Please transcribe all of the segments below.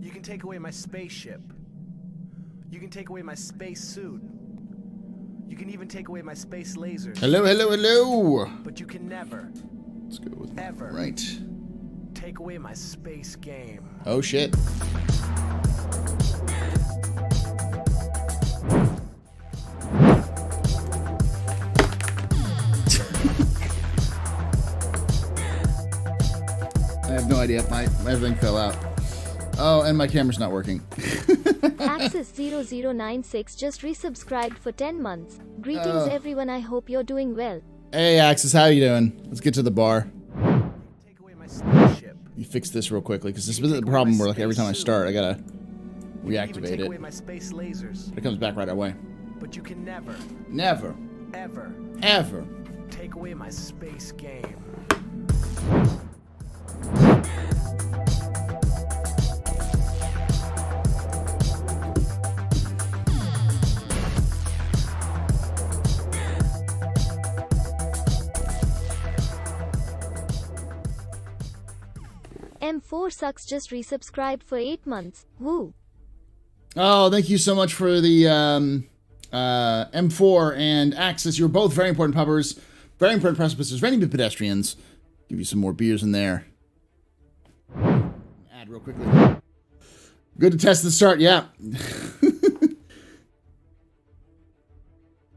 You can take away my spaceship. You can take away my space suit. You can even take away my space lasers. Hello, hello, hello. But you can never, Let's go with ever, right. take away my space game. Oh shit. I have no idea if my thing fell out. Oh, and my camera's not working. Axis0096 just resubscribed for 10 months. Greetings everyone, I hope you're doing well. Hey Axis, how you doing? Let's get to the bar. Take away my spaceship. You fix this real quickly, because this is the problem where like every time I start, I gotta reactivate Take away it. my space lasers. But it comes back right away. But you can never, Never, ever, ever. take away my space game. M4 Sucks just resubscribed for 8 months. Woo. Oh, thank you so much for the M4 and Axis. You're both very important pubbers, very important precipices, very good pedestrians. Give you some more beers in there. Add real quickly. Good to test the start, yeah.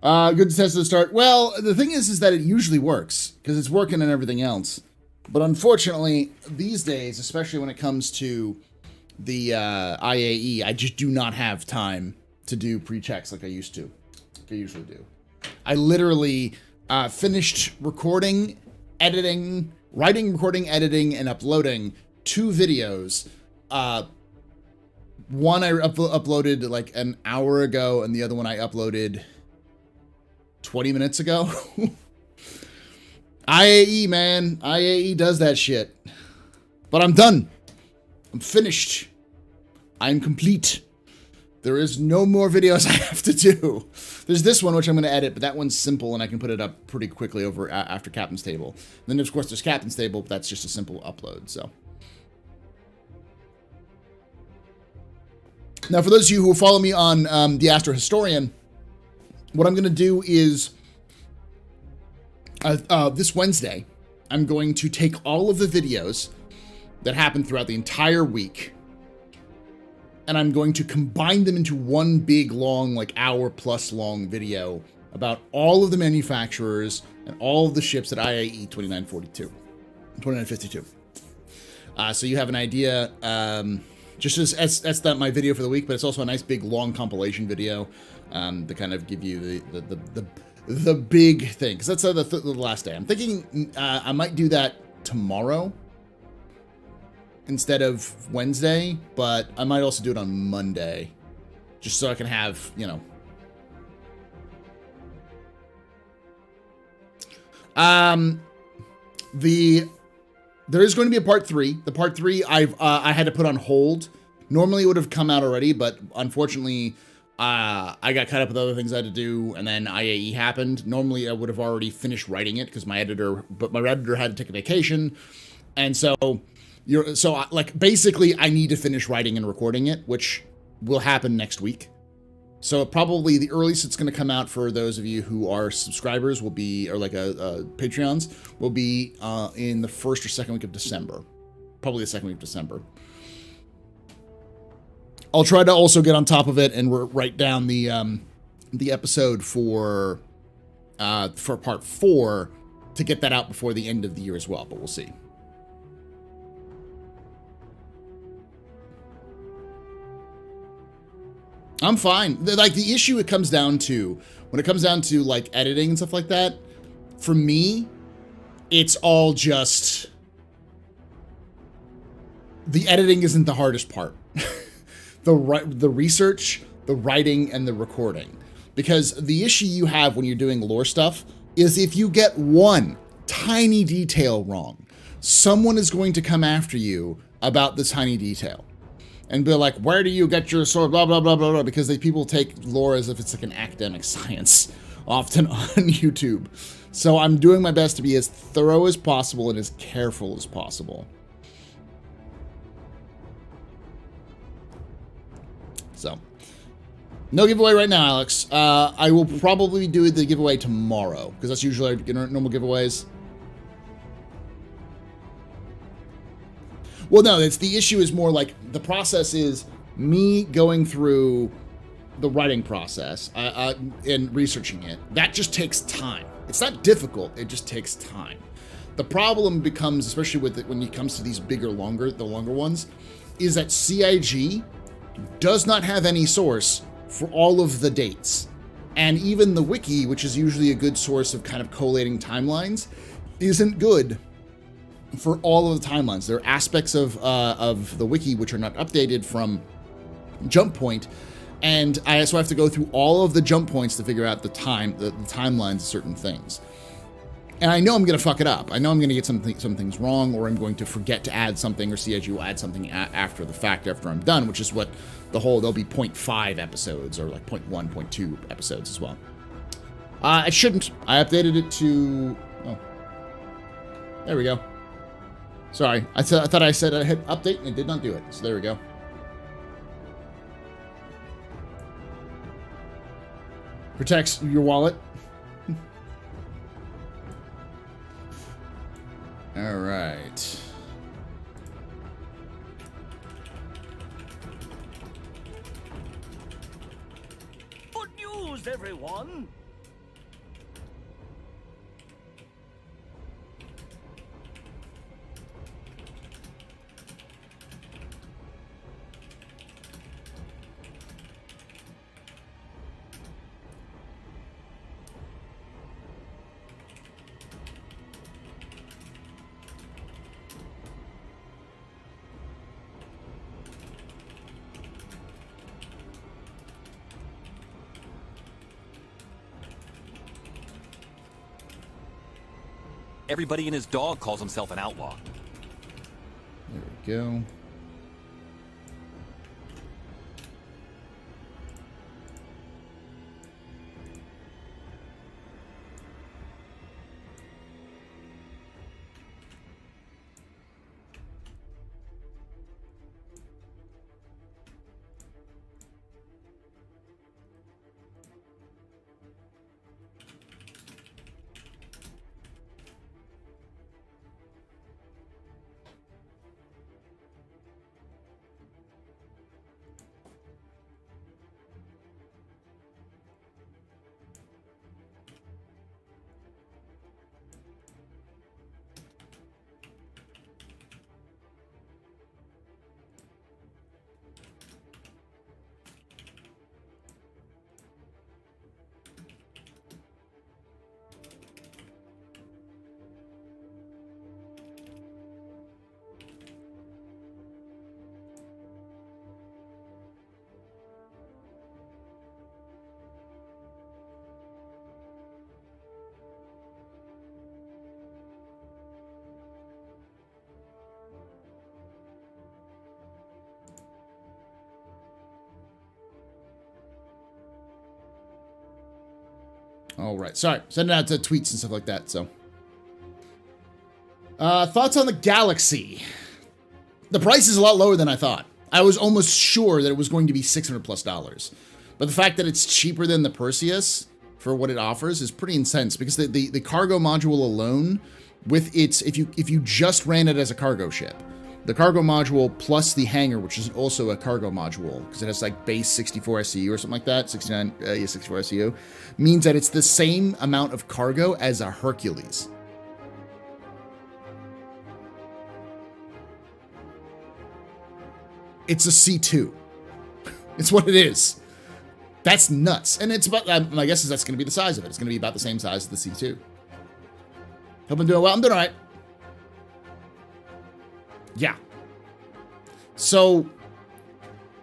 Good to test the start. Well, the thing is that it usually works because it's working and everything else. But unfortunately, these days, especially when it comes to the IAE, I just do not have time to do pre-checks like I used to. Like I usually do. I literally finished recording, editing, writing, recording, editing, and uploading 2 videos. One I uploaded like an hour ago, and the other one I uploaded 20 minutes ago. IAE, man. IAE does that shit. But I'm done. I'm finished. I'm complete. There is no more videos I have to do. There's this one, which I'm going to edit, but that one's simple, and I can put it up pretty quickly over after Captain's Table. And then, of course, there's Captain's Table, but that's just a simple upload, so. Now, for those of you who follow me on the Astro Historian, what I'm going to do is this Wednesday, I'm going to take all of the videos that happened throughout the entire week, and I'm going to combine them into one big, long, like hour-plus long video about all of the manufacturers and all of the ships at IAE 2952. So you have an idea, just as that's not my video for the week, but it's also a nice big long compilation video to kind of give you the big thing, because that's the last day. I'm thinking I might do that tomorrow instead of Wednesday, but I might also do it on Monday, just so I can have, you know. There is going to be a part 3. The part 3 I had to put on hold. Normally it would have come out already, but unfortunately I got caught up with other things I had to do, and then IAE happened. Normally I would have already finished writing it because my editor had to take a vacation, and so like basically I need to finish writing and recording it, which will happen next week. So probably the earliest it's going to come out for those of you who are subscribers will be, or like Patreons, will be in the 1st or 2nd week of December. Probably the 2nd week of December. I'll try to also get on top of it and write down the episode for part 4 to get that out before the end of the year as well, but we'll see. I'm fine. Like, the issue it comes down to, when it comes down to like editing and stuff like that, for me, it's all just, the editing isn't the hardest part. The research, the writing, and the recording. Because the issue you have when you're doing lore stuff is if you get one tiny detail wrong, someone is going to come after you about the tiny detail and be like, where do you get your sword, blah, blah, blah, blah, blah, because people take lore as if it's like an academic science, often on YouTube. So I'm doing my best to be as thorough as possible and as careful as possible. So, no giveaway right now, Alex. I will probably do the giveaway tomorrow, because that's usually our normal giveaways. Well, no, the issue is more like the process is me going through the writing process and researching it. That just takes time. It's not difficult, it just takes time. The problem becomes, especially with it when it comes to these bigger, the longer ones, is that CIG does not have any source for all of the dates. And even the wiki, which is usually a good source of kind of collating timelines, isn't good for all of the timelines. There are aspects of the wiki which are not updated from jump point, and so I have to go through all of the jump points to figure out the timelines of certain things. And I know I'm going to fuck it up. I know I'm going to get some things wrong, or I'm going to forget to add something, or CIG will add something after the fact, after I'm done, which is what there'll be 0.5 episodes, or like 0.1, 0.2 episodes as well. It shouldn't. I updated it to, oh, there we go. Sorry, I thought I said I hit update and it did not do it. So there we go. Protects your wallet. All right. Good news, everyone! Everybody and his dog calls himself an outlaw. There we go. All right. Sorry. Sending out to tweets and stuff like that. So, thoughts on the Galaxy? The price is a lot lower than I thought. I was almost sure that it was going to be $600+. But the fact that it's cheaper than the Perseus for what it offers is pretty intense, because the cargo module alone, with its, if you just ran it as a cargo ship, the cargo module plus the hangar, which is also a cargo module, because it has like base 64 SCU or something like that, 64 SCU, means that it's the same amount of cargo as a Hercules. It's a C2. It's what it is. That's nuts. And it's about, my guess is that's going to be the size of it. It's going to be about the same size as the C2. Hope I'm doing well. I'm doing all right. Yeah. So,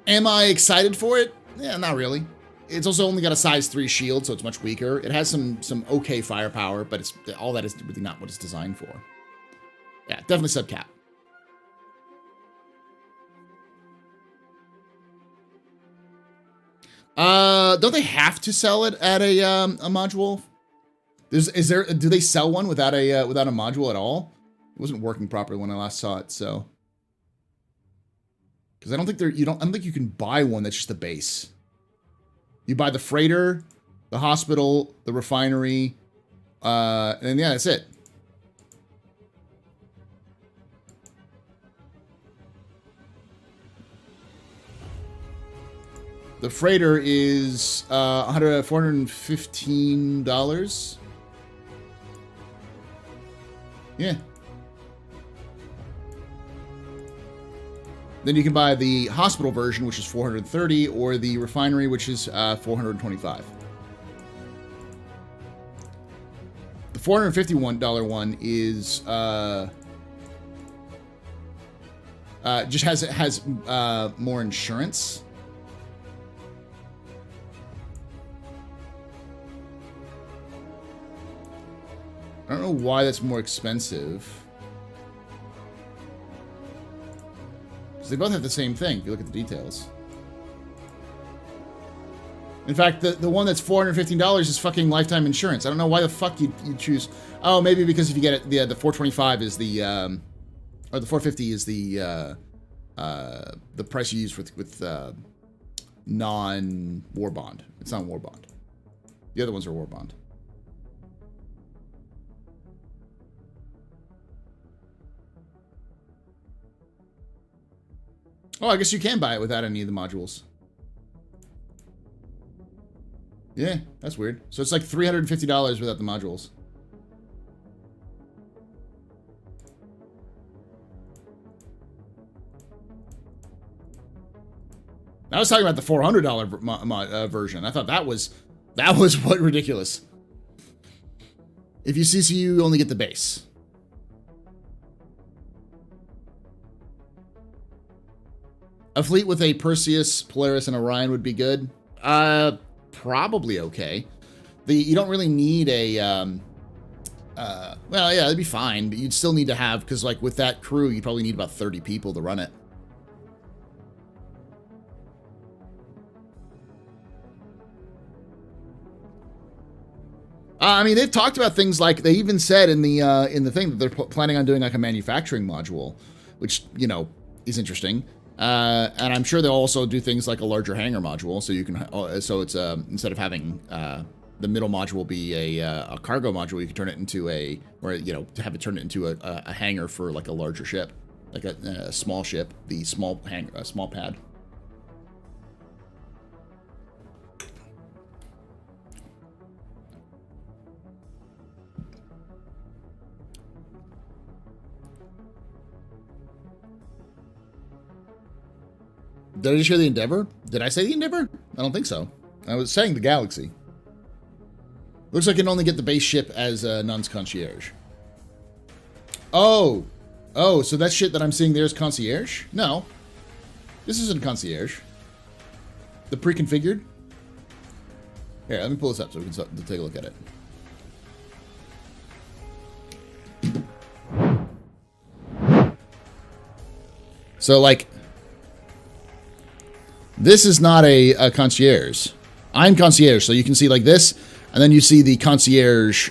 am I excited for it? Yeah, not really. It's also only got a size 3 shield, so it's much weaker. It has some okay firepower, but it's all that is really not what it's designed for. Yeah, definitely subcap. Don't they have to sell it at a module? Do they sell one without a module at all? It wasn't working properly when I last saw it, so. Because I don't think I don't think you can buy one that's just the base. You buy the freighter, the hospital, the refinery, and yeah, that's it. The freighter is $415. Yeah. Then you can buy the hospital version, which is $430, or the refinery, which is $425. The $451 one is just has more insurance. I don't know why that's more expensive. Because they both have the same thing, if you look at the details. In fact, the one that's $415 is fucking lifetime insurance. I don't know why the fuck you choose... Oh, maybe because if you get it, the 425 is the... or the 450 is the price you use with non-war bond. It's not war bond. The other ones are war bond. Oh, I guess you can buy it without any of the modules. Yeah, that's weird. So it's like $350 without the modules. I was talking about the $400 version. I thought that was what ridiculous. If you CCU, you only get the base. A fleet with a Perseus, Polaris, and Orion would be good. Probably okay. You don't really need a, well, yeah, it'd be fine, but you'd still need to have, because, like, with that crew, you'd probably need about 30 people to run it. I mean, they've talked about things like, they even said in the thing that they're planning on doing, like, a manufacturing module, which, you know, is interesting. And I'm sure they'll also do things like a larger hangar module, so you can, so it's instead of having the middle module be a cargo module, you can turn it into or you know, to have it turn it into a hangar for like a larger ship, like a small ship, the small hangar, small pad. Did I just hear the Endeavor? Did I say the Endeavor? I don't think so. I was saying the Galaxy. Looks like you can only get the base ship as Nun's Concierge. Oh. Oh, so that shit that I'm seeing there is Concierge? No. This isn't Concierge. The pre-configured? Here, let me pull this up so we can take a look at it. So, like... This is not a concierge. I'm concierge, so you can see like this, and then you see the concierge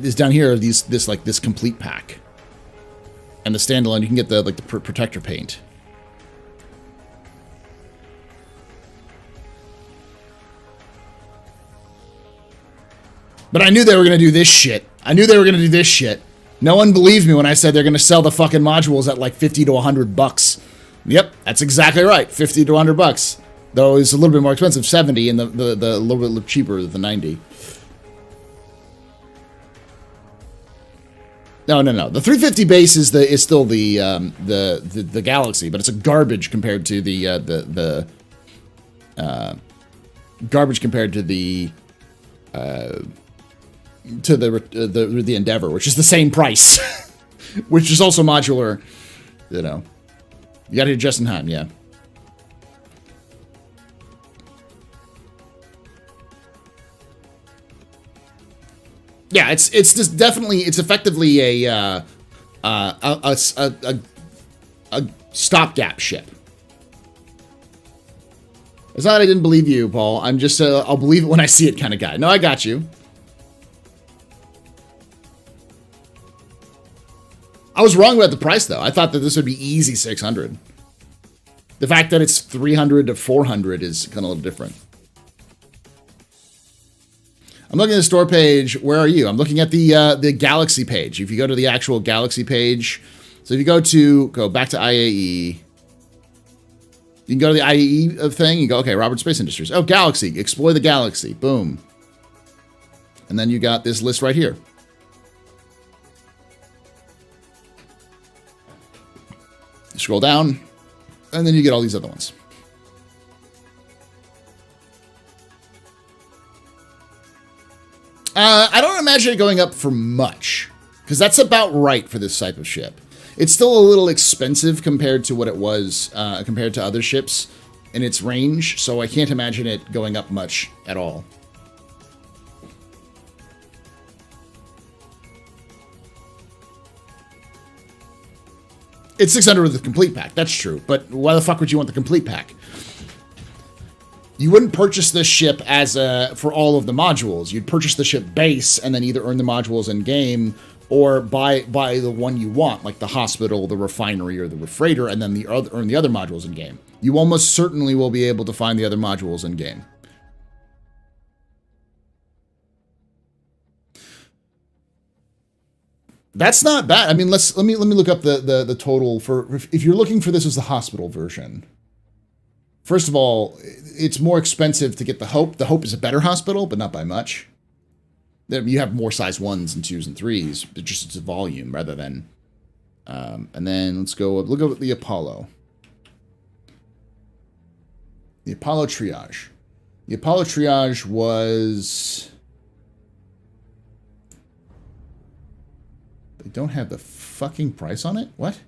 is down here. This complete pack, and the standalone. You can get the protector paint. But I knew they were gonna do this shit. No one believed me when I said they're gonna sell the fucking modules at like $50 to $100. Yep, that's exactly right. $50 to $100. Though it's a little bit more expensive, 70, and the little bit cheaper, the 90. No. The 350 base is still the Galaxy, but it's a garbage compared to the Endeavor, which is the same price, which is also modular, you know. You got to just in time, yeah. Yeah, it's just definitely, it's effectively a stopgap ship. It's not that I didn't believe you, Paul. I'm just I'll believe it when I see it kind of guy. No, I got you. I was wrong about the price, though. I thought that this would be easy 600. The fact that it's 300 to 400 is kind of a little different. I'm looking at the store page. Where are you? I'm looking at the Galaxy page. If you go to the actual Galaxy page, so if you go back to IAE, you can go to the IAE thing. You go, okay, Robert Space Industries. Oh, Galaxy. Explore the Galaxy. Boom. And then you got this list right here. You scroll down, and then you get all these other ones. I don't imagine it going up for much, because that's about right for this type of ship. It's still a little expensive compared to what it was, compared to other ships in its range, so I can't imagine it going up much at all. It's 600 with the complete pack, that's true, but why the fuck would you want the complete pack? You wouldn't purchase this ship as for all of the modules. You'd purchase the ship base and then either earn the modules in game or buy the one you want, like the hospital, the refinery, or the freighter, and then earn the other modules in game. You almost certainly will be able to find the other modules in game. That's not bad. I mean, let me look up the total for if you're looking for this as the hospital version. First of all, it's more expensive to get the Hope. The Hope is a better hospital, but not by much. You have more size 1s and 2s and 3s, but just it's a volume rather than. And then let's go look at the Apollo. The Apollo Triage. The Apollo Triage was. They don't have the fucking price on it? What?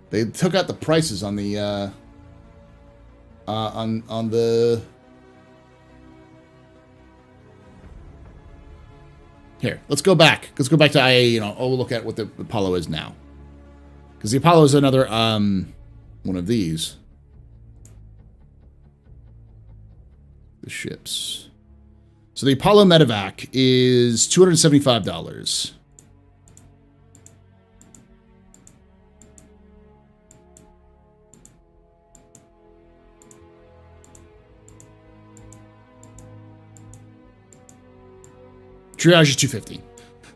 They took out the prices on the on the Here, let's go back. Let's go back to IAE and I'll look at what the Apollo is now. Because the Apollo is another one of these. The ships. So the Apollo Medevac is $275. Triage is $250.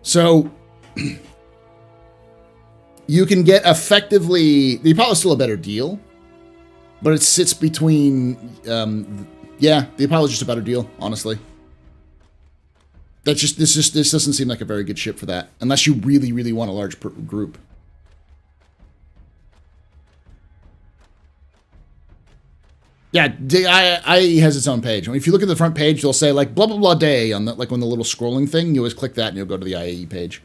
So you can get effectively the Apollo is still a better deal, but it sits between yeah, the Apollo is just a better deal, honestly. This doesn't seem like a very good ship for that, unless you really, really want a large group. Yeah, IAE has its own page. I mean, if you look at the front page, they'll say like blah blah blah day on the like on the little scrolling thing. You always click that and you'll go to the IAE page.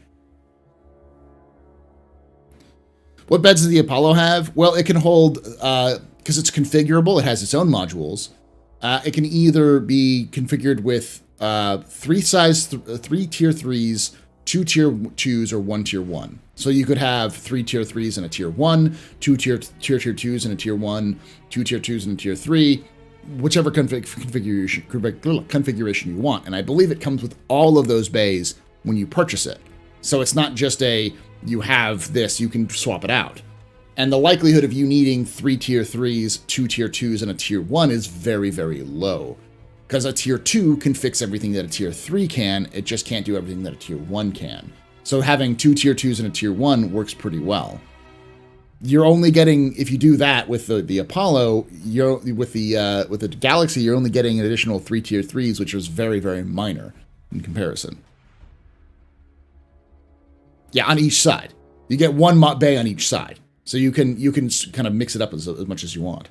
What beds does the Apollo have? Well, it can hold because it's configurable. It has its own modules. It can either be configured with 3 tier 3s, 2 tier 2s, or 1 tier 1. So you could have 3 tier 3s and a tier 1, 2 tier 2s and a tier 1, 2 tier 2s and a tier 3, whichever configuration you want. And I believe it comes with all of those bays when you purchase it. So it's not just you have this, you can swap it out. And the likelihood of you needing 3 tier 3s, 2 tier 2s, and a tier 1 is very, very low. Because a tier 2 can fix everything that a tier 3 can, it just can't do everything that a tier 1 can. So having 2 tier 2s and a tier 1 works pretty well. You're only getting, if you do that with the Apollo, with the Galaxy, you're only getting an additional 3 tier 3s, which is very, very minor in comparison. Yeah, on each side. You get one bay on each side. So you can kind of mix it up as much as you want.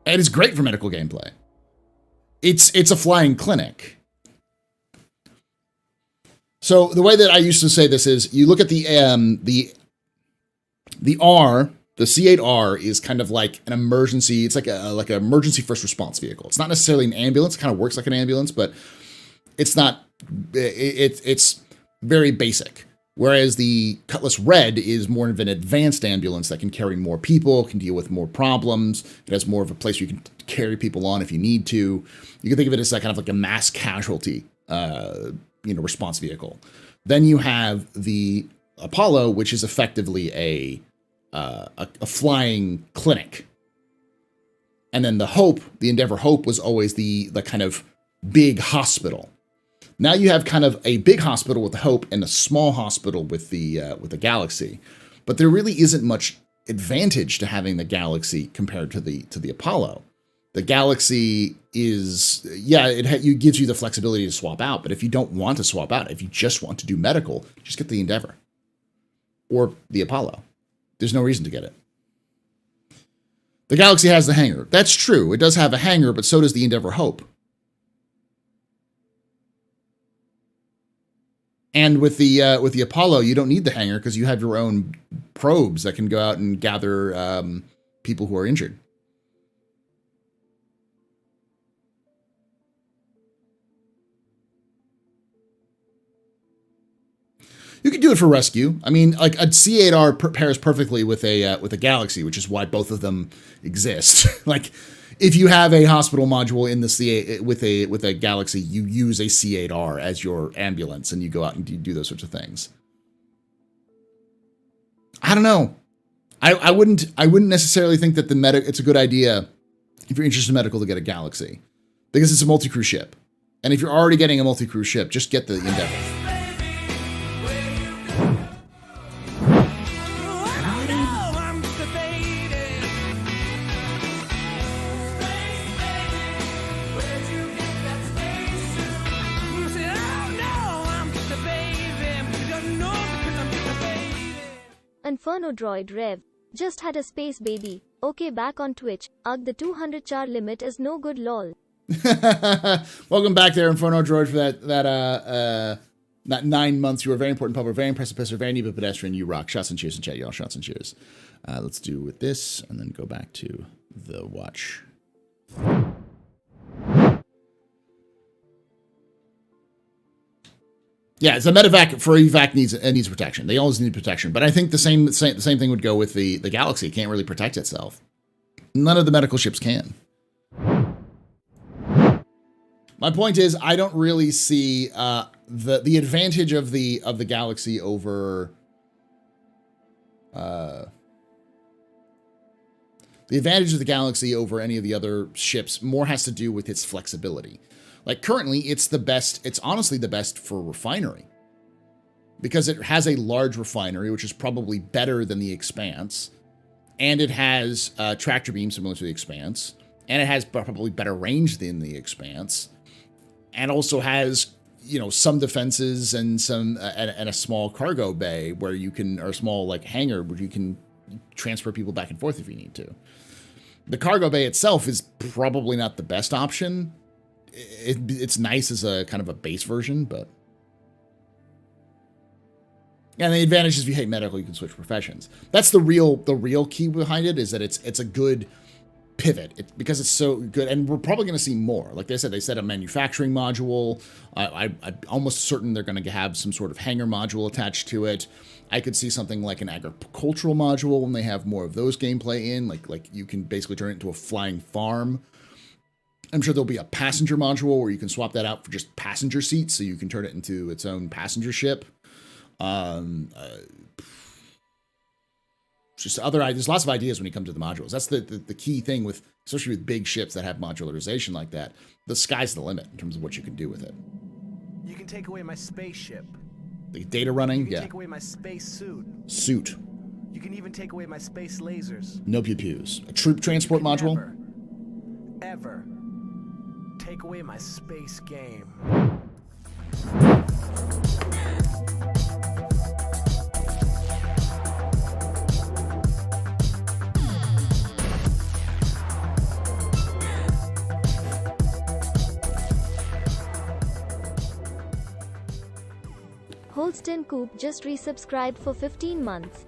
And it's great for medical gameplay. It's a flying clinic. So the way that I used to say this is, you look at the R, the C8R is kind of like an emergency. It's like an emergency first response vehicle. It's not necessarily an ambulance. It kind of works like an ambulance, but it's not. It's very basic. Whereas the Cutlass Red is more of an advanced ambulance that can carry more people, can deal with more problems. It has more of a place where you can carry people on if you need to. You can think of it as like kind of like a mass casualty, response vehicle. Then you have the Apollo, which is effectively a flying clinic. And then the Hope, the Endeavor Hope, was always the kind of big hospital. Now you have kind of a big hospital with the Hope and a small hospital with the Galaxy, but there really isn't much advantage to having the Galaxy compared to the Apollo. The Galaxy is, it gives you the flexibility to swap out, but if you don't want to swap out, if you just want to do medical, just get the Endeavor or the Apollo. There's no reason to get it. The Galaxy has the hangar. That's true. It does have a hangar, but so does the Endeavor Hope. And with the Apollo, you don't need the hangar because you have your own probes that can go out and gather people who are injured. You can do it for rescue. I mean, like a C8R pairs perfectly with a Galaxy, which is why both of them exist. Like, if you have a hospital module in the C8 with a Galaxy, you use a C8R as your ambulance, and you go out and do those sorts of things. I don't know. I wouldn't necessarily think that it's a good idea if you're interested in medical to get a Galaxy, because it's a multi-crew ship, and if you're already getting a multi-crew ship, just get the Endeavor. Inferno Droid Rev. Just had a space baby. Okay, back on Twitch. Ugh, the 200 char limit is no good lol. Welcome back there, Inferno Droid, for that 9 months. You were a very important public, very impressive pisser, very neat pedestrian. You rock. Shots and cheers in chat, y'all. Shots and cheers. Let's do with this and then go back to the watch. Yeah, it's a medevac for evac needs protection. They always need protection, but I think the same thing would go with the Galaxy. It can't really protect itself. None of the medical ships can. My point is, I don't really see the advantage of the Galaxy over the advantage of the Galaxy over any of the other ships more has to do with its flexibility. Like currently, it's honestly the best for refinery because it has a large refinery, which is probably better than the Expanse. And it has tractor beam similar to the Expanse. And it has probably better range than the Expanse. And also has, some defenses and and a small cargo bay where you can, or a small like hangar where you can transfer people back and forth if you need to. The cargo bay itself is probably not the best option. It's nice as a kind of a base version, but and the advantage is if you hate medical, you can switch professions. That's the real key behind it, is that it's a good pivot because it's so good, and we're probably going to see more. Like they said a manufacturing module. I'm almost certain they're going to have some sort of hangar module attached to it. I could see something like an agricultural module when they have more of those gameplay in, like you can basically turn it into a flying farm. I'm sure there'll be a passenger module where you can swap that out for just passenger seats, so you can turn it into its own passenger ship. Just there's lots of ideas when you come to the modules. That's the key thing with, especially with big ships that have modularization like that. The sky's the limit in terms of what you can do with it. You can take away my spaceship. The data running, You can take away my space suit. Suit. You can even take away my space lasers. No pew-pews. A troop transport module. Ever take away my space game. Holston Coop just resubscribed for 15 months.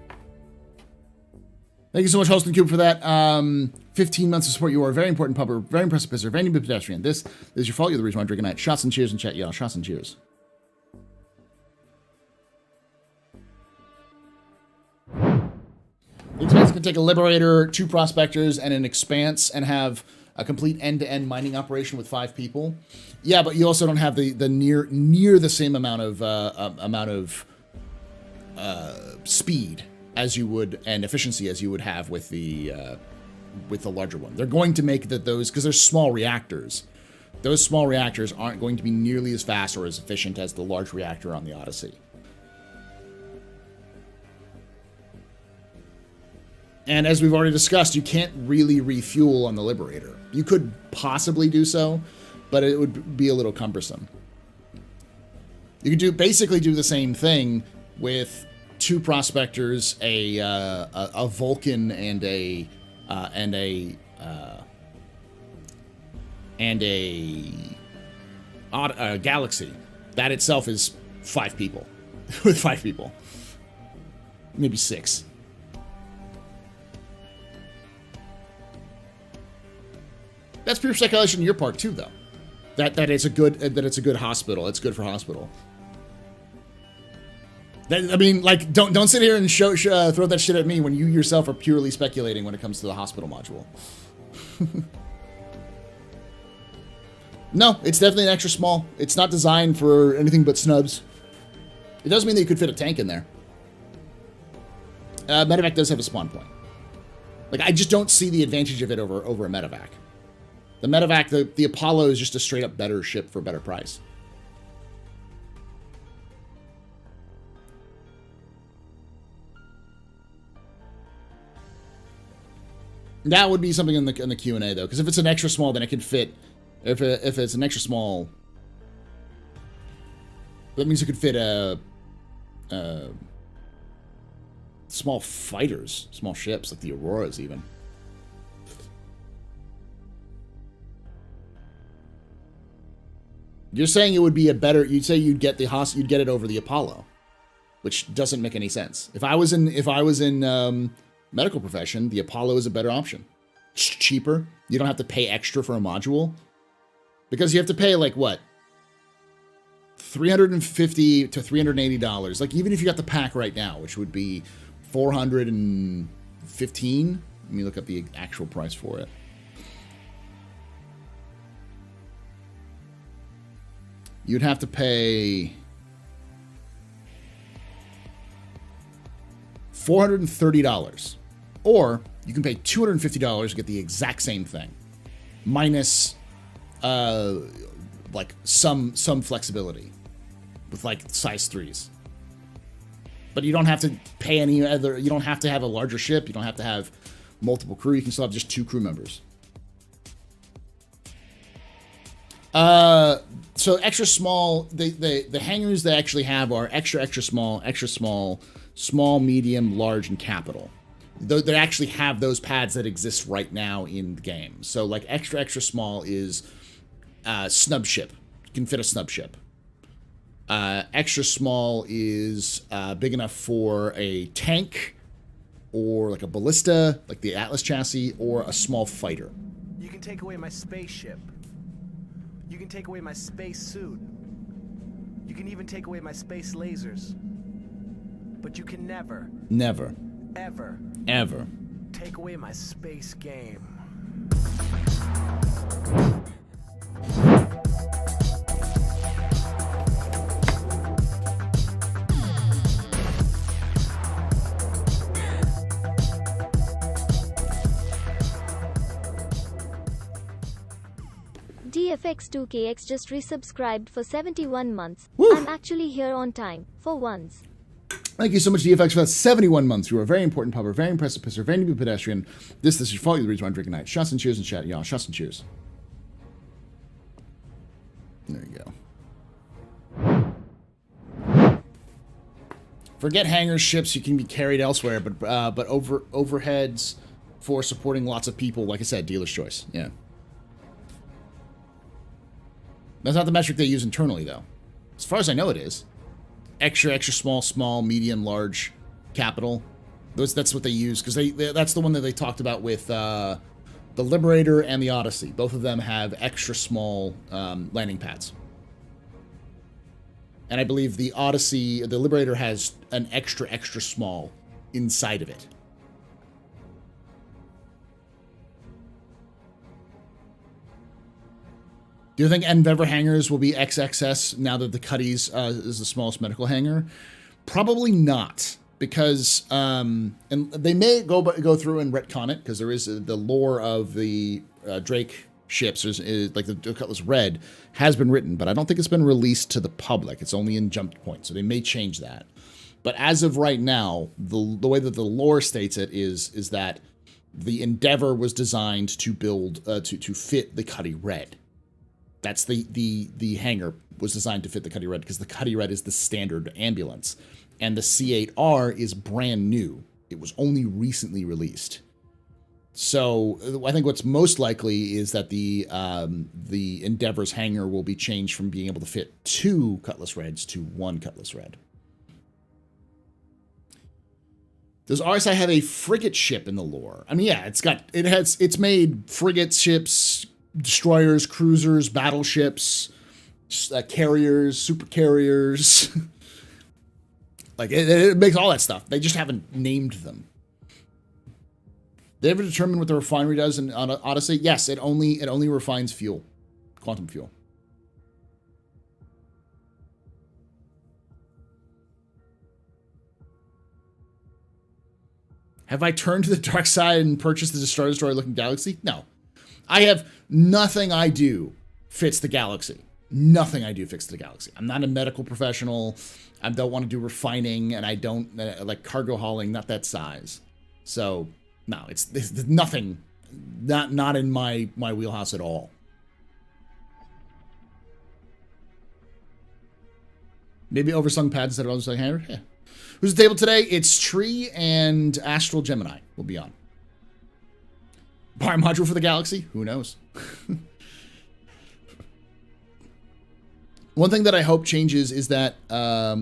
Thank you so much, Holston Coop, for that. 15 months of support. You are a very important pupper, very impressive pisser, very new pedestrian. This is your fault. You're the reason why I'm drinking night. Shots and cheers in chat, y'all. Shots and cheers. to take a Liberator, 2 Prospectors, and an Expanse and have a complete end-to-end mining operation with 5 people. Yeah, but you also don't have the near the same amount of speed as you would and efficiency as you would have with the larger one. They're going to make those because they're small reactors. Those small reactors aren't going to be nearly as fast or as efficient as the large reactor on the Odyssey. And as we've already discussed, you can't really refuel on the Liberator. You could possibly do so, but it would be a little cumbersome. You could basically do the same thing with 2 Prospectors, a Vulcan, and a Galaxy. That itself is 5 people, with 5 people, maybe 6. That's pure speculation on your part too, though. That it's a good hospital. It's good for hospital. I mean, like, don't sit here and throw that shit at me when you yourself are purely speculating when it comes to the hospital module. No, it's definitely an extra small. It's not designed for anything but snubs. It does mean that you could fit a tank in there. Medevac does have a spawn point. Like, I just don't see the advantage of it over a medevac. The medevac, the Apollo is just a straight up better ship for a better price. That would be something in the Q&A though, because if it's an extra small, then it can fit. If it's an extra small, that means it could fit small fighters, small ships like the Auroras even. You're saying it would be a better. You'd say you'd get it over the Apollo, which doesn't make any sense. If I was in medical profession, the Apollo is a better option. It's cheaper. You don't have to pay extra for a module, because you have to pay like what, $350 to $380. Like even if you got the pack right now, which would be $415. Let me look up the actual price for it. You'd have to pay $430. Or you can pay $250 to get the exact same thing. Minus like some flexibility with like size 3s. But you don't have to pay any other, you don't have to have a larger ship, you don't have to have multiple crew, you can still have just 2 crew members. So extra small, the hangars they actually have are extra small, small, medium, large, and capital. They actually have those pads that exist right now in the game. So like extra small is snub ship. You can fit a snub ship. Extra small is big enough for a tank or like a ballista, like the Atlas chassis, or a small fighter. You can take away my spaceship. You can take away my space suit. You can even take away my space lasers. But you can never, ever take away my space game. DFX2KX just resubscribed for 71 months. Woo. I'm actually here on time, for once. Thank you so much, DFX, for that 71 months. You are a very important pupper, very impressive pisser, very new pedestrian. This is your fault. You're the reason why I'm drinking night. Shots and cheers in chat, y'all. Shots and cheers. There you go. Forget hangars, ships. You can be carried elsewhere, but overheads for supporting lots of people. Like I said, dealer's choice. Yeah. That's not the metric they use internally, though. As far as I know, it is. Extra small, medium, large, capital. That's what they use, because that's the one that they talked about with the Liberator and the Odyssey. Both of them have extra small landing pads. And I believe the Liberator has an extra small inside of it. Do you think Endeavor hangars will be XXS now that the Cuddy's is the smallest medical hangar? Probably not, because and they may go through and retcon it, because there is the lore of the Drake ships, is like the Cutlass Red has been written, but I don't think it's been released to the public. It's only in Jumped Point, so they may change that. But as of right now, the way that the lore states it is that the Endeavor was designed to build to fit the Cuddy Red. That's the hangar was designed to fit the Cuddy Red, because the Cuddy Red is the standard ambulance, and the C8R is brand new. It was only recently released. So I think what's most likely is that the Endeavor's hangar will be changed from being able to fit 2 Cutlass Reds to 1 Cutlass Red. Does RSI have a frigate ship in the lore? I mean, yeah, it's made frigates, ships, destroyers, cruisers, battleships, carriers, super carriers. Like it makes all that stuff. They just haven't named them. They ever determine what the refinery does in Odyssey? Yes, it only refines fuel, quantum fuel. Have I turned to the dark side and purchased the Destroyer looking galaxy? No. I have nothing I do fits the galaxy. Nothing I do fits the galaxy. I'm not a medical professional. I don't want to do refining, and I don't like cargo hauling, not that size. So, no, it's nothing, not in my wheelhouse at all. Maybe overslung pads instead of overslung hammer? Yeah. Who's at the table today? It's Tree and Astral Gemini will be on. Bar module for the galaxy? Who knows? One thing that I hope changes is that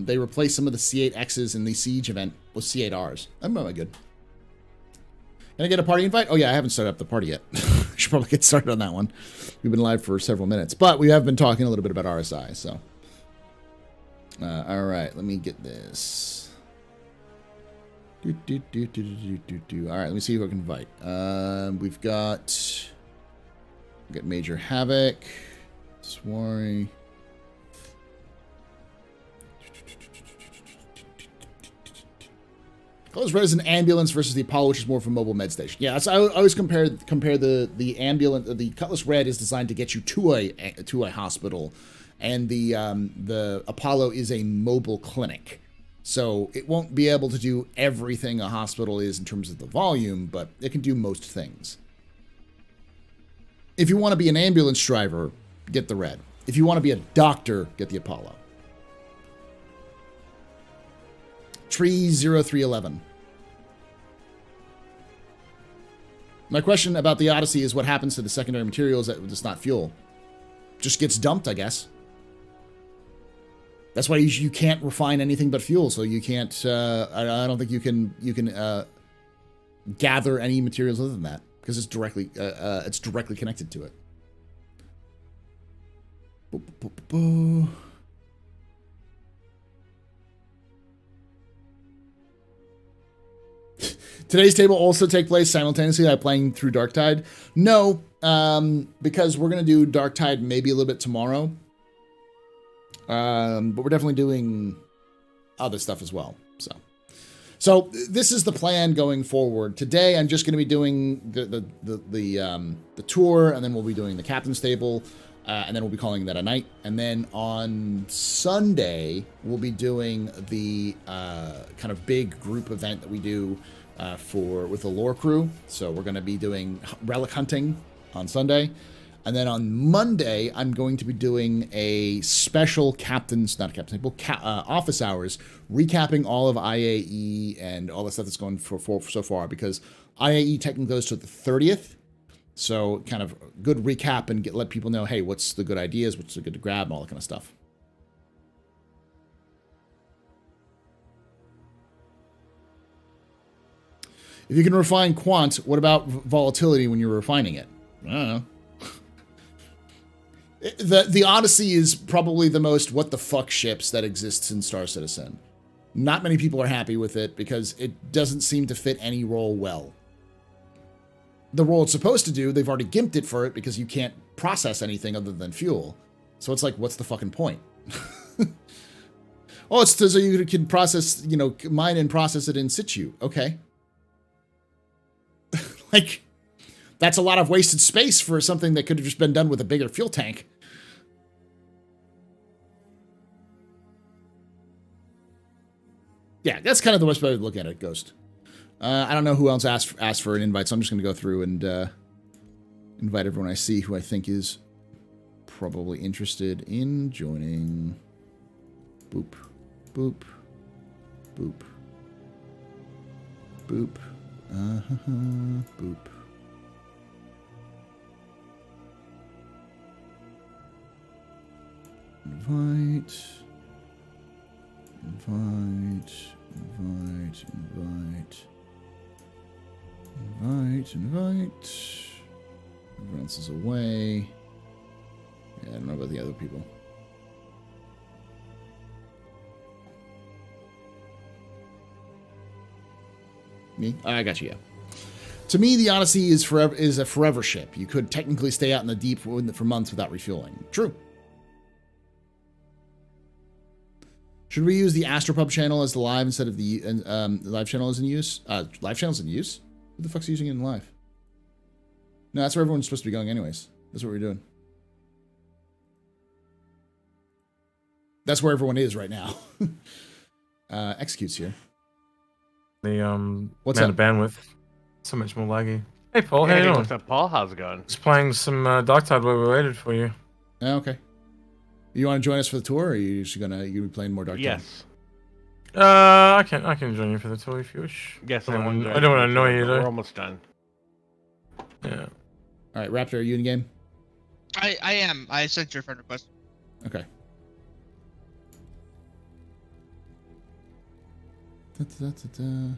they replace some of the C8Xs in the Siege event with C8Rs. I'm probably good. Can I get a party invite? Oh yeah, I haven't started up the party yet. Should probably get started on that one. We've been live for several minutes, but we have been talking a little bit about RSI, so. All right, let me get this. All right, let me see who I can invite. We've got Major Havoc, Swarry. Close Red is an ambulance versus the Apollo, which is more of a mobile med station. Yeah, I always compare the ambulance. The Cutlass Red is designed to get you to a hospital, and the Apollo is a mobile clinic. So it won't be able to do everything a hospital is in terms of the volume, but it can do most things. If you want to be an ambulance driver, get the Red. If you want to be a doctor, get the Apollo. Tree 0311. My question about the Odyssey is what happens to the secondary materials that it's not fuel? Just gets dumped, I guess. That's why you can't refine anything but fuel, so you can't, I don't think you can gather any materials other than that, because it's directly connected to it. Today's table also take place simultaneously by playing through Darktide? No, because we're going to do Darktide maybe a little bit tomorrow. But we're definitely doing other stuff as well. So this is the plan going forward. Today, I'm just going to be doing the tour, and then we'll be doing the captain's table, and then we'll be calling that a night. And then on Sunday, we'll be doing the kind of big group event that we do with the lore crew. So we're going to be doing relic hunting on Sunday. And then on Monday, I'm going to be doing a special office hours, recapping all of IAE and all the stuff that's going for so far, because IAE technically goes to the 30th. So kind of good recap and let people know, hey, what's the good ideas, what's the good to grab, and all that kind of stuff. If you can refine quant, what about volatility when you're refining it? I don't know. The Odyssey is probably the most what the fuck ships that exists in Star Citizen. Not many people are happy with it because it doesn't seem to fit any role well. The role it's supposed to do, they've already gimped it for it because you can't process anything other than fuel. So it's like, what's the fucking point? Oh, it's so you can process, you know, mine and process it in situ. Okay. Like, that's a lot of wasted space for something that could have just been done with a bigger fuel tank. Yeah, that's kind of the best way to look at it, Ghost. I don't know who else asked for an invite, so I'm just going to go through and invite everyone I see who I think is probably interested in joining. Boop, boop, boop, boop, boop. Invite, invite, invite, invite, invite, invite. Everyone else is away. Yeah, I don't know about the other people. Me? I got you, yeah. To me, the Odyssey is a forever ship. You could technically stay out in the deep for months without refueling. True. Should we use the AstroPub channel as the live instead of the live channel is in use? Live channel's in use? Who the fuck's using it in live? No, that's where everyone's supposed to be going anyways. That's what we're doing. That's where everyone is right now. Executes here. The What's amount up? of bandwidth. So much more laggy. Hey Paul, how Hey, you doing? what's up, Paul? How's it going? Just playing some Dark Tide while we waited for you. Oh, okay. You want to join us for the tour, or are you just gonna be playing more Dark Tide? Yes. I can join you for the tour if you wish. Yes, I I don't want want to annoy you We're though. almost done. Yeah. All right, Raptor, are you in game? I am. I sent your friend request. Okay. Da-da-da-da-da.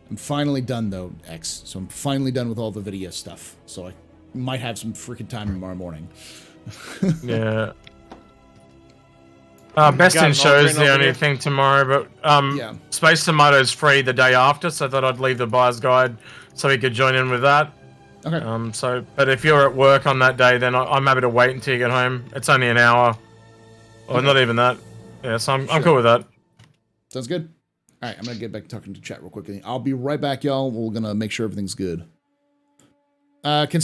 I'm finally done though, X. So I'm finally done with all the video stuff. So I might have some freaking time tomorrow morning. Yeah. got Best in an show is Aldrin the over only here? thing tomorrow, but Yeah. Space Tomato's free the day after, so I thought I'd leave the buyer's guide so he could join in with that. Okay. But if you're at work on that day, then I'm happy to wait until you get home. It's only an hour, or Okay. not even that. Yeah, so I'm Sure. cool with that. Sounds good. All right, I'm gonna get back to talking to chat real quickly. I'll be right back, y'all. We're gonna make sure everything's good. Can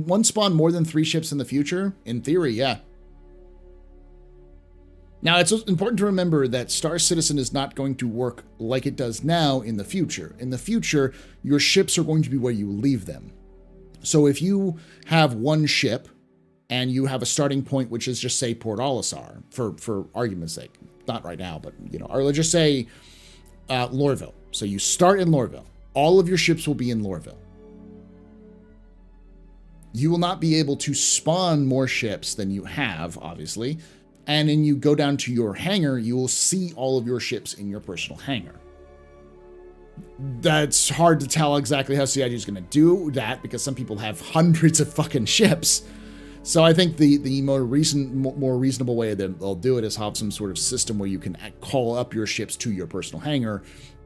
one spawn more than 3 ships in the future? In theory, yeah. Now, it's important to remember that Star Citizen is not going to work like it does now in the future. In the future, your ships are going to be where you leave them. So if you have one ship and you have a starting point, which is just say Port Olisar, for argument's sake, not right now, but you know, or let's just say Lorville. So you start in Lorville. All of your ships will be in Lorville. You will not be able to spawn more ships than you have, obviously. And then you go down to your hangar, you will see all of your ships in your personal hangar. That's hard to tell exactly how CIG is going to do that because some people have hundreds of fucking ships. So I think the more reasonable way that they'll do it is have some sort of system where you can call up your ships to your personal hangar,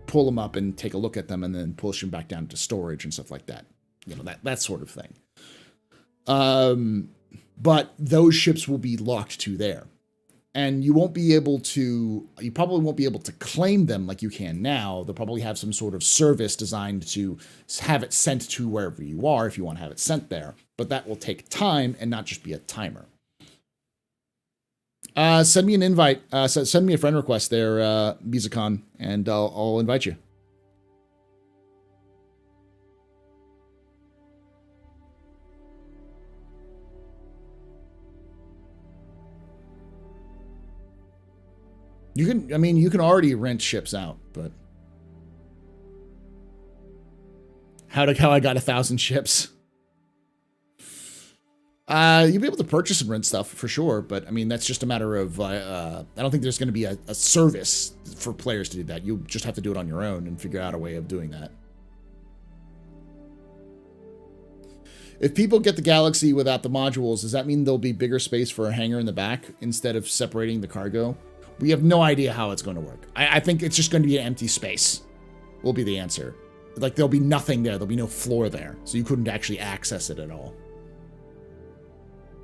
pull them up and take a look at them, and then push them back down to storage and stuff like that. You know, that sort of thing. But those ships will be locked to there. And you probably won't be able to claim them like you can now. They'll probably have some sort of service designed to have it sent to wherever you are if you want to have it sent there. But that will take time and not just be a timer. Send me an invite. Send me a friend request there, Bizicon, and I'll invite you. You can already rent ships out, but how I got 1,000 ships. You'll be able to purchase and rent stuff for sure, but I mean that's just a matter of I don't think there's going to be a service for players to do that. You just have to do it on your own and figure out a way of doing that. If people get the Galaxy without the modules, does that mean there'll be bigger space for a hangar in the back instead of separating the cargo? We have no idea how it's going to work. I think it's just going to be an empty space. will be the answer. Like, there'll be nothing there. There'll be no floor there. So you couldn't actually access it at all.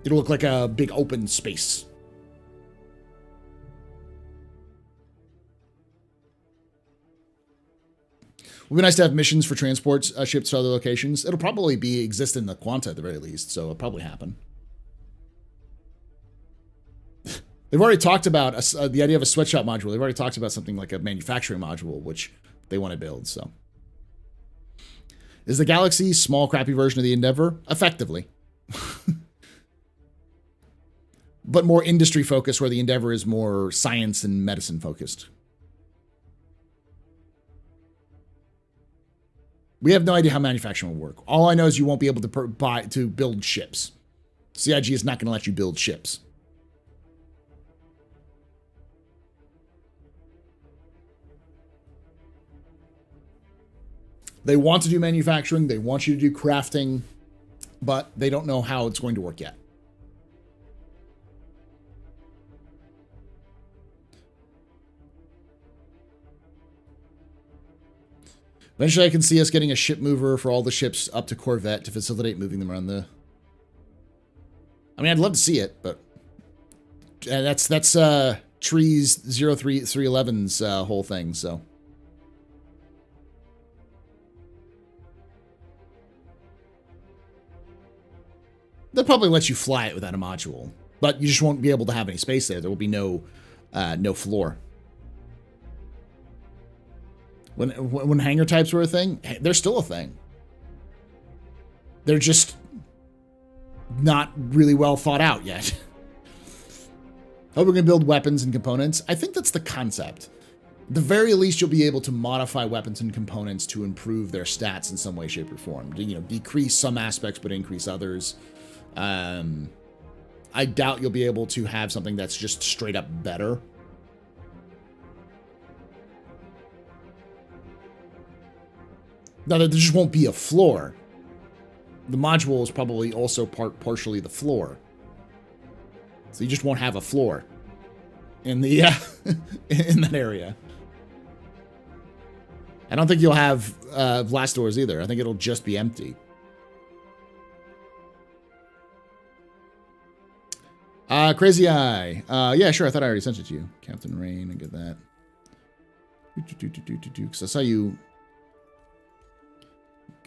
It'll look like a big open space. It would be nice to have missions for transport ships to other locations. It'll probably exist in the Quanta at the very least, so it'll probably happen. They've already talked about the idea of a sweatshop module. They've already talked about something like a manufacturing module, which they want to build, so. Is the Galaxy small, crappy version of the Endeavor? Effectively. But more industry focused, where the Endeavor is more science and medicine focused. We have no idea how manufacturing will work. All I know is you won't be able to build ships. CIG is not going to let you build ships. They want to do manufacturing. They want you to do crafting, but they don't know how it's going to work yet. Eventually, I can see us getting a ship mover for all the ships up to Corvette to facilitate moving them around the... I mean, I'd love to see it, but... that's Trees 03311's whole thing, so... They'll probably let you fly it without a module, but you just won't be able to have any space there. There will be no floor. When hangar types were a thing, they're still a thing. They're just not really well thought out yet. Hope we can build weapons and components. I think that's the concept. At the very least, you'll be able to modify weapons and components to improve their stats in some way, shape, or form. You know, decrease some aspects but increase others. I doubt you'll be able to have something that's just straight up better. Now, there just won't be a floor. The module is probably also partially the floor. So you just won't have a floor in the in that area. I don't think you'll have blast doors either. I think it'll just be empty. Crazy Eye. Yeah, sure. I thought I already sent it to you. Captain Rain, I get that. Because I saw you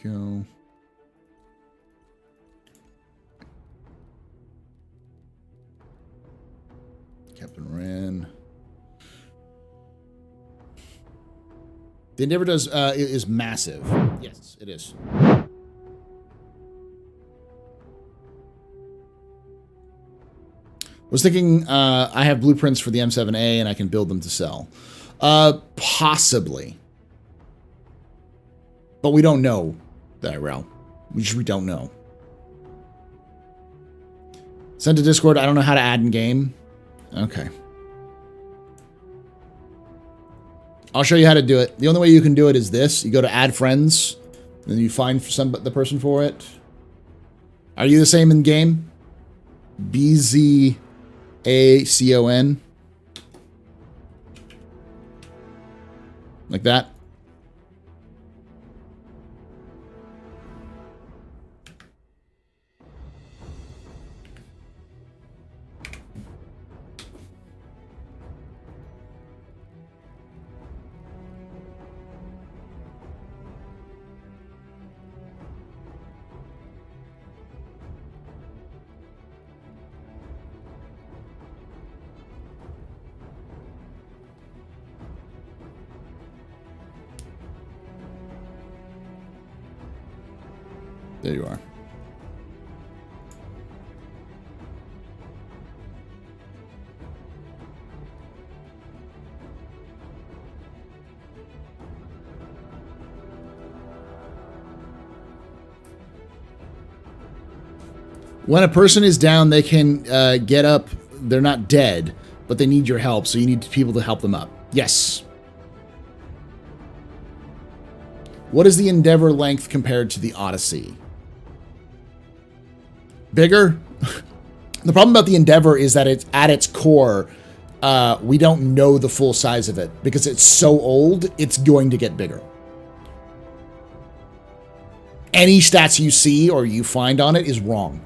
go. Captain Ren. The Endeavor is massive. Yes, it is. Was thinking I have blueprints for the M7A and I can build them to sell. Possibly. But we don't know that, Rel. We don't know. Send to Discord. I don't know how to add in game. Okay. I'll show you how to do it. The only way you can do it is this. You go to add friends, and then you find the person for it. Are you the same in game? BZACON. Like that. There you are. When a person is down, they can get up. They're not dead, but they need your help, so you need people to help them up. Yes. What is the Endeavor length compared to the Odyssey? Bigger? The problem about the Endeavor is that it's at its core, we don't know the full size of it because it's so old, it's going to get bigger. any stats you see or you find on it is wrong.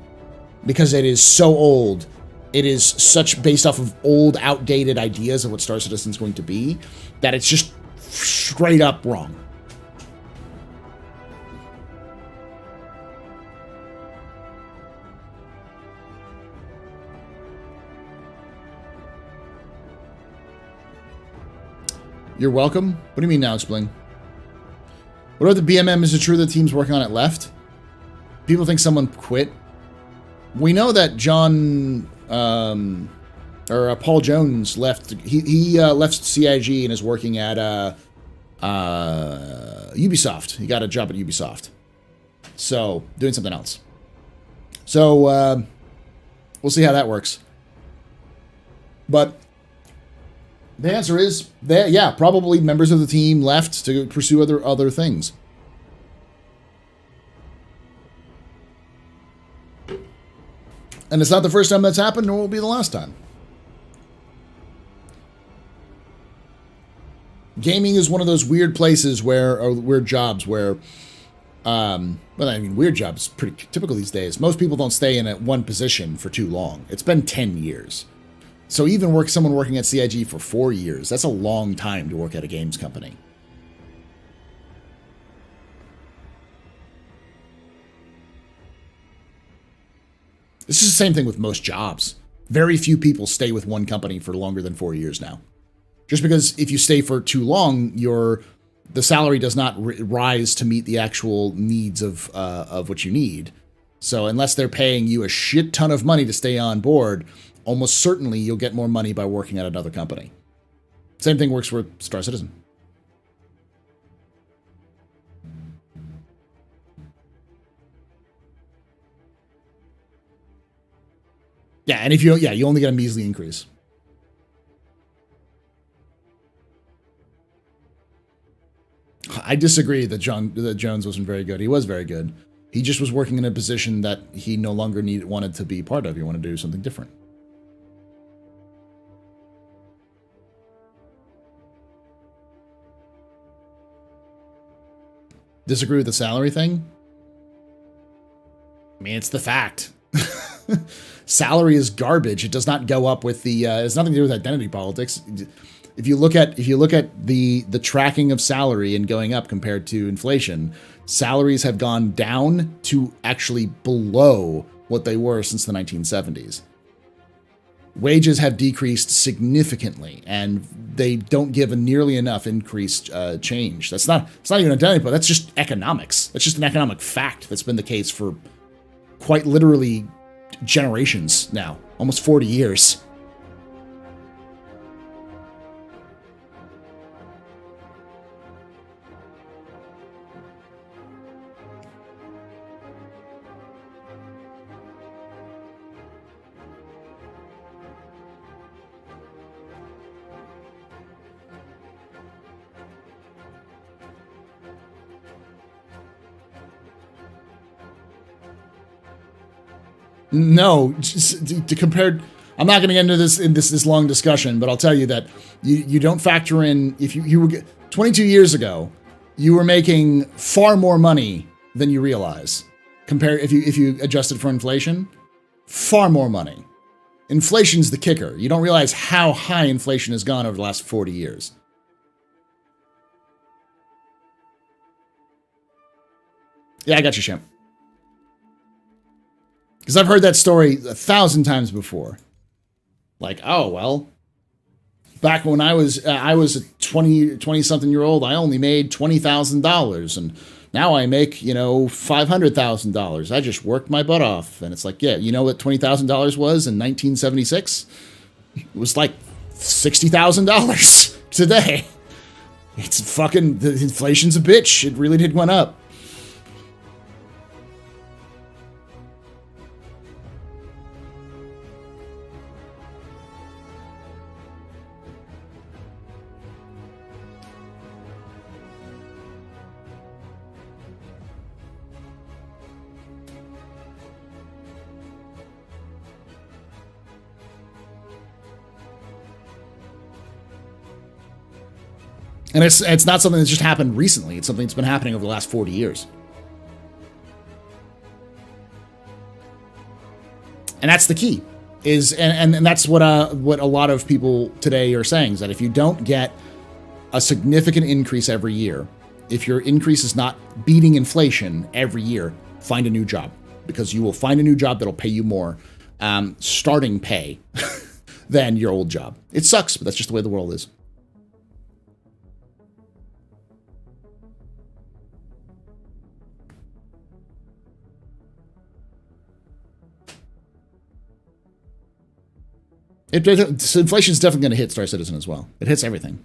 Because it is so old. It is such based off of old, outdated ideas of what Star Citizen is going to be, that it's just straight up wrong. You're welcome? What do you mean now, explain? What about the BMM? Is it true the team's working on it left? People think someone quit. We know that John, Paul Jones left. He left CIG and is working at Ubisoft. He got a job at Ubisoft. So, doing something else. So, we'll see how that works. But the answer is that, yeah, probably members of the team left to pursue other things. And it's not the first time that's happened, nor will it be the last time. Gaming is one of those weird places or weird jobs where, well, I mean, weird jobs is pretty typical these days. Most people don't stay in one position for too long. It's been 10 years. So even someone working at CIG for 4 years, that's a long time to work at a games company. This is the same thing with most jobs. Very few people stay with one company for longer than 4 years now. Just because if you stay for too long, the salary does not rise to meet the actual needs of what you need. So unless they're paying you a shit ton of money to stay on board, almost certainly you'll get more money by working at another company. Same thing works for Star Citizen. Yeah, and if you only get a measly increase. I disagree that Jones wasn't very good. He was very good. He just was working in a position that he no longer wanted to be part of. He wanted to do something different. Disagree with the salary thing? I mean, it's the fact. Salary is garbage. It does not go up with the. It has nothing to do with identity politics. If you look at the tracking of salary and going up compared to inflation, salaries have gone down to actually below what they were since the 1970s. Wages have decreased significantly, and they don't give a nearly enough increased change. It's not even identity, but that's just economics. That's just an economic fact that's been the case for quite literally generations now, almost 40 years. No, to compare, I'm not going to get into this long discussion, but I'll tell you that you don't factor in, if you were 22 years ago, you were making far more money than you realize. If you adjusted for inflation, far more money. Inflation's the kicker. You don't realize how high inflation has gone over the last 40 years. Yeah, I got you, Champ. Because I've heard that story 1,000 times before. Like, oh, well, back when I was a 20-something-year-old, I only made $20,000, and now I make, $500,000. I just worked my butt off. And it's like, yeah, you know what $20,000 was in 1976? It was like $60,000 today. It's fucking, the inflation's a bitch. It really did went up. And it's not something that's just happened recently. It's something that's been happening over the last 40 years. And that's the key. And that's what a lot of people today are saying, is that if you don't get a significant increase every year, if your increase is not beating inflation every year, find a new job, because you will find a new job that'll pay you more starting pay than your old job. It sucks, but that's just the way the world is. Inflation is definitely going to hit Star Citizen as well. It hits everything.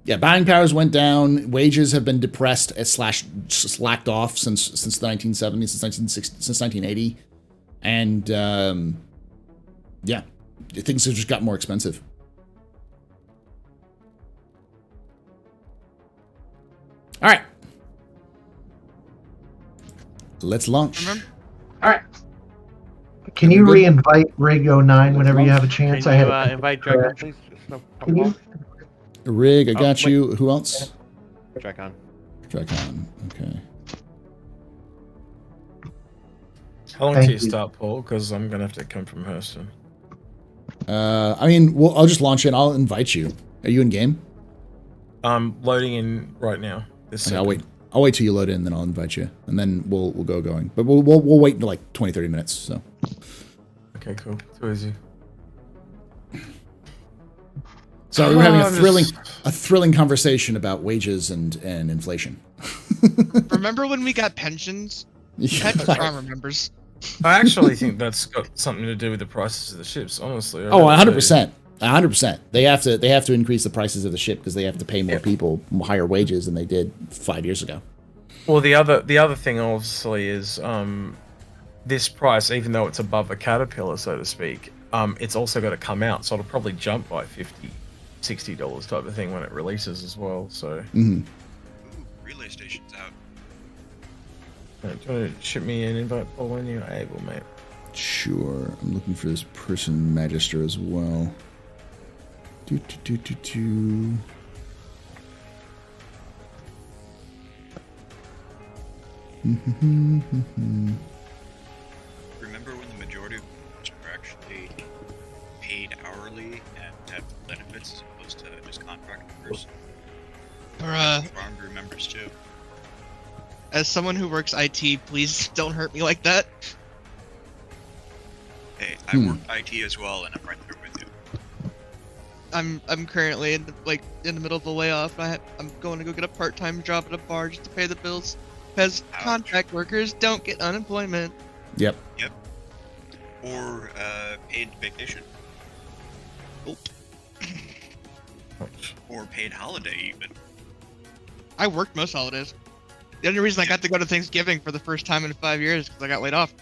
Yeah, buying powers went down. Wages have been depressed slash slacked off since the 1970s, since 1980, and yeah, things have just got more expensive. All right, let's launch. Remember? All right. Can you re-invite Rig 09 whenever you have a chance? Can you invite Dragon, please? No Can you? Rig, I got you. Who else? Dragon. Dragon. Okay. How long Thank till you you. start, Paul? Because I'm gonna have to come from Hurston. I mean, I'll just launch it. I'll invite you. Are you in game? I'm loading in right now. Okay, I'll wait till you load in, then I'll invite you, and then we'll go going. But we'll wait in like 20-30 minutes. So. Okay, cool. Too easy. So we're having a thrilling conversation about wages and inflation. Remember when we got pensions? Patrick Farm remembers. I actually think that's got something to do with the prices of the ships. Honestly. Oh, 100%. 100%. They have to increase the prices of the ship because they have to pay more people higher wages than they did 5 years ago. Well, the other thing obviously is this price, even though it's above a Caterpillar, so to speak, it's also got to come out, so it'll probably jump by $50-$60 type of thing when it releases as well. So. Mm-hmm. Ooh, relay station's out. Do you want to ship me an invite, Paul, when you're able, mate? Sure. I'm looking for this person Magister as well. Remember when the majority of us were actually paid hourly and had benefits as opposed to just contract workers? Farm remembers too. As someone who works IT, please don't hurt me like that. Hey, I work IT as well, and I'm right there with you. I'm currently in the middle of a layoff. I'm going to go get a part-time job at a bar just to pay the bills, because contract workers don't get unemployment. Yep. Or paid vacation. Nope. Or paid holiday even. I worked most holidays. The only reason I got to go to Thanksgiving for the first time in 5 years is because I got laid off.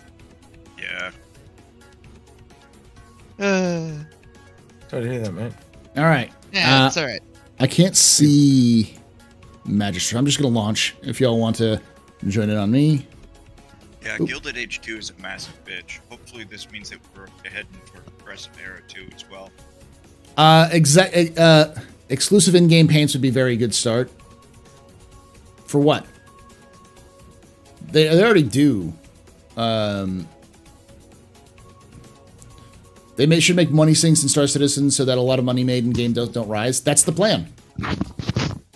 Yeah. Sorry to hear that, mate. All right. Yeah, it's all right. I can't see Magister. I'm just going to launch if y'all want to join in on me. Yeah, Gilded Age 2 is a massive bitch. Hopefully this means that we're heading for Progressive Era 2 as well. Exclusive in-game paints would be a very good start. For what? They already do. They should make money sinks in Star Citizen so that a lot of money made in game don't rise. That's the plan.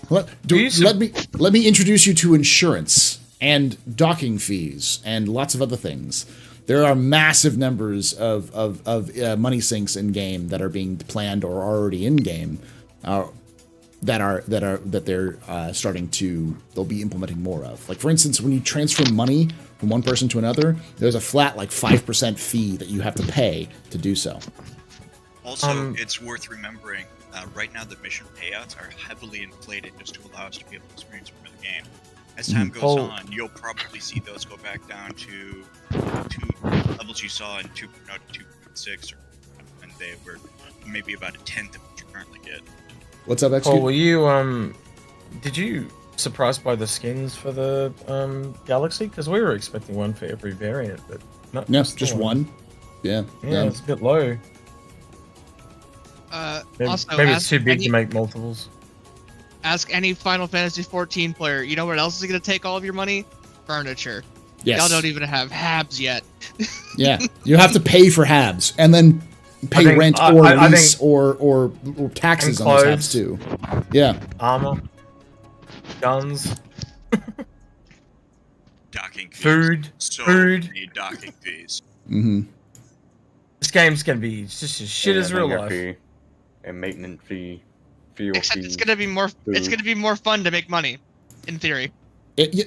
Let me introduce you to insurance and docking fees and lots of other things. There are massive numbers of money sinks in game that are being planned or already in game that they're starting to, they'll be implementing more of. Like, for instance, when you transfer money from one person to another, there's a flat 5% fee that you have to pay to do so. Also, it's worth remembering, right now the mission payouts are heavily inflated just to allow us to be able to experience more of the game. As time goes on, you'll probably see those go back down to levels you saw in 2.6, and they were maybe about a tenth of what you currently get. What's up, XQ? Paul, were you did you surprised by the skins for the Galaxy? Because we were expecting one for every variant, but no, just one. Yeah. Yeah, it's a bit low. Also, maybe ask it's too big any- to make multiples. Ask any Final Fantasy 14 player. You know what else is gonna take all of your money? Furniture. Yes. Y'all don't even have habs yet. Yeah, you have to pay for habs and then pay think- rent I- or I lease think- or taxes and on those clothes. habs too. Yeah. Armor, guns, Docking fees. food, So food. many docking fees. Mm-hmm. This game's gonna be just as shit as real life. Fee, and maintenance fee, fuel Except fee. it's gonna be more. It's food. gonna be more fun to make money, in theory.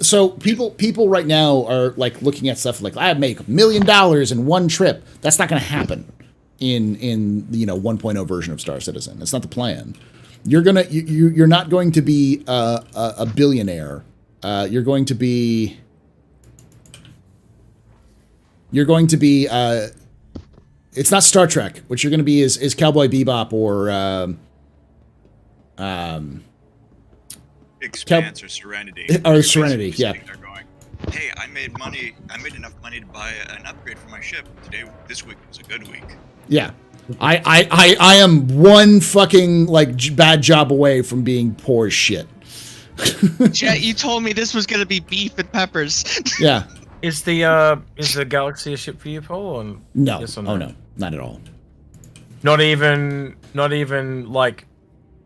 So people right now are like looking at stuff like, I make $1 million in one trip. That's not going to happen in 1.0 version of Star Citizen. That's not the plan. You're not going to be a billionaire. You're going to be it's not Star Trek. What you're going to be is Cowboy Bebop or Expanse or Serenity. Or You're Serenity, basically yeah. sitting there going, hey, I made money. I made enough money to buy an upgrade for my ship. This week was a good week. Yeah. I am one fucking bad job away from being poor as shit. Jet, you told me this was gonna be beef and peppers. Yeah. Is the Galaxy a ship for you, Paul? Or No. yes or Oh no, not at all. Not even like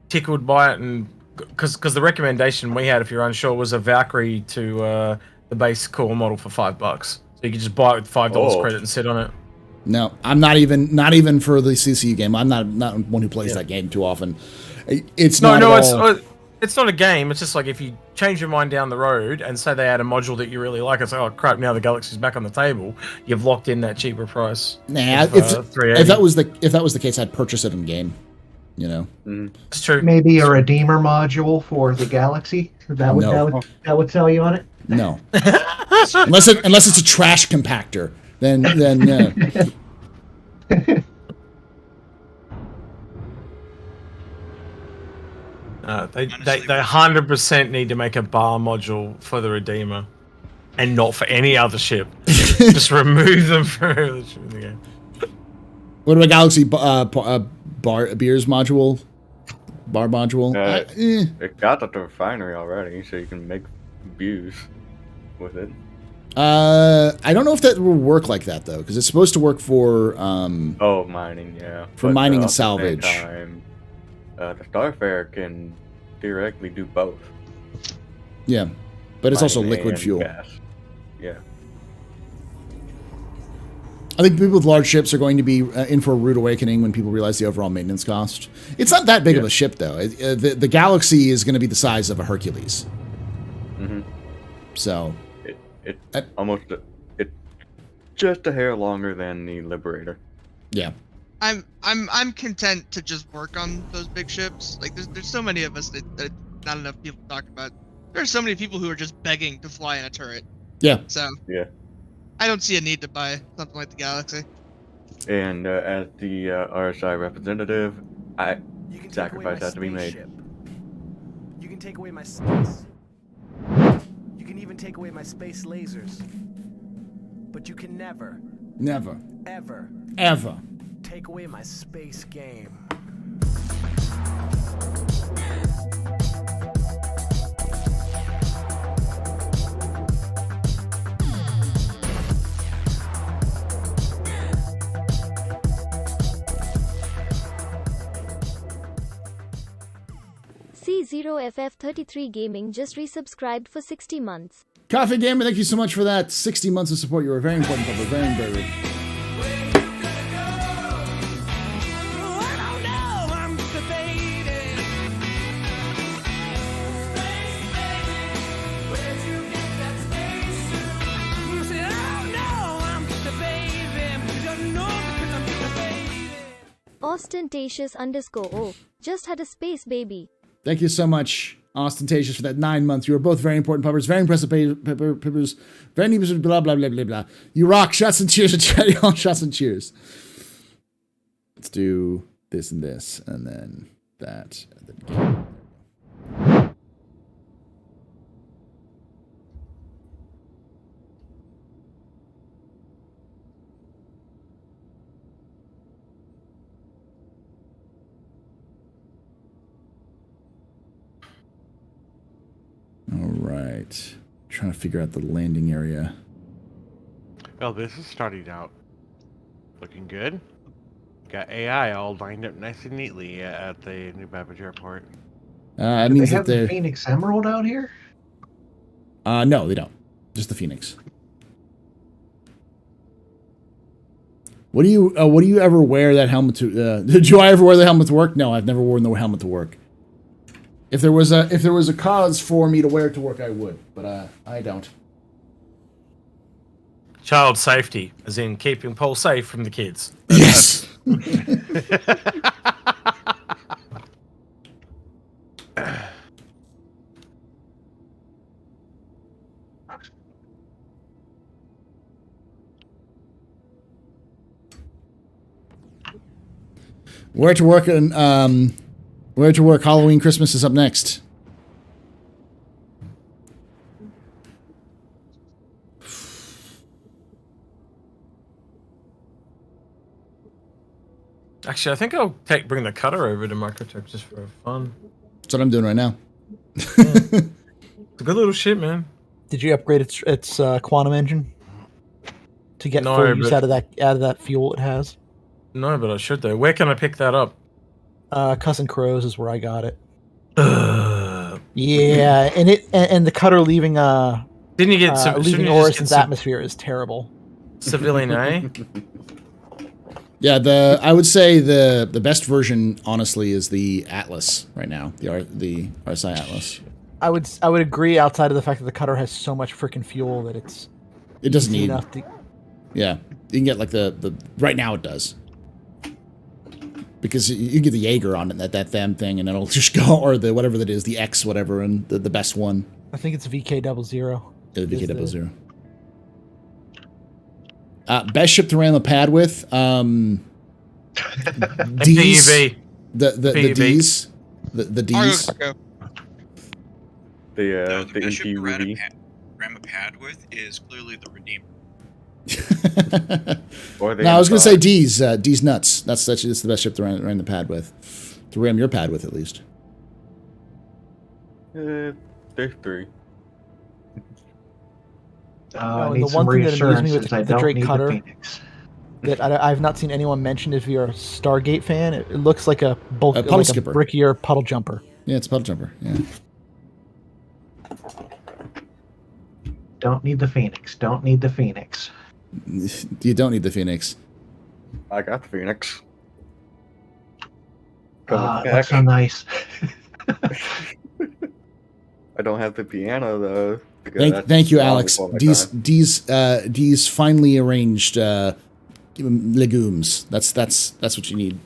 tickled by it, and because the recommendation we had, if you're unsure, was a Valkyrie to the base core model for $5, so you could just buy it with $5 credit and sit on it. No, I'm not even for the CCU game. I'm not one who plays that game too often. It's not at all. It's not a game. It's just like if you change your mind down the road and say they add a module that you really like, it's like, oh crap, now the Galaxy's back on the table. You've locked in that cheaper price. Nah, of, if that was the case, I'd purchase it in game. You know, it's true. Maybe a redeemer module for the Galaxy. That would sell you on it. No, unless it's a trash compactor, then yeah. They 100% need to make a bar module for the Redeemer, and not for any other ship. Just remove them from every other ship in the game. What about Galaxy beers module? Bar module? It got at the refinery already, so you can make views with it. I don't know if that will work like that though, because it's supposed to work for mining, yeah. For mining and salvage. At the same time, the Starfare can theoretically do both. Yeah, but it's also Mining liquid and fuel. Gas. Yeah. I think people with large ships are going to be in for a rude awakening when people realize the overall maintenance cost. It's not that big of a ship though. The Galaxy is going to be the size of a Hercules. Mm-hmm. So it's just a hair longer than the Liberator. Yeah. I'm content to just work on those big ships. Like there's so many of us that not enough people talk about. There's so many people who are just begging to fly in a turret. Yeah. So yeah, I don't see a need to buy something like the Galaxy. And as the RSI representative, sacrifice has to be made. You can take away my space. You can even take away my space lasers. But you can never, ever take away my space game. C0FF33 Gaming just resubscribed for 60 months. Coffee Gamer, thank you so much for that 60 months of support. You were very important, but very, very. Ostentatious_O just had a space baby. Thank you so much, Ostentatious, for that 9 months. You were both very important puppers, very impressive puppers, very impressive, blah, blah, blah, blah, blah. You rock. Shots and cheers. Shots and cheers. Let's do this and this, and then that. And then right. Trying to figure out the landing area. Well, this is starting out looking good. Got AI all lined up nice and neatly at the New Babbage Airport. It Do means they that have the they're... Phoenix Emerald out here? No, they don't. Just the Phoenix. What do you ever wear that helmet to? Do I ever wear the helmet to work? No, I've never worn the helmet to work. If there was a cause for me to wear it to work, I would, but I don't. Child safety, as in keeping Paul safe from the kids. Yes. Where to work and where to work Halloween Christmas is up next. Actually, I think I'll bring the cutter over to Microtech just for fun. That's what I'm doing right now. It's a good little ship, man. Did you upgrade its quantum engine to get full use out of that fuel it has? No, but I should though. Where can I pick that up? Cousin Crows is where I got it. Yeah, and the cutter leaving didn't you get leaving Orison's atmosphere is terrible. Civilian A? Yeah, I would say the best version, honestly, is the Atlas right now, the RSI Atlas. I would agree. Outside of the fact that the cutter has so much freaking fuel that it doesn't need enough to. Yeah, you can get like the right now it does, because you get the Jaeger on it, that damn thing, and it'll just go, or the whatever that is, the X whatever, and the best one. I think it's VK00. Yeah, the VK00. Best ship to ram the pad with. D's. The D's. The D's. The best ship to ram a pad with is clearly the Redeemer. No, I was gonna say D's. D's nuts. That's the best ship to ram the pad with. To ram your pad with, at least. There's 3. The one thing that amused me with the Drake cutter that I've not seen anyone mention if you're a Stargate fan, it looks like a brickier puddle jumper. Yeah, it's a puddle jumper. Yeah. Don't need the Phoenix. Don't need the Phoenix. You don't need the Phoenix. I got the Phoenix. That's so nice. I don't have the piano though. Thank you, Alex. D's finely arranged legumes. That's what you need.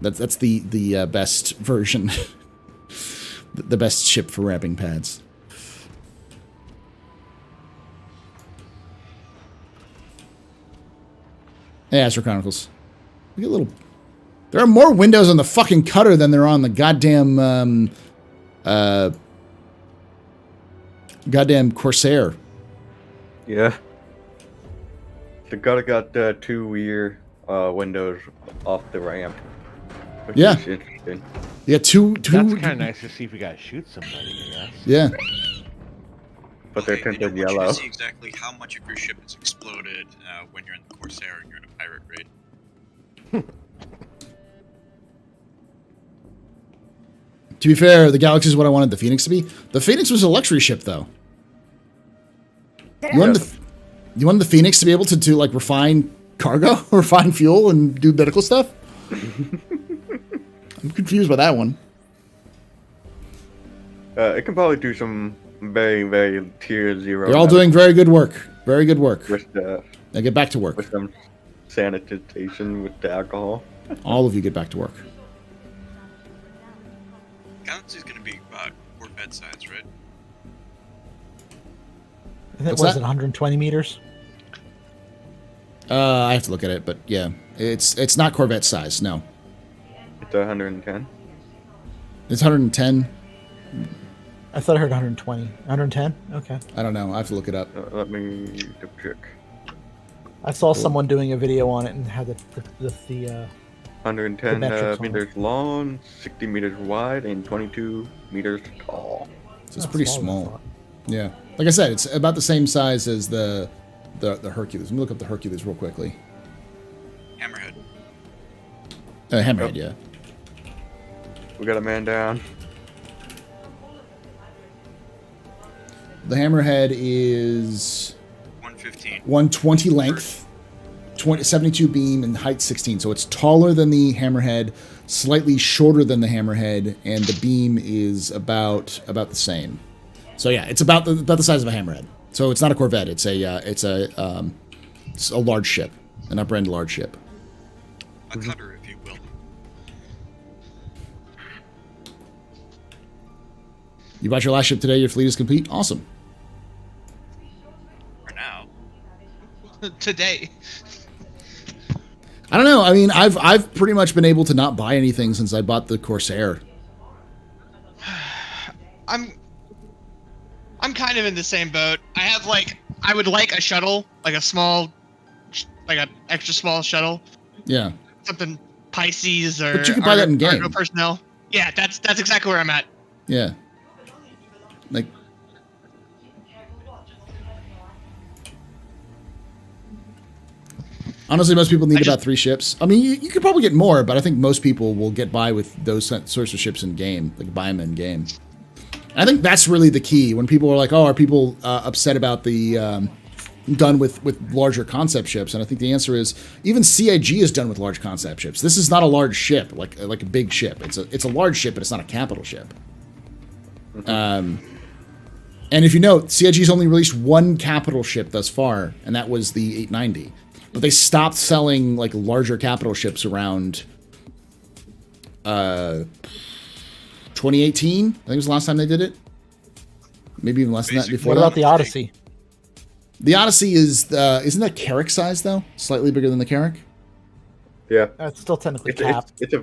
That's the best version. The best ship for wrapping pads. Hey, Astro Chronicles. Look at little. There are more windows on the fucking cutter than there are on the goddamn goddamn Corsair. Yeah. The cutter got 2 rear windows off the ramp. Which is interesting. Yeah, two. That's kind of nice to see if we gotta shoot somebody, I guess. Yeah. But they're tinted yellow. I want you to see exactly how much of your ship is exploded when you're in the Corsair and you're in a pirate raid. To be fair, the Galaxy is what I wanted the Phoenix to be. The Phoenix was a luxury ship, though. You wanted the Phoenix to be able to like refine cargo, refine fuel, and do medical stuff? I'm confused by that one. It can probably do some very, very tier 0. They're all doing very good work. Very good work. Now get back to work. With some sanitation with the alcohol. All of you get back to work. Galaxy's gonna be about Corvette size, right? I think was it 120 meters? I have to look at it, but yeah, it's not Corvette size. No. It's 110. It's 110. I thought I heard 120. 110? Okay. I don't know. I have to look it up. Let me check. I saw someone doing a video on it and had the 110 meters long, 60 meters wide, and 22 meters tall. So it's pretty small. Yeah. Like I said, it's about the same size as the Hercules. Let me look up the Hercules real quickly. Hammerhead. Hammerhead, yeah. We got a man down. The Hammerhead is 115. 120 length, 72 beam, and height 16. So it's taller than the Hammerhead, slightly shorter than the Hammerhead, and the beam is about the same. So yeah, it's about the size of a Hammerhead. So it's not a Corvette. It's a large ship, an upper end large ship. A cutter, if you will. You bought your last ship today. Your fleet is complete. Awesome. For now. Today. I don't know. I mean, I've pretty much been able to not buy anything since I bought the Corsair. I'm kind of in the same boat. I would like a shuttle, like an extra small shuttle. Yeah. Something Pisces or. But you can buy that in game. Cargo personnel. Yeah, that's exactly where I'm at. Yeah. Like. Honestly, most people need about 3 ships. I mean, you could probably get more, but I think most people will get by with those sorts of ships in game, like buy them in game. I think that's really the key. When people are like, "Oh, are people upset about the done with larger concept ships?" And I think the answer is even CIG is done with large concept ships. This is not a large ship, like a big ship. It's a large ship, but it's not a capital ship. And if you note, CIG's only released 1 capital ship thus far, and that was the 890. But they stopped selling like larger capital ships around 2018. I think it was the last time they did it. Maybe even less than that before. What about the Odyssey? The Odyssey is isn't that Carrack size though? Slightly bigger than the Carrack. Yeah. It's still technically capped. It's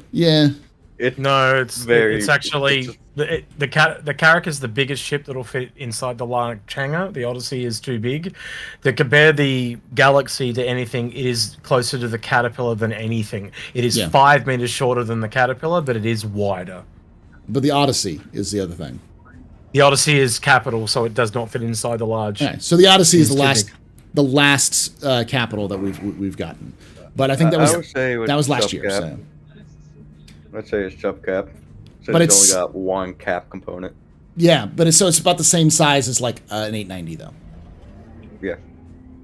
actually the Carrack is the biggest ship that'll fit inside the large hangar. The Odyssey is too big. To compare the Galaxy to anything, it is closer to the Caterpillar than anything. It is 5 meters shorter than the Caterpillar, but it is wider. But the Odyssey is the other thing. The Odyssey is capital, so it does not fit inside the large. Okay, so the Odyssey is the last capital that we've gotten. But I think that was last year. So. I'd say it's jump cap. Since But it's only got 1 cap component. Yeah, but it's about the same size as like an 890 though. Yeah.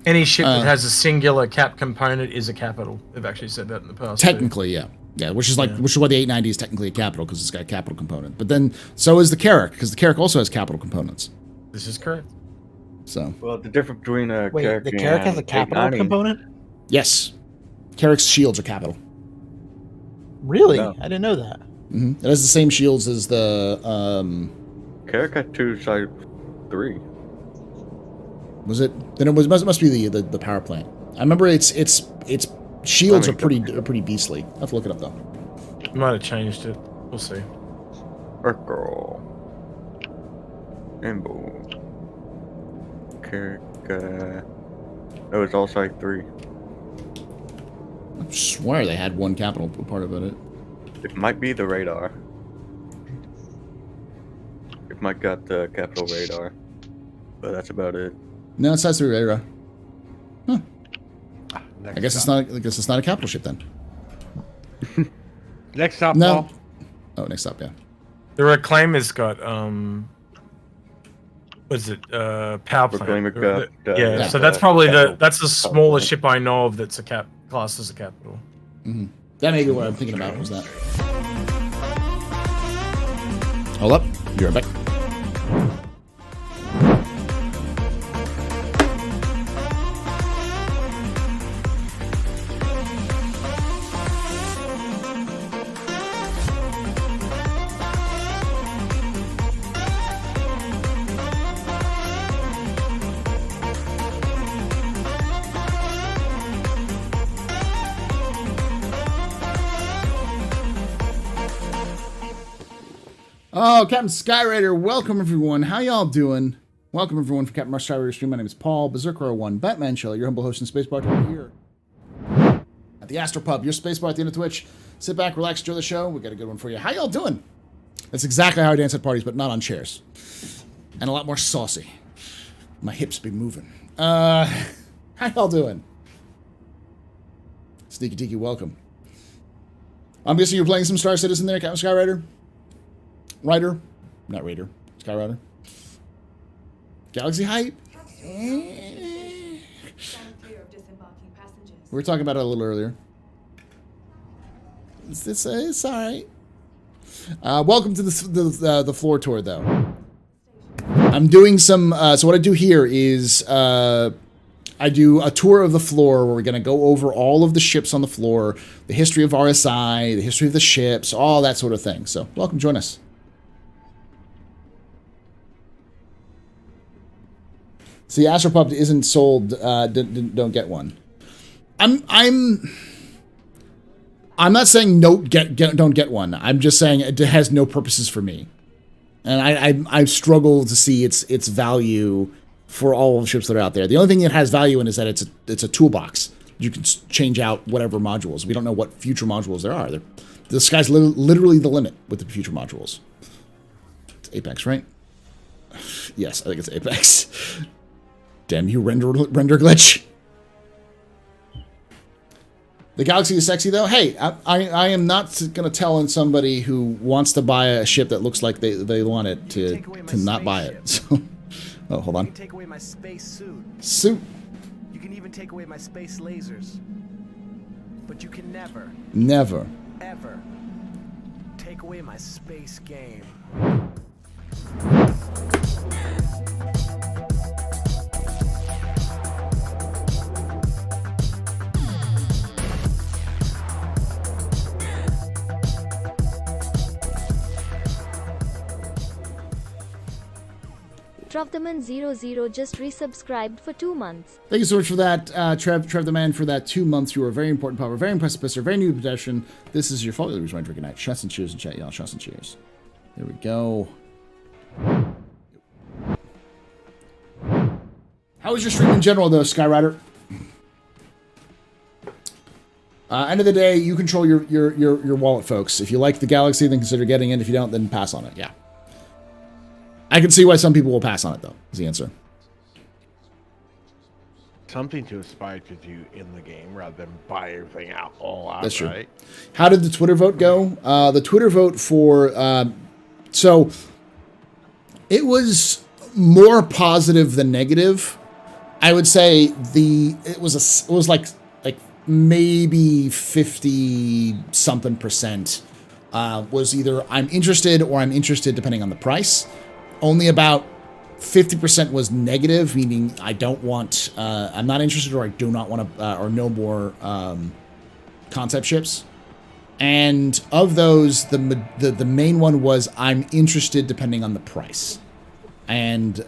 Any ship that has a singular cap component is a capital. They've actually said that in the past. Technically, yeah. Yeah, which is why the 890 is technically a capital because it's got a capital component. But then so is the Carrack because the Carrack also has capital components. This is correct. So. Well, the difference between a Carrack the Carrack has a capital component? Yes. Carrack's shields are capital. Really? No. I didn't know that. Mm-hmm. It has the same shields as the Carrack had 2 side 3. Was it? Then it must be the power plant. I remember its shields are pretty beastly. I have to look it up though. You might have changed it. We'll see. Urkel. Embo. Carrack. It was all side 3. I swear they had 1 capital part of it. It might be the radar. It might got the capital radar, but that's about it. No, it says the radar. Huh. I guess it's not a capital ship then. Next stop, no. Paul. Oh, next stop, yeah. The Reclaimer's got what is it? Power plant. Yeah, so that's probably that's the smallest ship I know of that's classed as a capital. Mm-hmm. That may be what I'm thinking about. Was that? Hold up, you're back. Oh, Captain Skyraider, welcome everyone. How y'all doing? Welcome everyone for Captain Mark Skyraider stream. My name is Paul, Berserker01, Batman Shelley, your humble host and spacebar over here at the AstroPub, your spacebar at the end of Twitch. Sit back, relax, enjoy the show. We got a good one for you. How y'all doing? That's exactly how I dance at parties, but not on chairs. And a lot more saucy. My hips be moving. How y'all doing? Sneaky Tiki, welcome. I'm guessing you're playing some Star Citizen there, Captain Skyrider? Rider? Not Raider. Skyrider. Galaxy Hype? We were talking about it a little earlier. It's all right. Welcome to the floor tour, though. I'm doing some. So what I do here is I do a tour of the floor where we're going to go over all of the ships on the floor, the history of RSI, the history of the ships, all that sort of thing. So welcome, join us. See, AstroPub isn't sold. Don't get one. I'm not saying don't get one. I'm just saying it has no purposes for me, and I struggle to see its value for all of the ships that are out there. The only thing it has value in is that it's a toolbox. You can change out whatever modules. We don't know what future modules there are. The sky's literally the limit with the future modules. It's Apex, right? Yes, I think it's Apex. Damn you, render glitch. The Galaxy is sexy, though. Hey, I am not going to tell somebody who wants to buy a ship that looks like they want it to not buy it. So, oh, hold on. You can take away my space suit. Suit. You can even take away my space lasers. But you can never, ever take away my space game. TrevTheman00 just resubscribed for 2 months. Thank you so much for that, Trev the Man, for that 2 months. You are a very important power, very impressive pisser, very new pedestrian. This is your fault. The reason why I drink at night. Shots and cheers in chat, y'all. Shots and cheers. There we go. How was your stream in general, though, Skyrider? End of the day, you control your wallet, folks. If you like the Galaxy, then consider getting it. If you don't, then pass on it. Yeah. I can see why some people will pass on it, though, is the answer. Something to aspire to do in the game rather than buy everything out all out. That's true. Right? How did the Twitter vote go? The Twitter vote for... so, it was more positive than negative. I would say it was like maybe 50-something% was either I'm interested or I'm interested depending on the price. Only about 50% was negative, meaning I don't want, I'm not interested or I do not want to, or no more concept ships. And of those, the main one was I'm interested depending on the price. And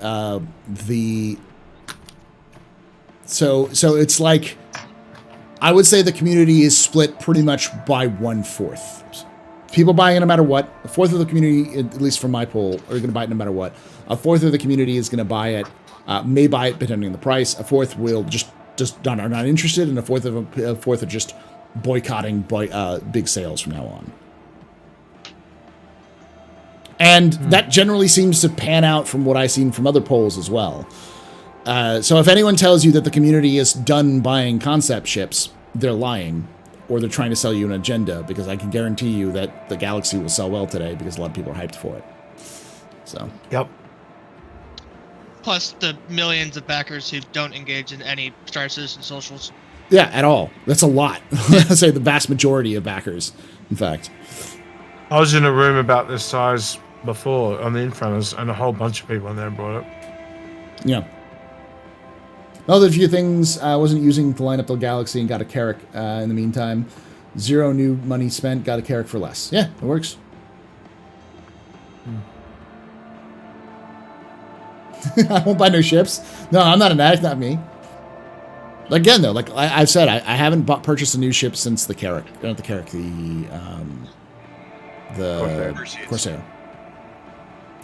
so it's like, I would say the community is split pretty much by 1/4. People buying it no matter what. A fourth of the community, at least from my poll, are going to buy it no matter what. A fourth of the community is going to buy it, may buy it depending on the price. A fourth will just are not interested, and a fourth are just boycotting big sales from now on. And that generally seems to pan out from what I've seen from other polls as well. So if anyone tells you that the community is done buying concept ships, they're lying. Or they're trying to sell you an agenda, because I can guarantee you that the Galaxy will sell well today because a lot of people are hyped for it. So. Yep. Plus the millions of backers who don't engage in any Star Citizen socials. Yeah, at all. That's a lot. I'd say the vast majority of backers, in fact. I was in a room about this size before on the Infrunners, and a whole bunch of people in there brought it. Yeah. Another few things, I wasn't using to line up the Galaxy and got a Carrack in the meantime. 0 new money spent, got a Carrack for less. Yeah, it works. I won't buy no ships. No, I'm not an addict, not me. Again, though, like I've said, I haven't purchased a new ship since the Carrack. Not the Carrack, the Corsair.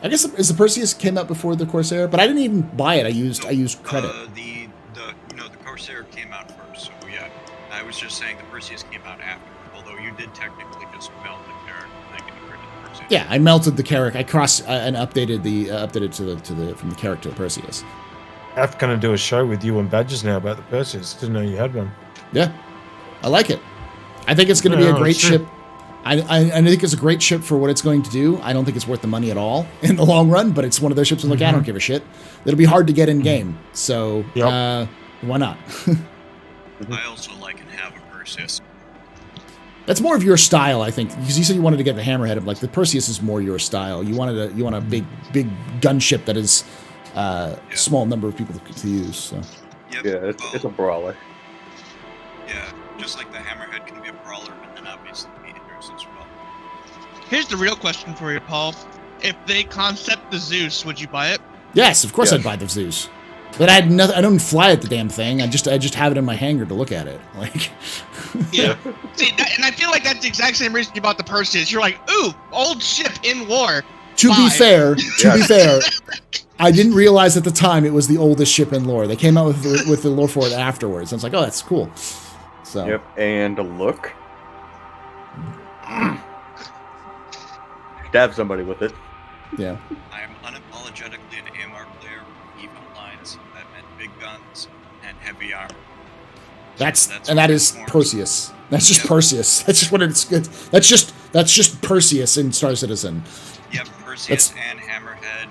I guess the Perseus came out before the Corsair, but I didn't even buy it. I used credit. The Corsair came out first, so yeah. I was just saying the Perseus came out after, although you did technically just melt the Carrack and then get rid of the Yeah, I melted the character. I and updated from the character to Perseus. I'm going to do a show with you and Badgers now about the Perseus. Didn't know you had one. Yeah, I like it. I think it's going to be a great ship. I think it's a great ship for what it's going to do. I don't think it's worth the money at all in the long run, but it's one of those ships I'm like, I don't give a shit. It'll be hard to get in game, so why not? I also like and have a Perseus. That's more of your style, I think, because you said you wanted to get the Hammerhead. Like the Perseus is more your style. You want a big gunship that is small number of people to use. So. Yep. Yeah, it's a brawler. Yeah, just like the Hammerhead can be a brawler, but then obviously be Indus as well. Here's the real question for you, Paul. If they concept the Zeus, would you buy it? Yes, of course I'd buy the Zeus. But I had nothing. I don't fly at the damn thing. I just have it in my hangar to look at it. Like. Yeah. See, and I feel like that's the exact same reason you bought the Perseus. You're like, ooh, old ship in war. To be fair, I didn't realize at the time it was the oldest ship in lore. They came out with the lore for it afterwards. I was like, oh, that's cool. So. Yep, and look. Stab somebody with it. Yeah. I am unapologetically an AMR player with even lines that meant big guns and heavy armor. That is Perseus. That's just Perseus. That's just what it's good. That's just Perseus in Star Citizen. Yep, Perseus and Hammerhead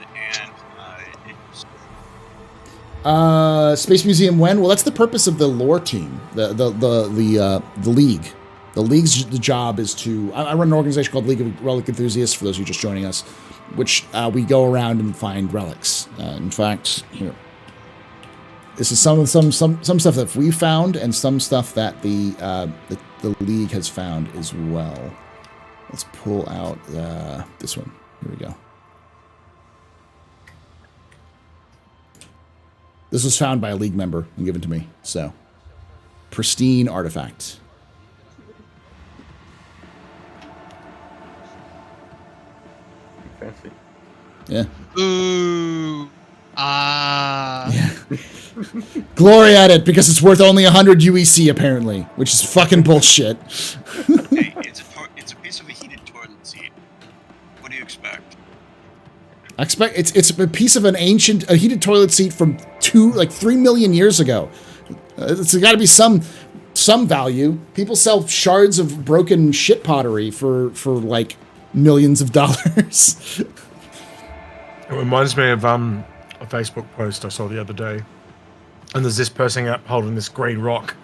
and Space Museum when? Well, that's the purpose of the lore team. The league. The league's job is to. I run an organization called League of Relic Enthusiasts. For those who are just joining us, which we go around and find relics. In fact, here. This is some stuff that we found, and some stuff that the league has found as well. Let's pull out this one. Here we go. This was found by a league member and given to me. So, pristine artifact. Fancy. Yeah. Ooh. Yeah. Glory at it, because it's worth only 100 UEC apparently, which is fucking bullshit. Hey, it's a piece of a heated toilet seat. What do you expect? I expect it's a piece of a heated toilet seat from 3 million years ago. It's got to be some value. People sell shards of broken shit pottery for like millions of dollars. It reminds me of a Facebook post I saw the other day, and there's this person up holding this grey rock,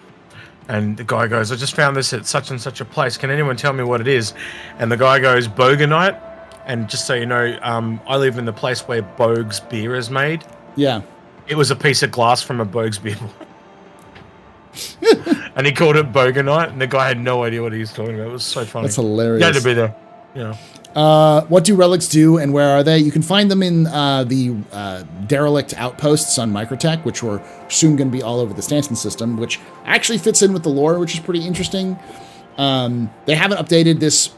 and the guy goes, I just found this at such and such a place, can anyone tell me what it is? And the guy goes, Boganite. And just so you know, I live in the place where Bogue's beer is made. Yeah. It was a piece of glass from a Bogue's beer. And he called it Boganite, and the guy had no idea what he was talking about. It was so funny. That's hilarious. You had to be there. Yeah. What do relics do, and where are they? You can find them in the derelict outposts on Microtech, which were soon going to be all over the Stanton system, which actually fits in with the lore, which is pretty interesting. They haven't updated this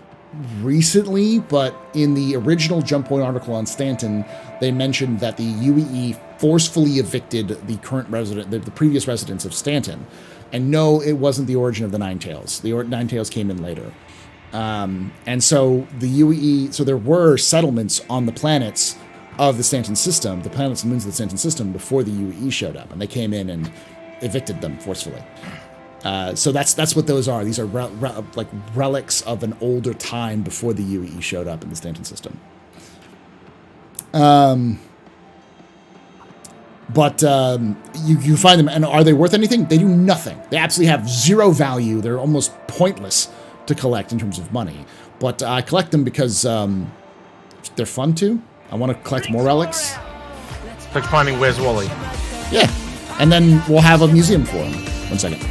recently, but in the original Jump Point article on Stanton, they mentioned that the UEE forcefully evicted the previous residents of Stanton. And no, it wasn't the origin of the Ninetails. The Ninetails came in later. And so the UEE, so there were settlements on the planets of the Stanton system, the planets and moons of the Stanton system, before the UEE showed up, and they came in and evicted them forcefully. So that's what those are. These are like relics of an older time before the UEE showed up in the Stanton system. But you find them, and are they worth anything? They do nothing. They absolutely have zero value. They're almost pointless to collect in terms of money. But I collect them because they're fun too. I want to collect more relics. It's like finding Where's Wally. Yeah, and then we'll have a museum for them. 1 second.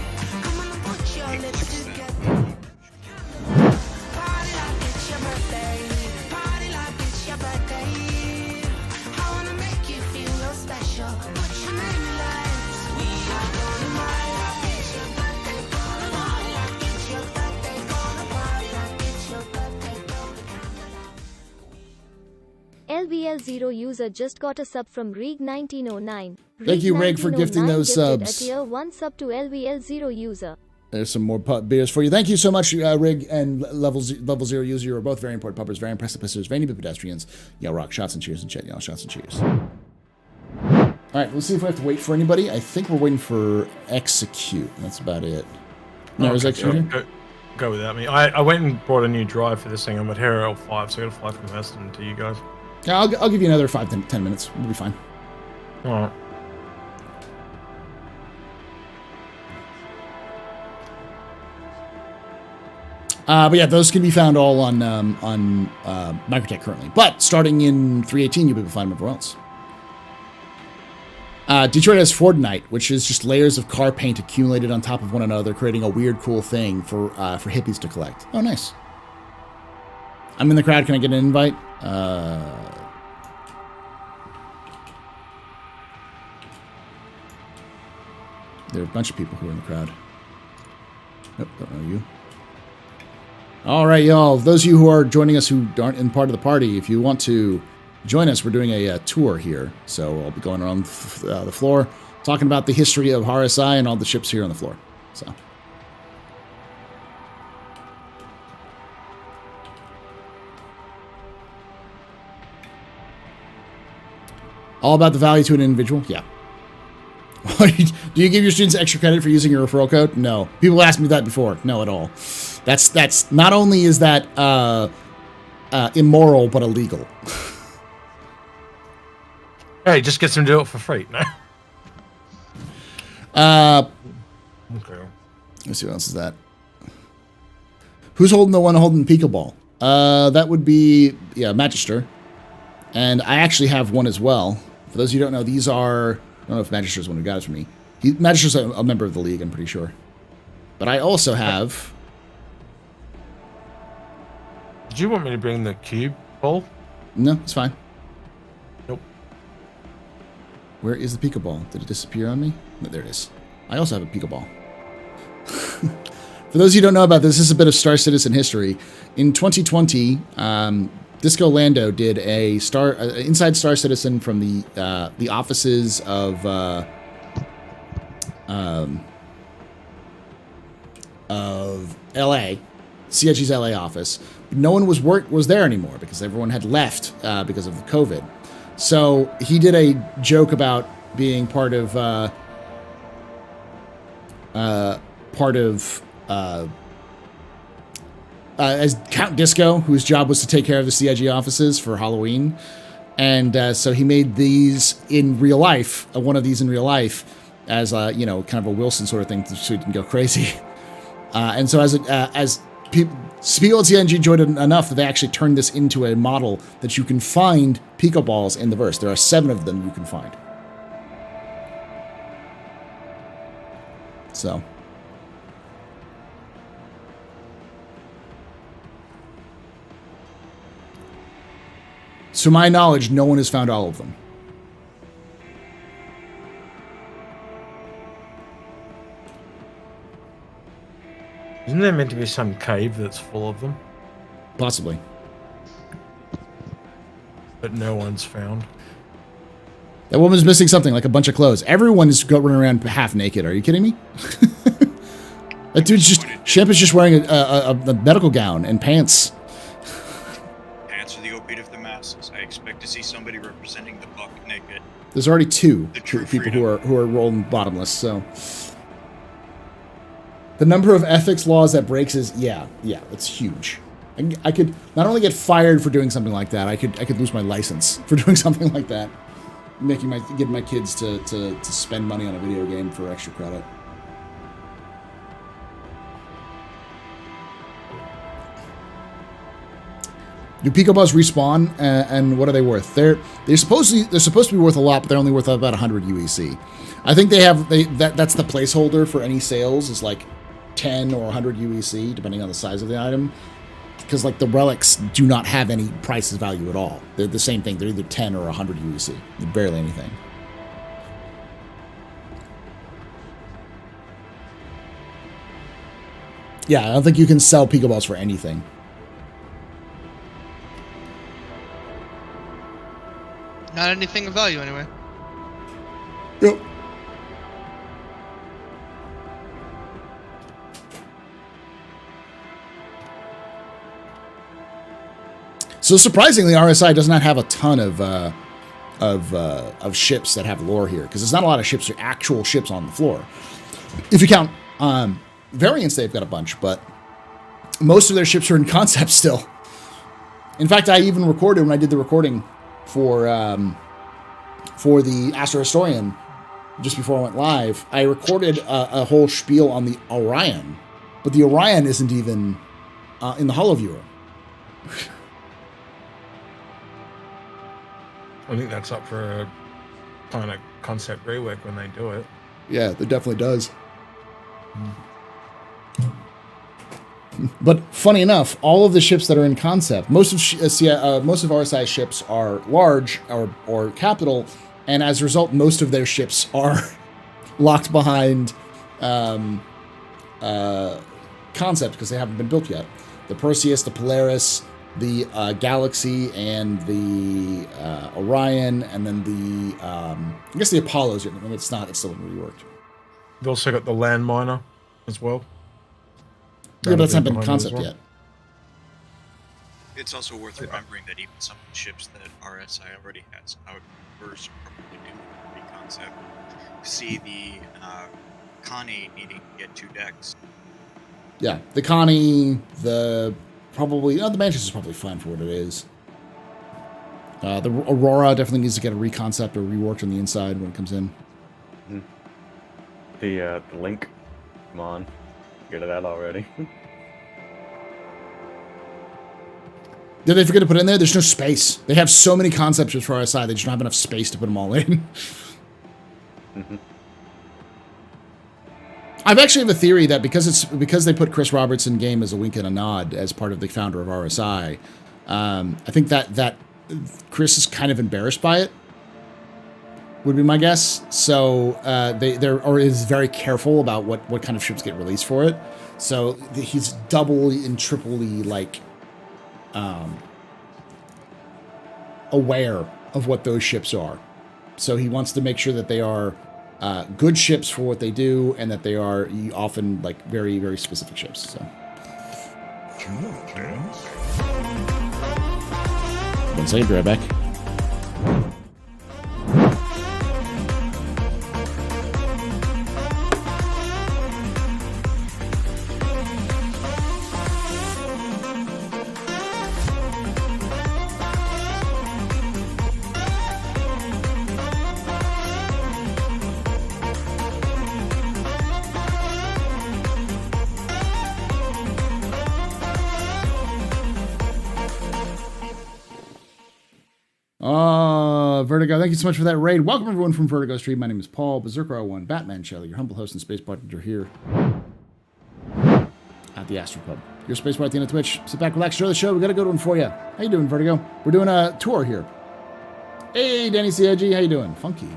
LVL0 user just got a sub from Rig1909. Thank you, Rig, for gifting those subs. A tier 1 sub to LVL0 user. There's some more beers for you. Thank you so much, Rig and Level Zero User. You are both very important pubbers, very impressive pissers, very new pedestrians. Y'all rock. Shots and cheers and chat. Y'all shots and cheers. All right, let's see if we have to wait for anybody. I think we're waiting for execute. That's about it. No, is execute here? Go without me. I went and brought a new drive for this thing. I'm at Hero L5, so I got to fly from Heston to you guys. Yeah, I'll give you another 5-10 minutes. We'll be fine. All right. But yeah, those can be found all on Microtech currently. But starting in 3.18, you'll be able to find them everywhere else. Detroit has Fortnite, which is just layers of car paint accumulated on top of one another, creating a weird, cool thing for hippies to collect. Oh, nice. I'm in the crowd. Can I get an invite? There are a bunch of people who are in the crowd. Nope, don't know you. All right, y'all. Those of you who are joining us who aren't in part of the party, if you want to join us, we're doing a tour here. So I'll be going around the floor, talking about the history of RSI and all the ships here on the floor. So. All about the value to an individual? Yeah. Do you give your students extra credit for using your referral code? No. People asked me that before. No, at all. That's not only is that immoral, but illegal. Hey, just get them to do it for free. No. Okay. Let's see what else is that. Who's holding the one holding pickleball? That would be Magister, and I actually have one as well. For those of you who don't know, these are. I don't know if Magister's the one who got it for me. Magister's a member of the league, I'm pretty sure. But I also have. Did you want me to bring the cube ball? No, it's fine. Nope. Where is the pickleball? Did it disappear on me? No, there it is. I also have a pickleball. For those of you who don't know about this, this is a bit of Star Citizen history. In 2020, Disco Lando did a inside Star Citizen from the offices of LA, CIG's LA office. No one was there anymore because everyone had left because of COVID. So he did a joke about being part of as Count Disco, whose job was to take care of the CIG offices for Halloween. And so he made these in real life, one of these in real life, as kind of a Wilson sort of thing, so he can go crazy. And so as people at CIG enjoyed it enough that they actually turned this into a model that you can find picoballs in the verse. There are 7 of them you can find. So. To my knowledge, no one has found all of them. Isn't there meant to be some cave that's full of them? Possibly. But no one's found. That woman's missing something, like a bunch of clothes. Everyone is running around half naked. Are you kidding me? That dude's just... Shemp is just wearing a medical gown and pants. Pants are the opiate of the masses. I expect to see somebody representing the buck naked. There's already 2 people who are rolling bottomless, so... The number of ethics laws that breaks is, yeah, it's huge. I could not only get fired for doing something like that, I could lose my license for doing something like that. Getting my kids to spend money on a video game for extra credit. Do picoballs respawn, and what are they worth? They're supposed to be worth a lot, but they're only worth about 100 UEC. I think that's the placeholder for any sales is like 10 or 100 UEC, depending on the size of the item. Because like the relics do not have any price value at all. They're the same thing. They're either 10 or 100 UEC. They're barely anything. Yeah, I don't think you can sell picoballs for anything. Not anything of value, anyway. Yep. So surprisingly, RSI does not have a ton of ships that have lore here, because there's not a lot of ships or actual ships on the floor. If you count variants, they've got a bunch, but most of their ships are in concept still. In fact, I even recorded when I did the recording for the Astro Historian just before I went live. I recorded a whole spiel on the Orion, but the Orion isn't even in the HoloViewer. I think that's up for a kind of concept rework when they do it. Yeah, it definitely does. But funny enough, all of the ships that are in concept, most of RSI's ships are large or capital, and as a result, most of their ships are locked behind concept because they haven't been built yet. The Perseus, the Polaris, the Galaxy, and the Orion, and then the I guess the Apollo's. I mean, it's not. It's still reworked. We've also got the landminer as well. Yeah, but that's not been concept yet. It's also worth remembering that even some of the ships that RSI already has, I would first probably do the concept. See the Connie needing to get 2 decks. Yeah, the Connie, the Manchester is probably fine for what it is. The Aurora definitely needs to get a reconcept or reworked on the inside when it comes in. The Link, come on, get that already. Did they forget to put it in there? There's no space. They have so many concept ships for RSI, they just don't have enough space to put them all in. I've actually have a theory that because they put Chris Roberts in game as a wink and a nod as part of the founder of RSI, I think that Chris is kind of embarrassed by it. Would be my guess. So they're is very careful about what kind of ships get released for it. So he's doubly and triply like aware of what those ships are. So he wants to make sure that they are good ships for what they do, and that they are often like very, very specific ships. So. 1 second, be right back. Vertigo, thank you so much for that raid. Welcome everyone from Vertigo Stream. My name is Paul, Berserker01, Batman Shelley, your humble host and space partner here at the AstroPub. Your space partner at the end of Twitch. Sit back, relax, enjoy the show. We got a good one for you. How you doing, Vertigo? We're doing a tour here. Hey, Danny CIG, how you doing? Funky.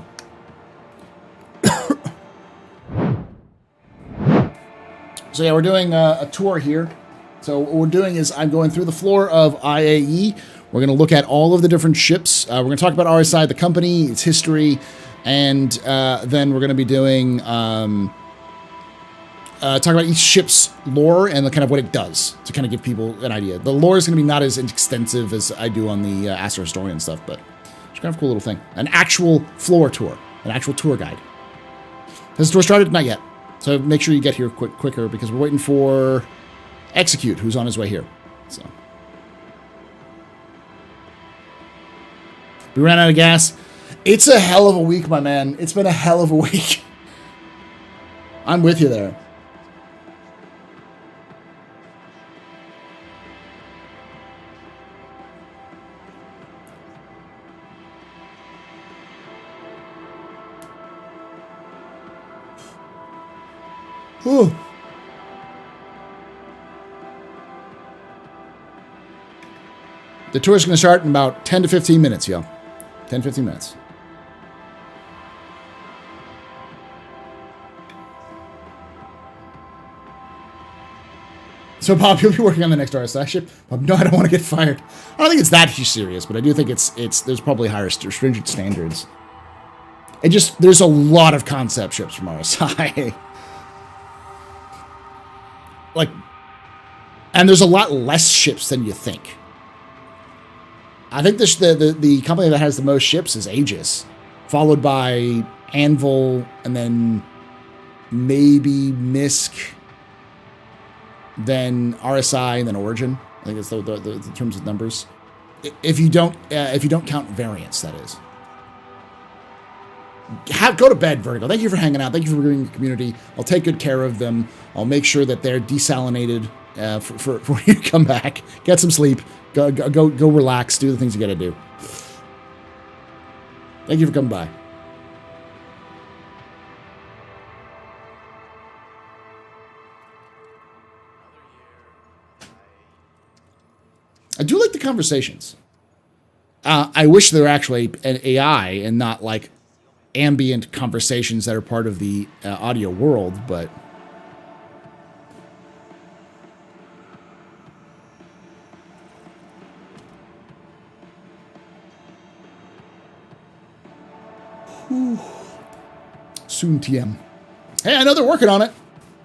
So yeah, we're doing a tour here. So what we're doing is I'm going through the floor of IAE. We're going to look at all of the different ships. We're going to talk about RSI, the company, its history, and then we're going to be doing talk about each ship's lore and the kind of what it does to kind of give people an idea. The lore is going to be not as extensive as I do on the Astro Historian stuff, but it's kind of a cool little thing. An actual floor tour, an actual tour guide. Has the tour started? Not yet. So make sure you get here quicker because we're waiting for Execute, who's on his way here. So. We ran out of gas. It's a hell of a week, my man. It's been a hell of a week. I'm with you there. Whew. The tour is going to start in about 10 to 15 minutes, yo. 10, 15 minutes. So, Bob, you'll be working on the next RSI ship? Bob, no, I don't want to get fired. I don't think it's that serious, but I do think there's probably higher stringent standards. There's a lot of concept ships from RSI. And there's a lot less ships than you think. I think the company that has the most ships is Aegis, followed by Anvil, and then maybe MISC, then RSI, and then Origin. I think it's the terms of numbers. If you don't count variants, that is. Go to bed, Vertigo. Thank you for hanging out. Thank you for being in the community. I'll take good care of them. I'll make sure that they're desalinated for when you come back. Get some sleep. Go relax. Do the things you got to do. Thank you for coming by. I do like the conversations. I wish they were actually an AI and not like ambient conversations that are part of the audio world, but soon TM. Hey, I know they're working on it.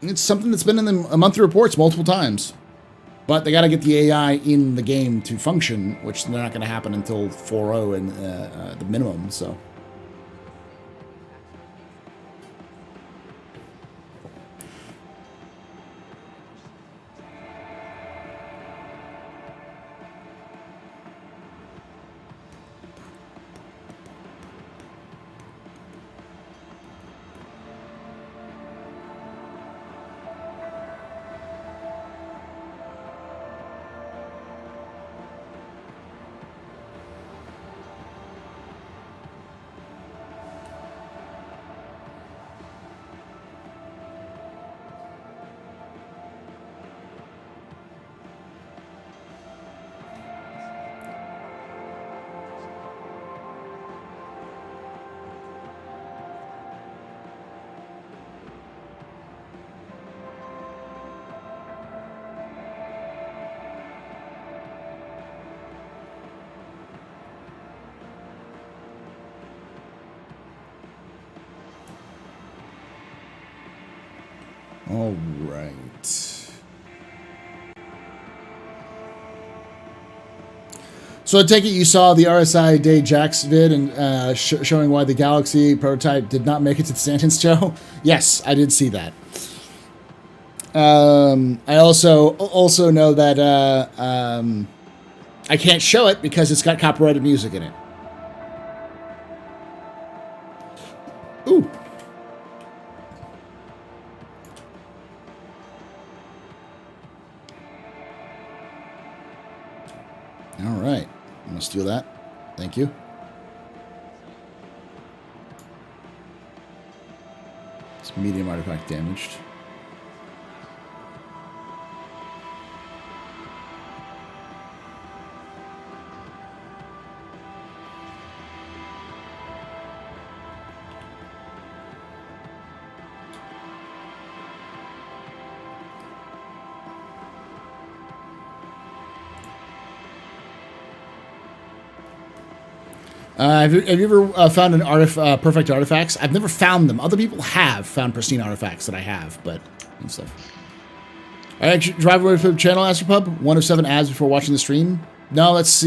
It's something that's been in the monthly reports multiple times, but they got to get the AI in the game to function, which they're not going to happen until 4.0 and the minimum. So. All right. So I take it you saw the RSI Day Jax vid and showing why the Galaxy prototype did not make it to the Santance show? Yes, I did see that. I also know that I can't show it because it's got copyrighted music in it. Ooh. All right, I'm gonna steal that. Thank you. It's medium artifact damaged. Have you ever found an perfect artifacts? I've never found them. Other people have found pristine artifacts that I have, but and stuff. All right, drive away from the channel, AstroPub. 1 of 7 ads before watching the stream. No, that's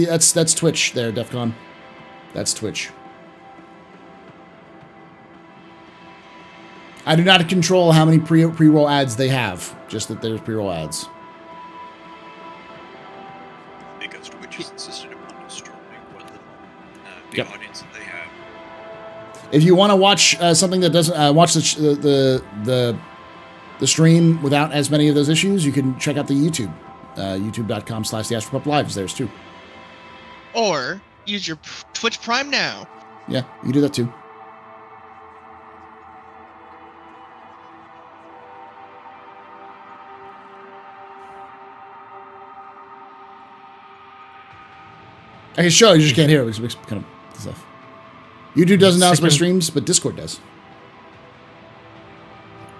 Twitch there, Defcon. That's Twitch. I do not control how many pre-roll ads they have. Just that there's pre-roll ads. Because Twitch is insisted upon destroying what the audience that they have. If you want to watch something that doesn't watch the stream without as many of those issues, you can check out the YouTube. YouTube.com/TheAstroPub Lives. There's too. Or use your Twitch Prime now. Yeah, you can do that too. I can show you just can't hear it. It makes kind of stuff. YouTube doesn't announce my streams, but Discord does.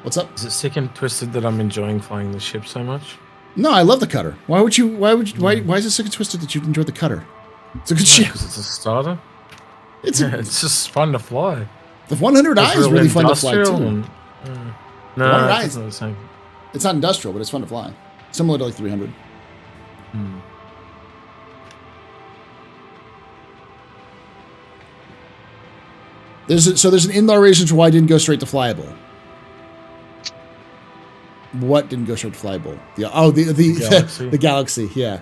What's up? Is it sick and twisted that I'm enjoying flying the ship so much? No, I love the cutter. Why is it sick and twisted that you enjoy the cutter? It's a good ship. Because it's a starter. It's just fun to fly. The 100i is really fun to fly too. No, it's not the same. It's not industrial, but it's fun to fly. Similar to like 300. There's an in-law reason for why I didn't go straight to flyable. What didn't go straight to flyable? The Galaxy. The Galaxy, yeah.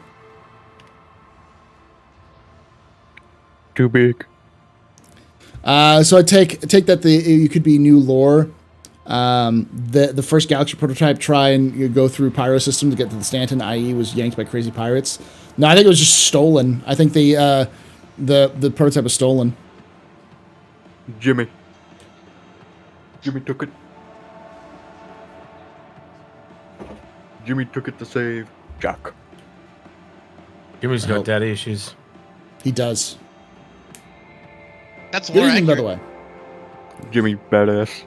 Too big. So I take that you could be new lore. The first Galaxy prototype, try and go through Pyro system to get to the Stanton, IAE was yanked by crazy pirates. No, I think it was just stolen. I think the prototype was stolen. Jimmy took it. Jimmy took it to save Jack. Jimmy's got daddy issues. He does. That's good evening, by the way. Jimmy, badass.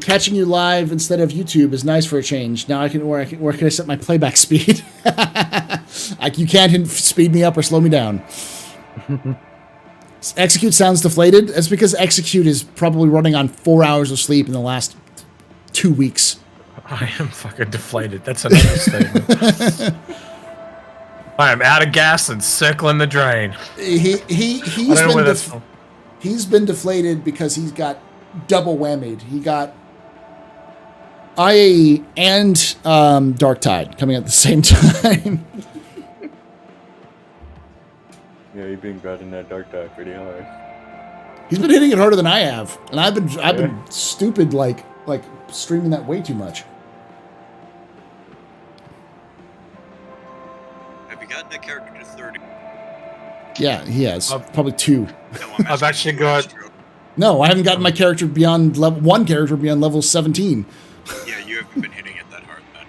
Catching you live instead of YouTube is nice for a change. Now where can I set my playback speed? You can't speed me up or slow me down. Execute sounds deflated. That's because Execute is probably running on 4 hours of sleep in the last 2 weeks. I am fucking deflated. That's an understatement. I am out of gas and circling the drain. He's been deflated because he's got double whammied. He got IAE and Dark Tide coming at the same time. Yeah, you've been grabbing that Dark Tide pretty hard. He's been hitting it harder than I have, and I've been stupid like streaming that way too much. Have you gotten that character to 30? Yeah, he has. Probably 2. I've actually got... No, I haven't gotten my character beyond one character beyond level 17. Yeah, you haven't been hitting it that hard then.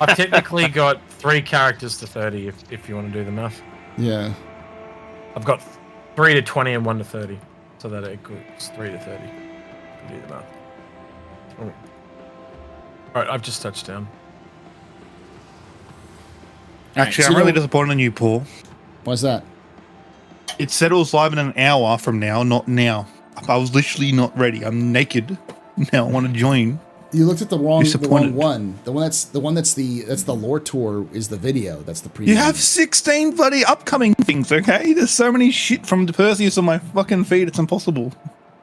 I've technically got 3 characters to 30 if you want to do the math. Yeah. I've got 3 to 20 and 1 to 30. So that equals 3 to 30. You do the math. Oh. Alright, I've just touched down. Actually, I'm really disappointed in you, Paul. Why's that? It said it was live in an hour from now, not now. I was literally not ready. I'm naked. Now I want to join. You looked at the wrong one. The one that's the lore tour is the video. That's the preview. You have 16 bloody upcoming things, okay? There's so many shit from Perseus on my fucking feed, it's impossible.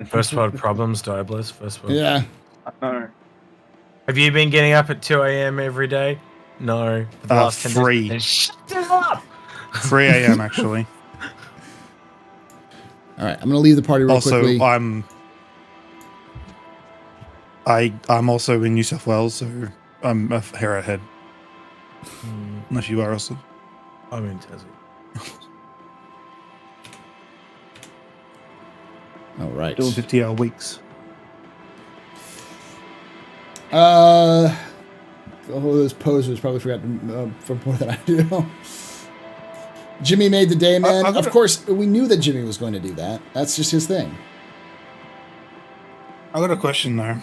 First world problems, Diabolus. First world. Yeah. No. Have you been getting up at 2 a.m. every day? No. For the last 10 3. days. Shut up! 3 a.m. actually. All right, I'm gonna leave the party real quickly. Also, I'm also in New South Wales, so I'm a hair ahead. Unless you are also. I'm in Tassie. All right. Doing 50-hour weeks. Those posers probably forgot for more than I do. Jimmy made the day, man. Of course, we knew that Jimmy was going to do that. That's just his thing. I got a question though.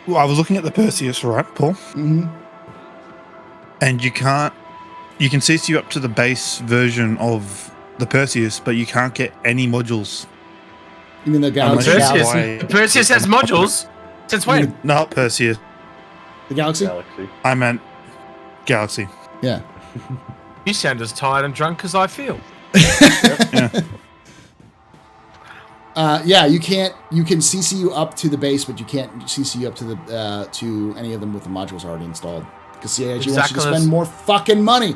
Well, I was looking at the Perseus, right, Paul? Mm-hmm. And you can CC up to the base version of the Perseus, but you can't get any modules. You mean the Galaxy? The Perseus has modules? Since when? Not Perseus. The Galaxy? I meant Galaxy. Yeah. You sound as tired and drunk as I feel. Yeah, you can't. You can CC you up to the base, but you can't CC you up to the to any of them with the modules already installed. Because CIG wants you to spend more fucking money.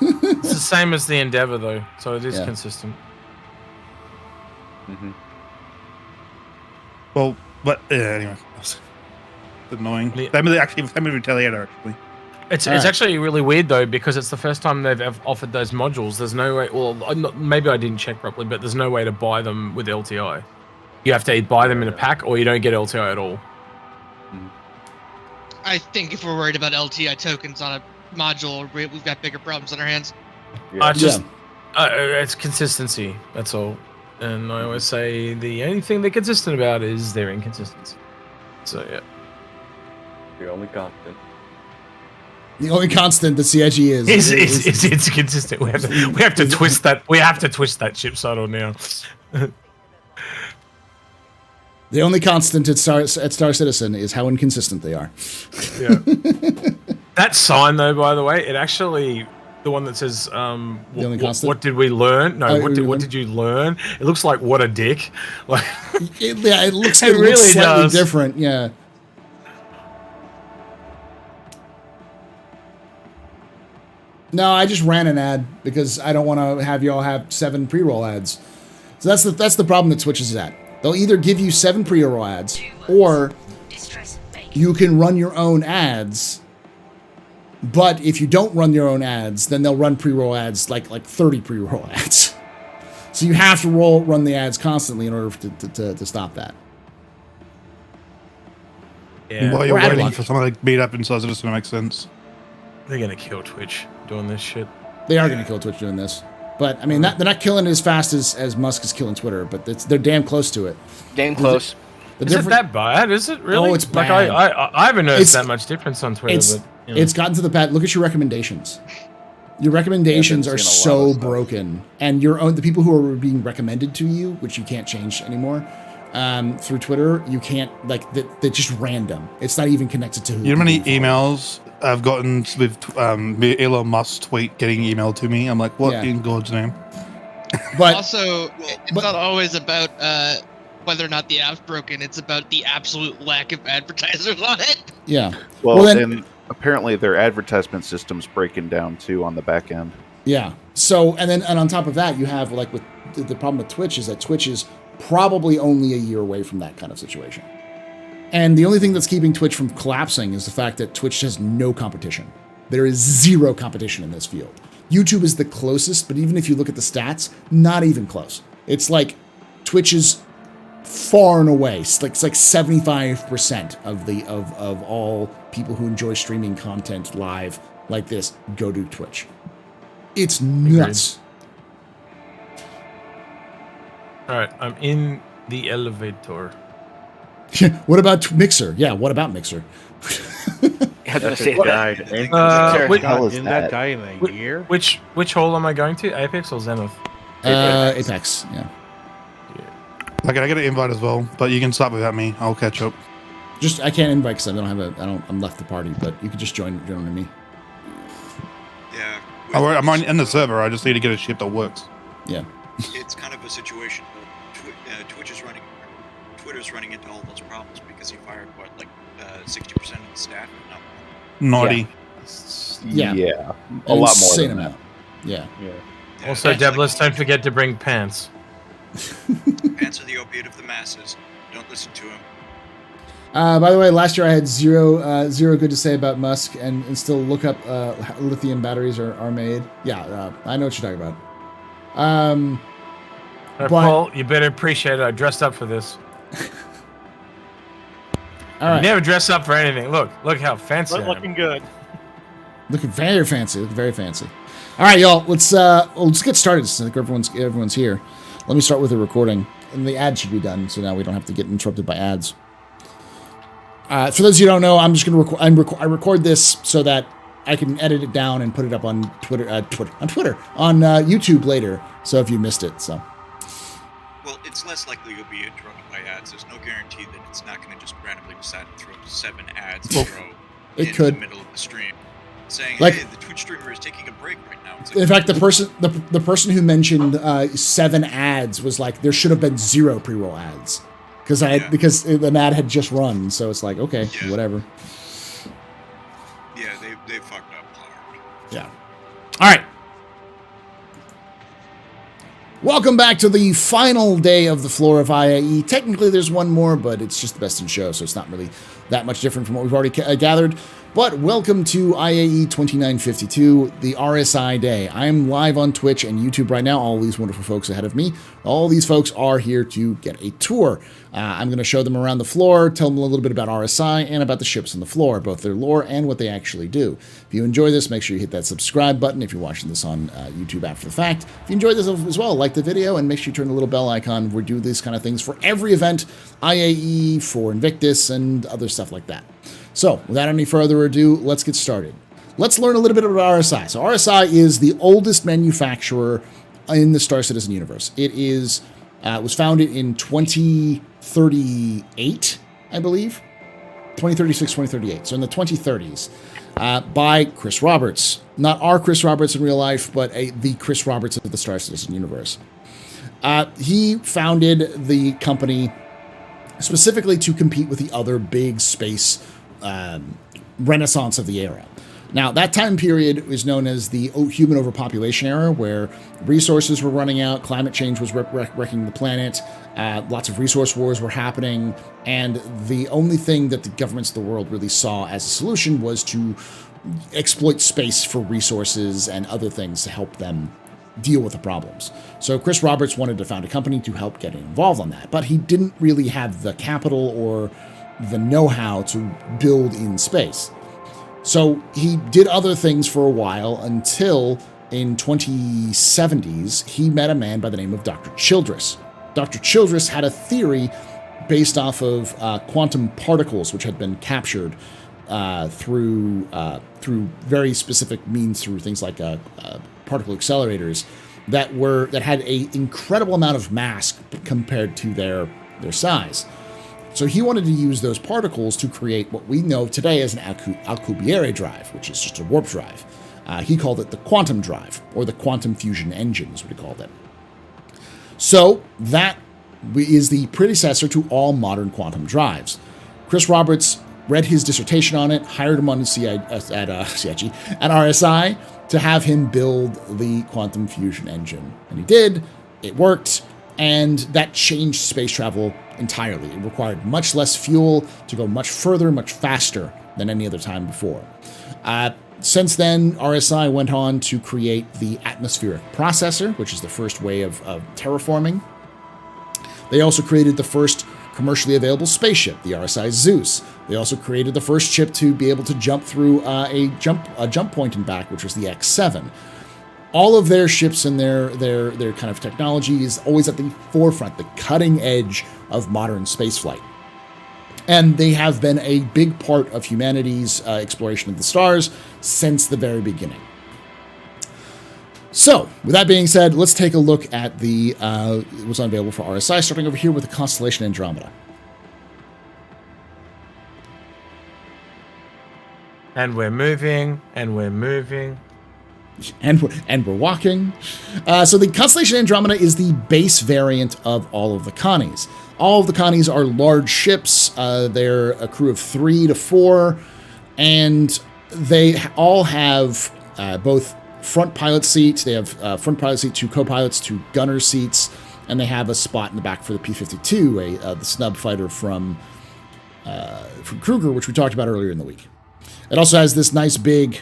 It's the same as the Endeavor, though, so it is consistent. Mm-hmm. Well, but anyway, that's annoying. Let me Retaliator actually. It's actually really weird though, because it's the first time they've ever offered those modules. There's no way. Well, maybe I didn't check properly, but there's no way to buy them with LTI. You have to buy them in a pack, or you don't get LTI at all. I think if we're worried about LTI tokens on a module, we've got bigger problems on our hands. It's consistency. That's all. And I always say the only thing they're consistent about is their inconsistency. So yeah. The only constant. The only constant that CIG is it's consistent. We have to twist that. We have to twist that ship saddle now. The only constant at Star Citizen is how inconsistent they are. Yeah. That sign, though, by the way, it actually the one that says, only constant? what did we learn? No, what did you learn? It looks like what a dick. Like, it looks it really looks slightly does. different. Yeah. No, I just ran an ad because I don't want to have you all have 7 pre-roll ads. So that's the problem that Twitch is at. They'll either give you 7 pre-roll ads, or you can run your own ads. But if you don't run your own ads, then they'll run pre-roll ads like 30 pre-roll ads. So you have to run the ads constantly in order to stop that. Yeah. While you're waiting for something like meet up and so it's just going to make sense. They're going to kill Twitch doing this shit. They are going to kill Twitch doing this. But, I mean, they're not killing it as fast as Musk is killing Twitter, but they're damn close to it. Damn close. Is it that bad? Is it really? Oh, it's bad. Like, I haven't noticed that much difference on Twitter. It's gotten to the bad. Look at your recommendations. Your recommendations are so broken. And the people who are being recommended to you, which you can't change anymore, through Twitter, you can't, they're just random. It's not even connected to who. You know how many emails I've gotten with Elon Musk tweet getting emailed to me? I'm like, what in God's name? But also, it's not always about whether or not the app's broken. It's about the absolute lack of advertisers on it. Yeah. Well, then apparently their advertisement system's breaking down too on the back end. Yeah. So, and on top of that, you have with the problem with Twitch is that Twitch is probably only a year away from that kind of situation. And the only thing that's keeping Twitch from collapsing is the fact that Twitch has no competition. There is zero competition in this field. YouTube is the closest, but even if you look at the stats, not even close. It's like Twitch is far and away. It's like 75% of all people who enjoy streaming content live like this go to Twitch. It's nuts. All right, I'm in the elevator. What about Mixer? Yeah, what about Mixer? That's a guide. that guy in a year? Which hole am I going to? Apex or Zenith? Apex. Yeah. Like, I get an invite as well, but you can start without me. I'll catch up. I can't invite because I'm left the party, but you can just join me. Yeah. I'm in the server. I just need to get a ship that works. Yeah. It's kind of a situation where Twitter's running into all those problems because he fired 60% of the staff. Naughty. Yeah. Yeah. A lot more than that. Yeah. Also, Debless, don't forget to bring pants. Pants are the opiate of the masses. Don't listen to him. By the way, last year I had zero good to say about Musk, and still look up how lithium batteries are made. Yeah, I know what you're talking about. Paul, you better appreciate it. I dressed up for this. All right. I never dress up for anything. Look how fancy I am. Looking good. Looking very fancy. All right, y'all. Let's get started. I think everyone's here. Let me start with the recording, and the ad should be done, so now we don't have to get interrupted by ads. For those of you who don't know, I'm just going to I record this so that I can edit it down and put it up on Twitter on YouTube later. So if you missed it, so. Well, it's less likely you'll be interrupted by ads. There's no guarantee that it's not going to just randomly decide to throw 7 ads in a row in the middle of the stream, saying, "Hey, the Twitch streamer is taking a break right now." It's like, in fact, the person who mentioned 7 ads was like, there should have been 0 pre-roll ads because an ad had just run. So it's like, okay, whatever. Yeah, they fucked up hard. Yeah. All right. Welcome back to the final day of the floor of IAE. Technically, there's one more, but it's just the best in show, so it's not really that much different from what we've already gathered. But welcome to IAE 2952, the RSI day. I'm live on Twitch and YouTube right now. All these wonderful folks ahead of me. All these folks are here to get a tour. I'm going to show them around the floor, tell them a little bit about RSI and about the ships on the floor, both their lore and what they actually do. If you enjoy this, make sure you hit that subscribe button if you're watching this on YouTube after the fact. If you enjoyed this as well, like the video and make sure you turn the little bell icon. We do these kind of things for every event, IAE, for Invictus, and other stuff like that. So, without any further ado, let's get started. Let's learn a little bit about RSI. So, RSI is the oldest manufacturer in the Star Citizen universe. It is was founded in 2038, I believe. 2036, 2038. So in the 2030s, by Chris Roberts. Not our Chris Roberts in real life, but the Chris Roberts of the Star Citizen universe. He founded the company specifically to compete with the other big space renaissance of the era. Now, that time period is known as the human overpopulation era, where resources were running out, climate change was wrecking the planet, lots of resource wars were happening, and the only thing that the governments of the world really saw as a solution was to exploit space for resources and other things to help them deal with the problems. So Chris Roberts wanted to found a company to help get involved on that, but he didn't really have the capital or the know-how to build in space. So he did other things for a while until in 2070s, he met a man by the name of Dr. Childress. Dr. Childress had a theory based off of quantum particles, which had been captured through very specific means, through things like particle accelerators that had an incredible amount of mass compared to their size. So he wanted to use those particles to create what we know today as an Alcubierre drive, which is just a warp drive. He called it the quantum drive, or the quantum fusion engine is what he called it. So that is the predecessor to all modern quantum drives. Chris Roberts read his dissertation on it, hired him on at RSI to have him build the quantum fusion engine. And he did, it worked, and that changed space travel entirely. It required much less fuel to go much further, much faster than any other time before. Since then, RSI went on to create the atmospheric processor, which is the first way of terraforming. They also created the first commercially available spaceship, the RSI Zeus. They also created the first ship to be able to jump through a jump point and back, which was the X7. All of their ships and their kind of technology is always at the forefront, the cutting edge of modern spaceflight. And they have been a big part of humanity's exploration of the stars since the very beginning. So, with that being said, let's take a look at what's available for RSI, starting over here with the constellation Andromeda. And we're moving, and we're moving. And we're walking. So the constellation Andromeda is the base variant of all of the Connies. All of the Connies are large ships. They're a crew of 3 to 4, and they all have both front pilot seats. They have front pilot seat, 2 co-pilots, 2 gunner seats, and they have a spot in the back for the P-52, the snub fighter from Kruger, which we talked about earlier in the week. It also has this nice big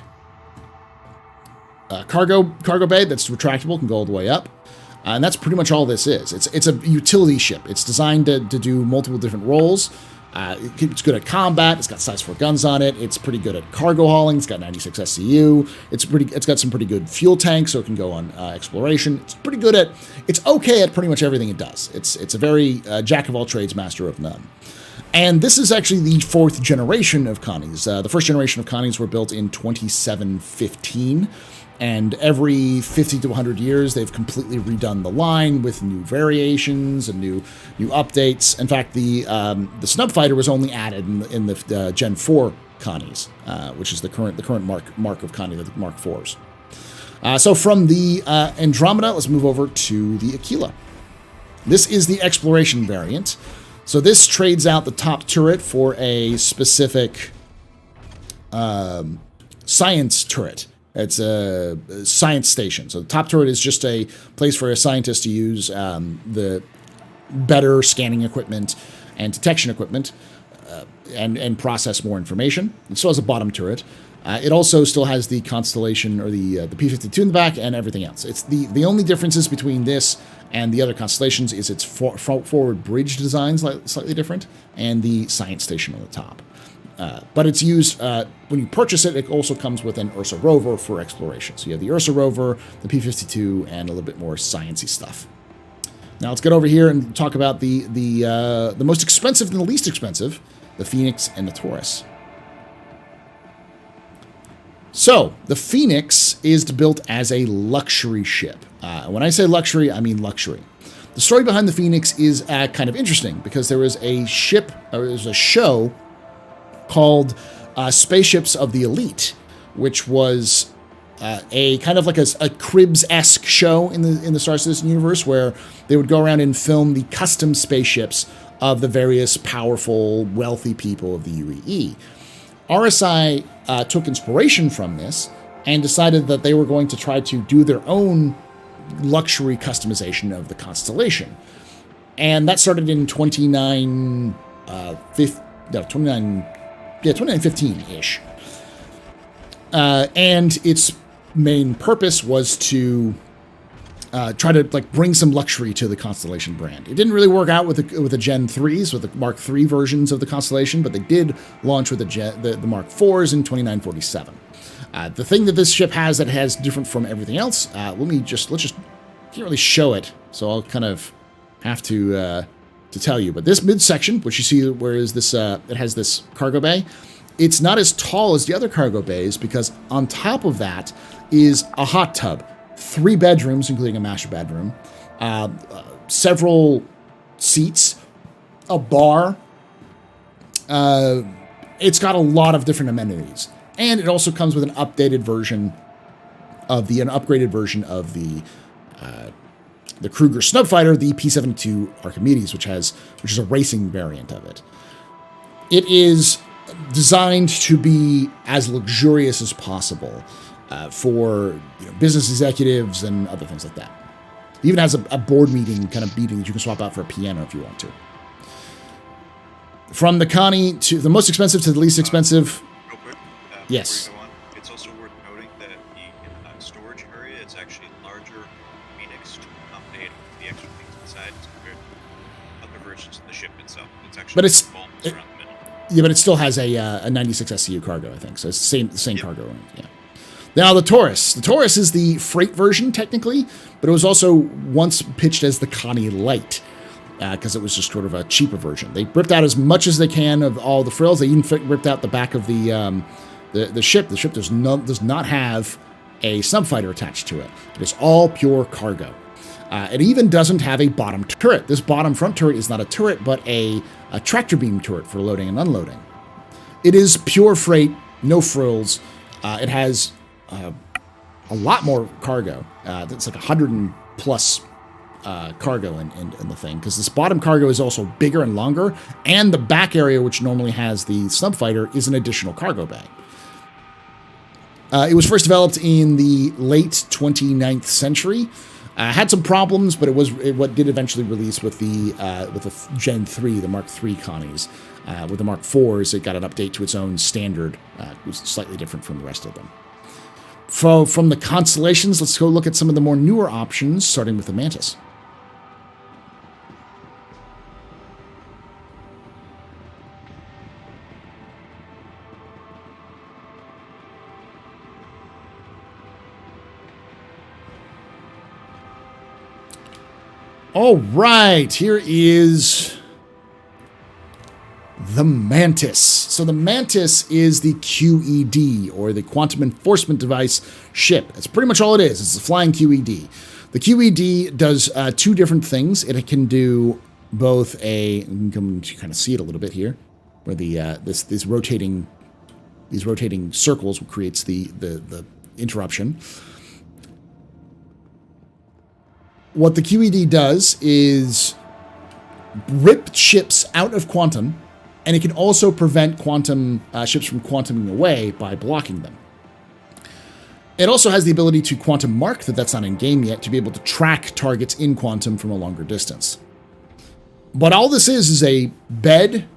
cargo bay that's retractable, can go all the way up. And that's pretty much all this is. It's a utility ship. It's designed to do multiple different roles. It's good at combat. It's got size 4 guns on it. It's pretty good at cargo hauling. It's got 96 SCU. It's got some pretty good fuel tanks, so it can go on exploration. It's okay at pretty much everything it does. It's a very jack of all trades, master of none. And this is actually the 4th generation of Connies. The first generation of Connies were built in 2715. And every 50 to 100 years, they've completely redone the line with new variations and new updates. In fact, the snub fighter was only added in the Gen 4 Connies, which is the current mark of Connie, the Mark 4s. So from the Andromeda, let's move over to the Aquila. This is the exploration variant. So this trades out the top turret for a specific science turret. It's a science station. So the top turret is just a place for a scientist to use the better scanning equipment and detection equipment and process more information. It still has a bottom turret. It also still has the Constellation, or the P-52 in the back, and everything else. It's the only differences between this and the other constellations is its forward bridge design slightly different, and the science station on the top. But it's used, when you purchase it, it also comes with an Ursa rover for exploration. So you have the Ursa rover, the P-52, and a little bit more sciencey stuff. Now let's get over here and talk about the most expensive and the least expensive, the Phoenix and the Taurus. So the Phoenix is built as a luxury ship. When I say luxury, I mean luxury. The story behind the Phoenix is kind of interesting because there was a show called Spaceships of the Elite, which was a kind of like a Cribs-esque show in the Star Citizen universe, where they would go around and film the custom spaceships of the various powerful, wealthy people of the UAE. RSI took inspiration from this and decided that they were going to try to do their own luxury customization of the constellation. And that started in 2015-ish. And its main purpose was to try to bring some luxury to the Constellation brand. It didn't really work out with the Gen 3s, with the Mark III versions of the Constellation, but they did launch with the Mark IVs in 2947. The thing that this ship has that has different from everything else, let's just can't really show it, so I'll kind of have to tell you. But this midsection, which you see where is this, it has this cargo bay. It's not as tall as the other cargo bays because on top of that is a hot tub, 3 bedrooms, including a master bedroom, several seats, a bar. It's got a lot of different amenities. And it also comes with an updated version of an upgraded version of the Kruger snub fighter, the P-72 Archimedes, which is a racing variant of it. It is designed to be as luxurious as possible for business executives and other things like that. It even has a board meeting kind of meeting that you can swap out for a piano if you want to. From the Connie to the most expensive to the least expensive. Real quick, yes. It's also worth noting that the storage area is actually larger Phoenix to accommodate the extra things inside compared to other versions of the ship itself. It's actually around the middle. Yeah, but it still has a 96 SCU cargo, I think. So it's the same cargo. Yeah. Now the Taurus. The Taurus is the freight version technically, but it was also once pitched as the Connie Light because it was just sort of a cheaper version. They ripped out as much as they can of all the frills. They even ripped out the back of the ship. The ship does not have a subfighter attached to it. It is all pure cargo. It even doesn't have a bottom turret. This bottom front turret is not a turret, but a tractor beam turret for loading and unloading. It is pure freight, no frills. It has a lot more cargo. It's like 100 and plus cargo in the thing, because this bottom cargo is also bigger and longer, and the back area, which normally has the subfighter, is an additional cargo bay. It was first developed in the late 29th century. Had some problems, but what did eventually release with the Gen 3, the Mark III Connies. With the Mark IVs, it got an update to its own standard. It was slightly different from the rest of them. From the constellations, let's go look at some of the more newer options, starting with the Mantis. All right, here is the Mantis. So the Mantis is the QED, or the Quantum Enforcement Device ship. That's pretty much all it is. It's a flying QED. The QED does 2 different things. It can do both you can kind of see it a little bit here, where these rotating circles creates the interruption. What the QED does is rip ships out of quantum, and it can also prevent quantum ships from quantuming away by blocking them. It also has the ability to quantum mark, that's not in game yet, to be able to track targets in quantum from a longer distance. But all this is a bed,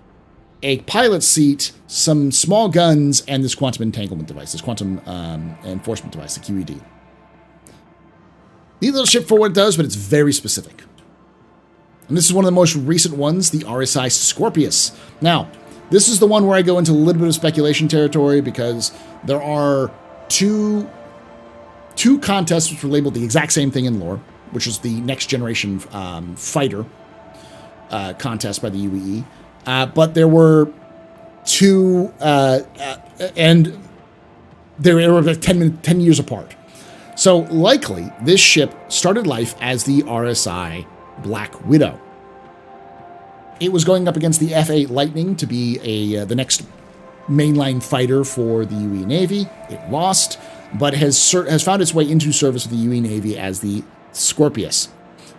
a pilot seat, some small guns, and this quantum entanglement device, this quantum enforcement device, the QED. Neat little ship for what it does, but it's very specific. And this is one of the most recent ones, the RSI Scorpius. Now, this is the one where I go into a little bit of speculation territory, because there are two contests which were labeled the exact same thing in lore, which is the next generation fighter contest by the UAE. But there were 2, and they were like 10 years apart. So likely, this ship started life as the RSI Black Widow. It was going up against the F-8 Lightning to be the next mainline fighter for the UE Navy. It lost, but has found its way into service with the UE Navy as the Scorpius.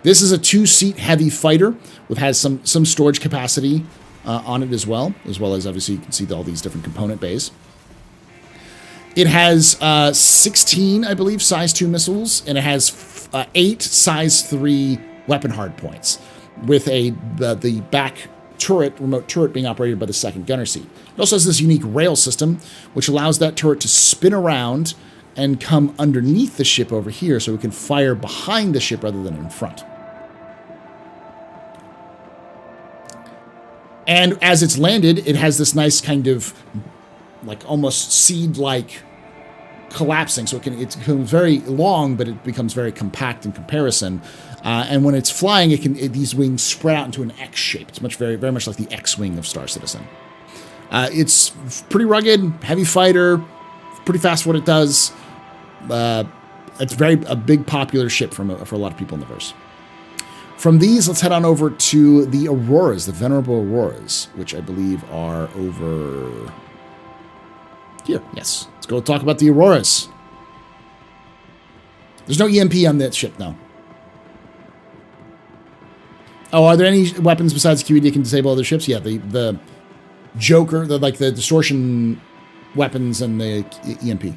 This is a 2-seat heavy fighter, which has some storage capacity on it as well as obviously you can see all these different component bays. It has 16, I believe, size 2 missiles, and it has 8 size 3 weapon hardpoints, with the back remote turret being operated by the second gunner seat. It also has this unique rail system, which allows that turret to spin around and come underneath the ship over here, so we can fire behind the ship rather than in front. And as it's landed, it has this nice kind of like almost seed-like collapsing. So it becomes very long, but it becomes very compact in comparison. And when it's flying, these wings spread out into an X shape. It's very, very much like the X-wing of Star Citizen. It's pretty rugged, heavy fighter, pretty fast for what it does. It's a big popular ship for a lot of people in the verse. From these, let's head on over to the Auroras, the Venerable Auroras, which I believe are over here. Yes. Let's go talk about the Auroras. There's no EMP on that ship, no. Oh, are there any weapons besides QED that can disable other ships? Yeah, the Joker, the distortion weapons and the EMP.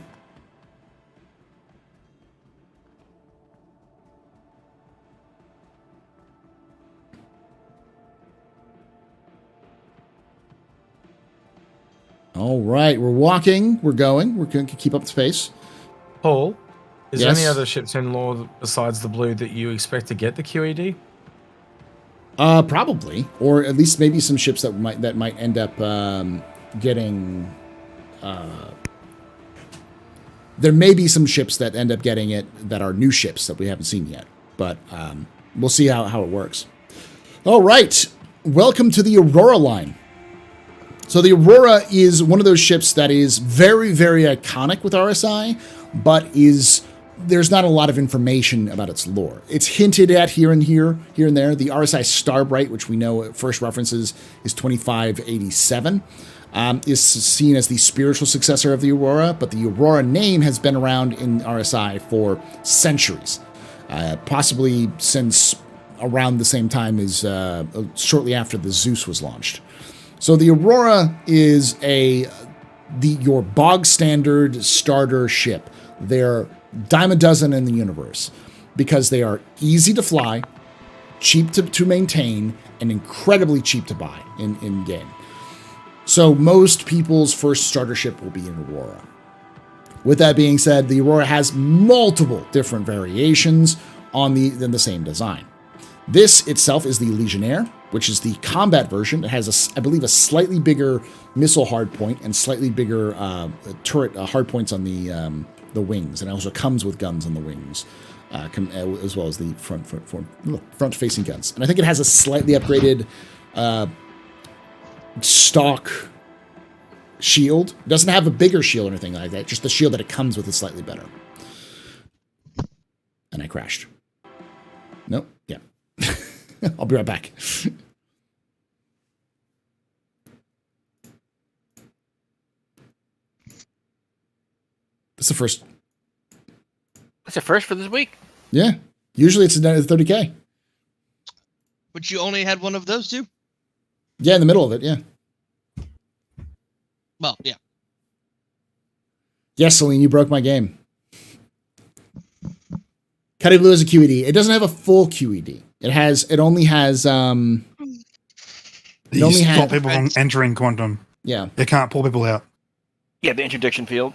All right, we're walking, we're going, we're going to keep up the pace. Paul, is there Yes? any other ships in lore besides the blue that you expect to get the QED? Probably, or at least maybe some ships that might end up getting. There may be some ships that end up getting it that are new ships that we haven't seen yet, but we'll see how it works. All right, welcome to the Aurora line. So the Aurora is one of those ships that is very, very iconic with RSI, but there's not a lot of information about its lore. It's hinted at here and there. The RSI Starbright, which we know at first references is 2587, is seen as the spiritual successor of the Aurora, but the Aurora name has been around in RSI for centuries, possibly since around the same time as shortly after the Zeus was launched. So the Aurora is your bog standard starter ship. They're dime a dozen in the universe because they are easy to fly, cheap to maintain, and incredibly cheap to buy in game. So most people's first starter ship will be an Aurora. With that being said, the Aurora has multiple different variations on the same design. This itself is the Legionnaire, which is the combat version. It has, I believe, a slightly bigger missile hardpoint and slightly bigger turret hardpoints on the wings, and it also comes with guns on the wings, as well as the front-facing guns. And I think it has a slightly upgraded stock shield. It doesn't have a bigger shield or anything like that. Just the shield that it comes with is slightly better. And I crashed. Nope. Yeah. I'll be right back. That's the first. That's a first for this week. Yeah. Usually it's 30K. But you only had one of those two? Yeah, in the middle of it, yeah. Well, yeah. Yes, Celine, you broke my game. Cuddy Blue is a QED. It doesn't have a full QED. It only has You stop people from entering quantum. Yeah. It can't pull people out. Yeah, the interdiction field.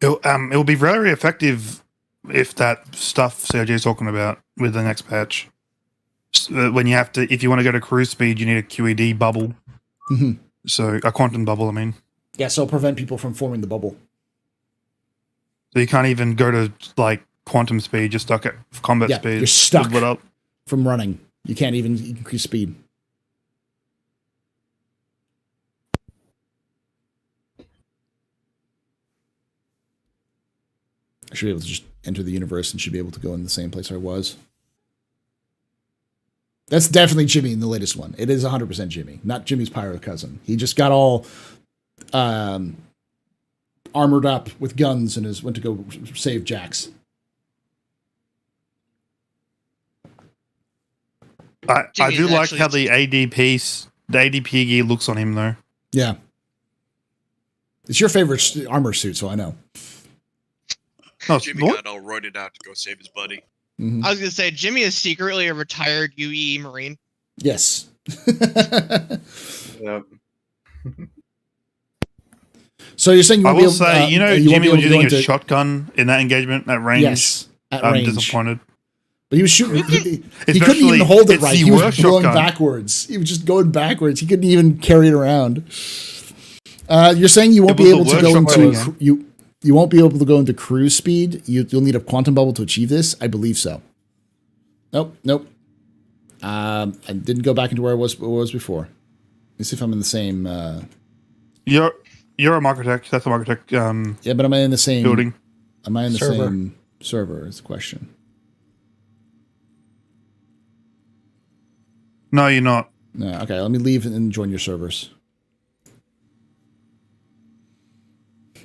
It'll be very effective if that stuff Sergey is talking about with the next patch. When you have to, if you want to go to cruise speed, you need a QED bubble. Mm-hmm. So a quantum bubble, I mean. Yeah, so it'll prevent people from forming the bubble. So you can't even go to like quantum speed. You're stuck at combat speed. You're stuck Split up. from running. You can't even increase speed. I should be able to just enter the universe and should be able to go in the same place I was. That's definitely Jimmy in the latest one. It is 100% Jimmy, not Jimmy's pirate cousin. He just got all armored up with guns and went to go save Jax. I do like how the ADP gear looks on him though. Yeah. It's your favorite armor suit, so I know. Oh, Jimmy got all roided out to go save his buddy. Mm-hmm. I was gonna say Jimmy is secretly a retired UE Marine. Yes. Yep. So you're saying I will say, Jimmy was using a shotgun in that engagement at range. Yes, at I'm range. Disappointed. But he was shooting. He couldn't even hold it right. He was going backwards. He was just going backwards. He couldn't even carry it around. You're saying you won't be able to go into you won't be able to go into cruise speed. You'll need a quantum bubble to achieve this. I believe so. Nope. I didn't go back into where I was before. Let's see if I'm in the same. You're a Microtech. That's a Microtech. Yeah, but am I in the same building? Am I in the same server? Is the question. No, you're not. No. Okay, let me leave and join your servers.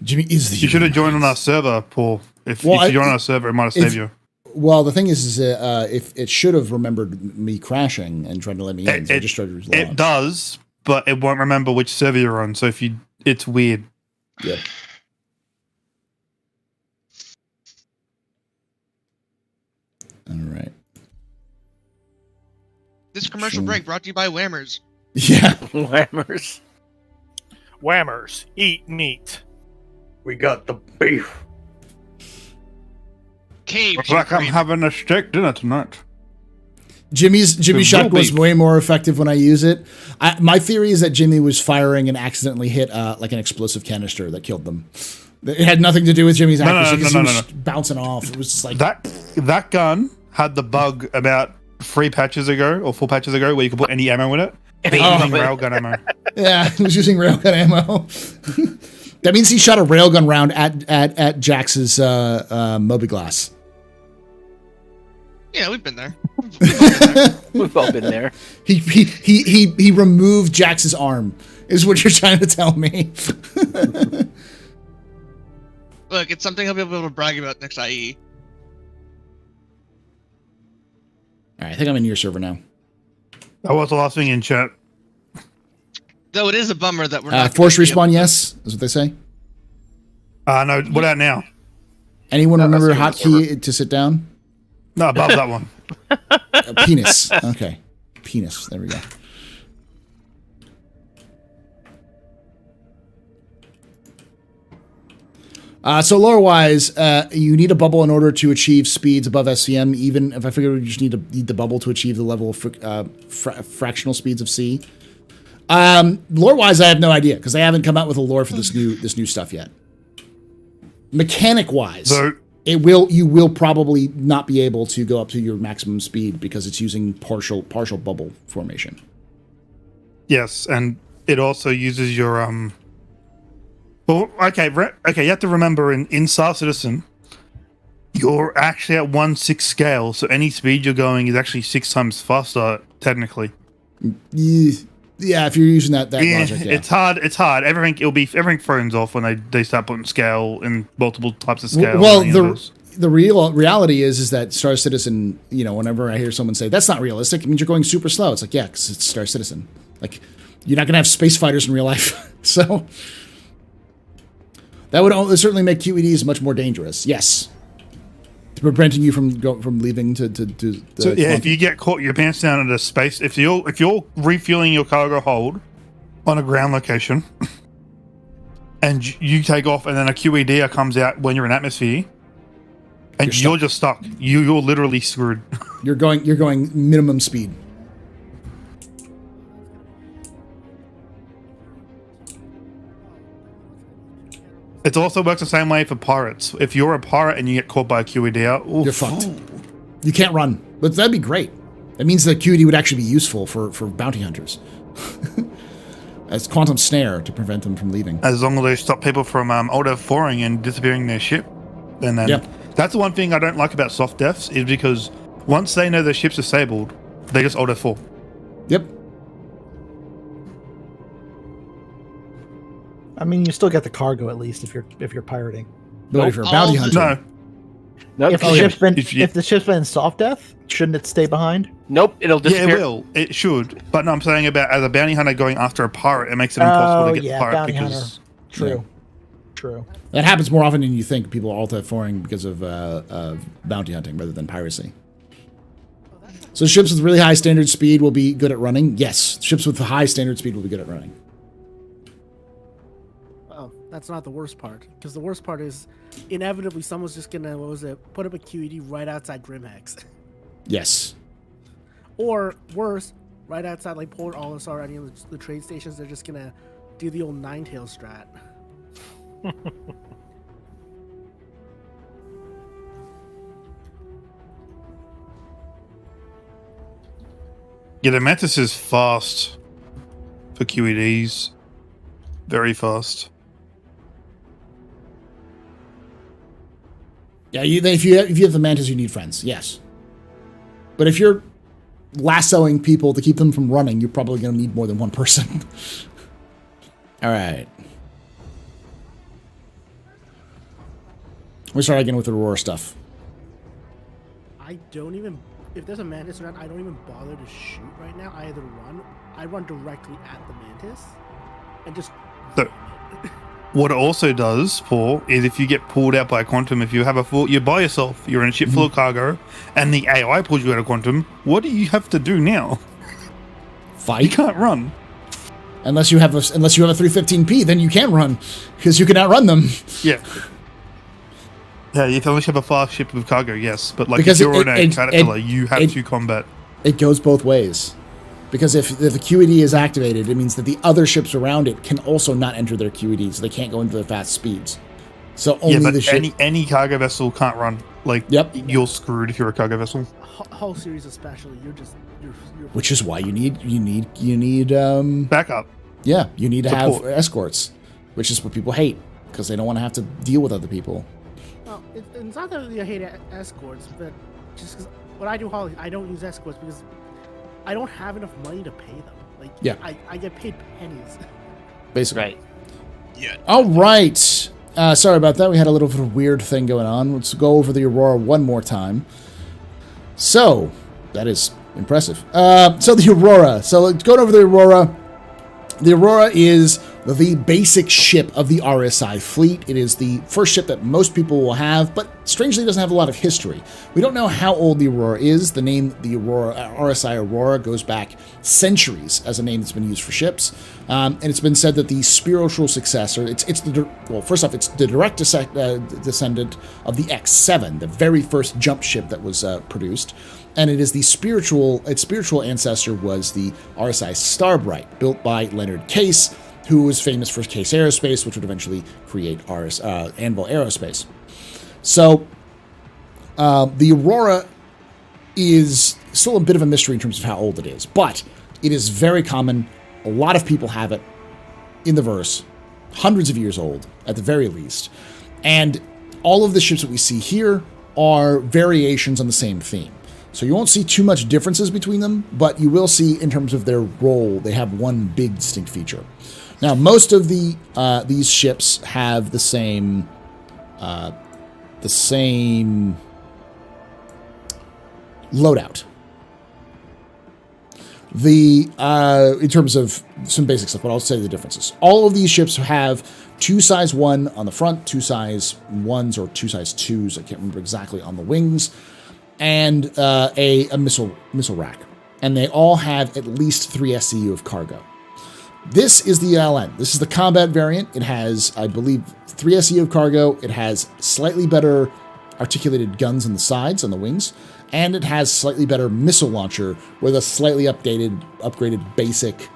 Jimmy is the. You should have joined on our server, Paul. If you joined on our server, it might have saved you. Well, the thing is if it should have remembered me crashing and tried to let me in, so I just started to It does, but it won't remember which server you're on. So it's weird. Yeah. All right. This commercial break brought to you by Whammers. Yeah. Whammers. Whammers. Eat meat. We got the beef. Cave. Looks like I'm having a steak dinner tonight. Jimmy's shot was way more effective when I use it. My theory is that Jimmy was firing and accidentally hit like an explosive canister that killed them. It had nothing to do with Jimmy's accuracy because he was bouncing off. It was just like that gun had the bug about 3 patches ago or 4 patches ago where you could put any ammo in it. Using railgun ammo. Yeah, he was using railgun ammo. That means he shot a railgun round at Jax's Moby Glass. Yeah, we've been there. We've all been there. He removed Jax's arm, is what you're trying to tell me. Look, it's something I'll be able to brag about next IE. All right, I think I'm in your server now. That was the last thing in chat. Though it is a bummer that we're not. Force respawn, yes, is what they say. No, what out now? Anyone remember hotkey to sit down? No, above that one. Penis. Okay. Penis. There we go. So lore-wise, you need a bubble in order to achieve speeds above SCM, even if I figure you just need the bubble to achieve the level of fractional speeds of C. Lore-wise, I have no idea, because they haven't come out with a lore for this new stuff yet. Mechanic-wise, you will probably not be able to go up to your maximum speed because it's using partial bubble formation. Yes, and it also uses your Well, okay, you have to remember in Star Citizen, you're actually at 1/6 scale, so any speed you're going is actually 6 times faster technically. Yeah, if you're using that logic, yeah. It's hard. Everything throws off when they start putting scale in multiple types of scale. Well, the reality is that Star Citizen, whenever I hear someone say that's not realistic, it means you're going super slow. It's like, yeah, because it's Star Citizen. Like, you're not gonna have space fighters in real life, so that would certainly make QEDs much more dangerous. Yes. Preventing you from leaving to so yeah, if you get caught your pants down at a space, if you're refueling your cargo hold on a ground location, and you take off, and then a QED comes out when you're in atmosphere, and you're just stuck. You're literally screwed. You're going minimum speed. It also works the same way for pirates. If you're a pirate and you get caught by a QED, you're fucked. You can't run. But that'd be great. That means the QED would actually be useful for bounty hunters. As quantum snare to prevent them from leaving. As long as they stop people from auto-4ing and disappearing their ship. And then that's the one thing I don't like about soft defs, is because once they know their ship's disabled, They just Alt F4. Yep. I mean, you still get the cargo at least if you're pirating. But if you're a bounty hunter, If the ship's been in soft death, shouldn't it stay behind? Nope, it'll disappear. Yeah, it will. It should. But no, I'm saying about as a bounty hunter going after a pirate, it makes it impossible to get the pirate bounty because. Hunter. True. That happens more often than you think. People are Alt F4ing because of bounty hunting rather than piracy. So ships with really high standard speed will be good at running. Yes, ships with high standard speed will be good at running. Oh, that's not the worst part. Because the worst part is, inevitably, someone's just gonna put up a QED right outside Grimhex. Yes. Or worse, right outside like Port Olis or any of the trade stations, they're just gonna do the old Ninetail strat. Yeah, the Mantis is fast for QEDs. Very fast. Yeah, if you have the Mantis, you need friends. Yes. But if you're lassoing people to keep them from running, you're probably going to need more than one person. All right. We start again with the Aurora stuff. I don't even, if there's a Mantis around, I don't even bother to shoot right now. I run directly at the Mantis and just. So, what it also does, Paul, is if you get pulled out by a quantum, if you have you're by yourself, you're in a ship full of cargo, and the AI pulls you out of quantum, what do you have to do now? Fight. You can't run. Unless you have a 315p, then you can run, because you can outrun them. Yeah. Yeah, if you have a fast ship with cargo, yes. But like because if you're on a Caterpillar, you have to combat. It goes both ways. Because if the QED is activated, it means that the other ships around it can also not enter their QED, so they can't go into their fast speeds. So only the ship. Any cargo vessel can't run. Like, you're screwed if you're a cargo vessel. Whole series especially, you're Which is why you need backup. Yeah, you need to Support. have escorts, which is what people hate because they don't want to have to deal with other people. Well, it's not that I hate escorts, but just because when I do hauling, I don't use escorts because I don't have enough money to pay them. Like, yeah. I get paid pennies. Basically. Right. Yeah. All right. Sorry about that. We had a little bit of a weird thing going on. Let's go over the Aurora one more time. So, that is impressive. So the Aurora. So let's go over the Aurora. The Aurora is the basic ship of the RSI fleet. It is the first ship that most people will have, but strangely doesn't have a lot of history. We don't know how old the Aurora is. The name the Aurora, RSI Aurora, goes back centuries as a name that's been used for ships. And it's been said that the spiritual successor, first off, it's the direct descendant of the X7, the very first jump ship that was produced. And it is its spiritual ancestor was the RSI Starbright, built by Leonard Case, who was famous for Case Aerospace, which would eventually create Anvil Aerospace. So the Aurora is still a bit of a mystery in terms of how old it is, but it is very common. A lot of people have it in the verse, hundreds of years old at the very least. And all of the ships that we see here are variations on the same theme. So you won't see too much differences between them, but you will see in terms of their role, they have one big distinct feature. Now, most of these ships have the same loadout. In terms of some basic stuff, but I'll say the differences. All of these ships have 2 size 1 on the front, 2 size 1s or 2 size 2s, I can't remember exactly, on the wings, and a missile rack. And they all have at least 3 SCU of cargo. This is the LN. This is the combat variant. It has, I believe, 3 SCU of cargo. It has slightly better articulated guns on the sides, on the wings, and it has slightly better missile launcher with a slightly upgraded basic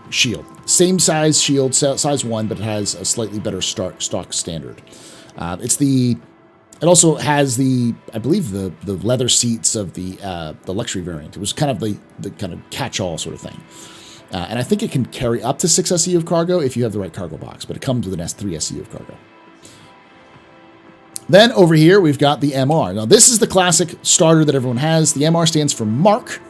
shield. Same size shield, size 1, but it has a slightly better stock standard. It also has I believe the leather seats of the luxury variant. It was kind of the kind of catch-all sort of thing. And I think it can carry up to 6 SCU of cargo if you have the right cargo box, but it comes with an S3 SCU of cargo. Then over here, we've got the MR. Now, this is the classic starter that everyone has. The MR stands for Mark.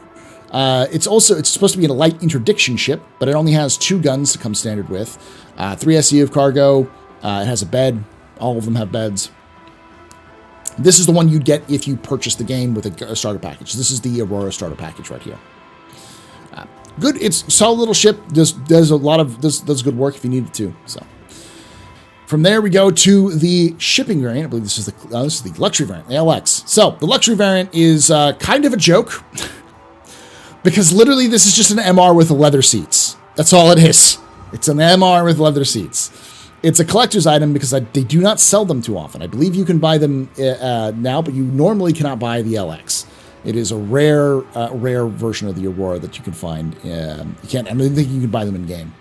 It's supposed to be a light interdiction ship, but it only has 2 guns to come standard with, 3 SCU of cargo. It has a bed. All of them have beds. This is the one you'd get if you purchase the game with a starter package. This is the Aurora starter package right here. Good. It's a solid little ship. Does good work if you need it to. So from there we go to the shipping variant. I believe this is the luxury variant, the LX. So the luxury variant is kind of a joke because literally this is just an MR with leather seats. That's all it is. It's an MR with leather seats. It's a collector's item because they do not sell them too often. I believe you can buy them now, but you normally cannot buy the LX. It is a rare version of the Aurora that you can find. You can't. I don't think you can buy them in game.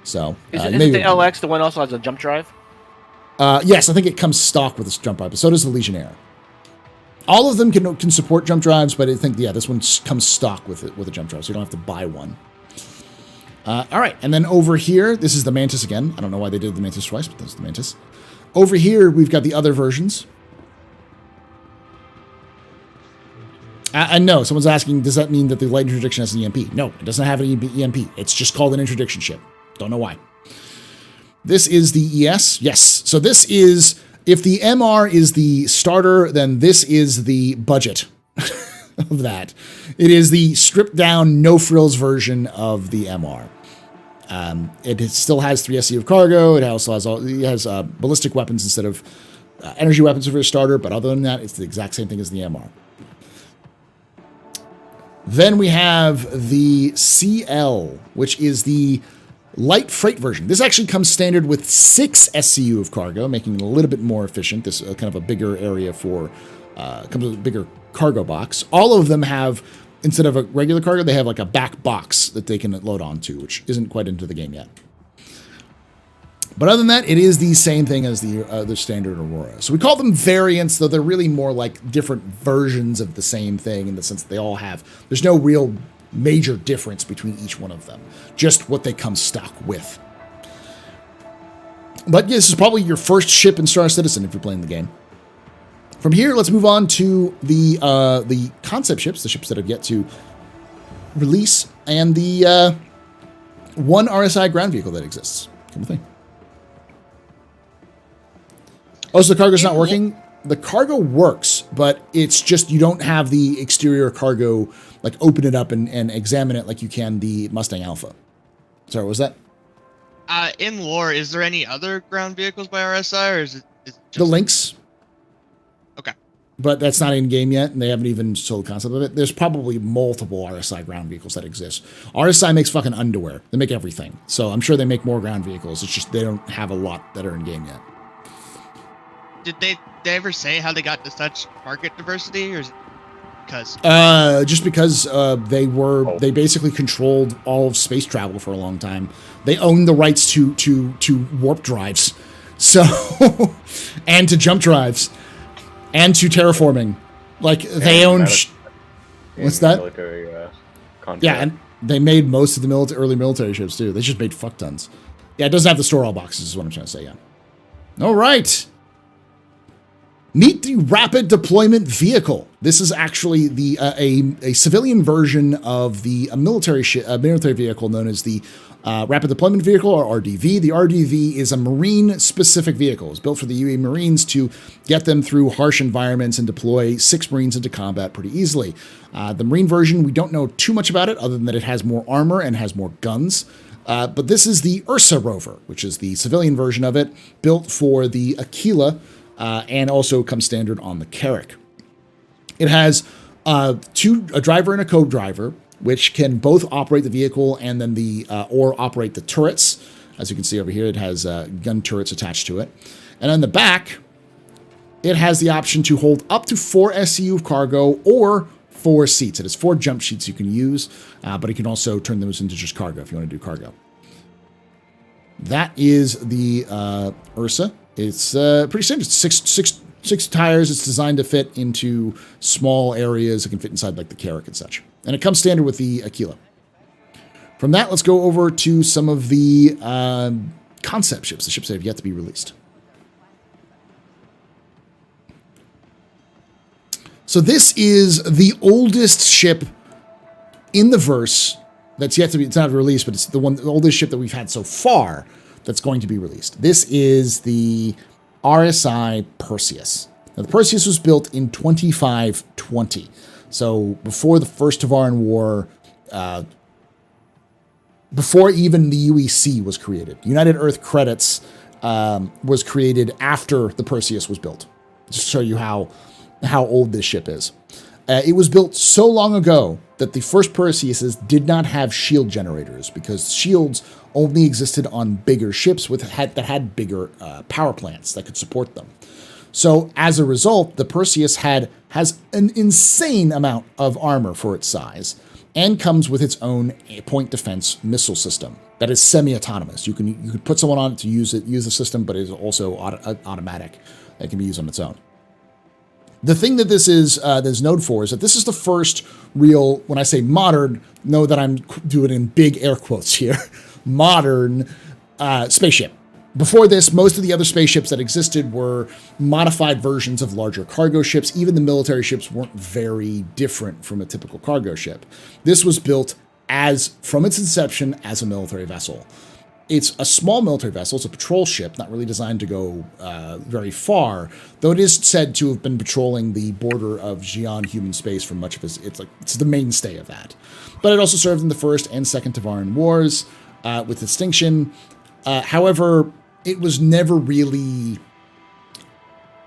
So isn't the LX the one also has a jump drive? Yes, I think it comes stock with this jump drive, but so does the Legionnaire. All of them can support jump drives, but I think this one comes stock with a jump drive, so you don't have to buy one. All right, and then over here, this is the Mantis again. I don't know why they did the Mantis twice, but this is the Mantis. Over here, we've got the other versions. And no, someone's asking, does that mean that the light interdiction has an EMP? No, it doesn't have an EMP. It's just called an interdiction ship. Don't know why. This is the ES. Yes. So this is, if the MR is the starter, then this is the budget of that. It is the stripped down, no frills version of the MR. It still has 3 SCU of cargo. It also has ballistic weapons instead of energy weapons for a starter. But other than that, it's the exact same thing as the MR. Then we have the CL, which is the light freight version. This actually comes standard with 6 SCU of cargo, making it a little bit more efficient. This kind of a bigger area for, comes with a bigger cargo box. All of them have, instead of a regular cargo, they have like a back box that they can load onto, which isn't quite into the game yet. But other than that, it is the same thing as the standard Aurora. So we call them variants, though they're really more like different versions of the same thing in the sense that they all have, there's no real major difference between each one of them, just what they come stock with. But yeah, this is probably your first ship in Star Citizen if you're playing the game. From here, let's move on to the concept ships, the ships that have yet to release, and the one RSI ground vehicle that exists. Come thing. Oh, so the cargo's not working? The cargo works, but it's just you don't have the exterior cargo, like open it up and examine it like you can the Mustang Alpha. Sorry, what was that? In lore, is there any other ground vehicles by RSI, or is it just... The Lynx? Okay. But that's not in game yet, and they haven't even sold the concept of it. There's probably multiple RSI ground vehicles that exist. RSI makes fucking underwear. They make everything. So I'm sure they make more ground vehicles. It's just they don't have a lot that are in game yet. Did they ever say how they got to such market diversity, or is it because? Just because they basically controlled all of space travel for a long time. They owned the rights to warp drives, so and to jump drives, and to terraforming. Like they own. What's that? Military, yeah, and they made most of the early military ships too. They just made fuck tons. Yeah, it doesn't have the store all boxes. Is what I'm trying to say. Yeah. All right. Meet the Rapid Deployment Vehicle. This is actually a civilian version of the military vehicle known as the Rapid Deployment Vehicle, or RDV. The RDV is a Marine-specific vehicle. It's built for the UAE Marines to get them through harsh environments and deploy 6 Marines into combat pretty easily. The Marine version, we don't know too much about it, other than that it has more armor and has more guns. But this is the Ursa rover, which is the civilian version of it, built for the Aquila, and also comes standard on the Carrack. It has a driver and a co-driver, which can both operate the vehicle and then or operate the turrets. As you can see over here, it has gun turrets attached to it. And on the back, it has the option to hold up to 4 SCU of cargo or 4 seats. It has 4 jump sheets you can use, but you can also turn those into just cargo if you want to do cargo. That is the Ursa. It's pretty standard. Six tires. It's designed to fit into small areas. It can fit inside like the Carrack and such. And it comes standard with the Aquila. From that, let's go over to some of the concept ships, the ships that have yet to be released. So this is the oldest ship in the verse that's yet to be, it's not released, but it's the oldest ship that we've had so far that's going to be released. This is the RSI Perseus. Now, the Perseus was built in 2520. So before the First Tavaran War, before even the UEC was created. United Earth Credits was created after the Perseus was built. Just to show you how old this ship is. It was built so long ago that the first Perseuses did not have shield generators because shields only existed on bigger ships that had bigger power plants that could support them. So as a result, the Perseus has an insane amount of armor for its size and comes with its own point defense missile system that is semi-autonomous. You can put someone on it to use the system, but it is also automatic. It can be used on its own. The thing that this is known for is that this is the first real, when I say modern, know that I'm doing in big air quotes here, modern spaceship. Before this, most of the other spaceships that existed were modified versions of larger cargo ships. Even the military ships weren't very different from a typical cargo ship. This was built from its inception as a military vessel. It's a small military vessel. It's a patrol ship, not really designed to go very far, though it is said to have been patrolling the border of Xi'an human space for much of it's the mainstay of that. But it also served in the First and Second Tavaran Wars with distinction. However, it was never really...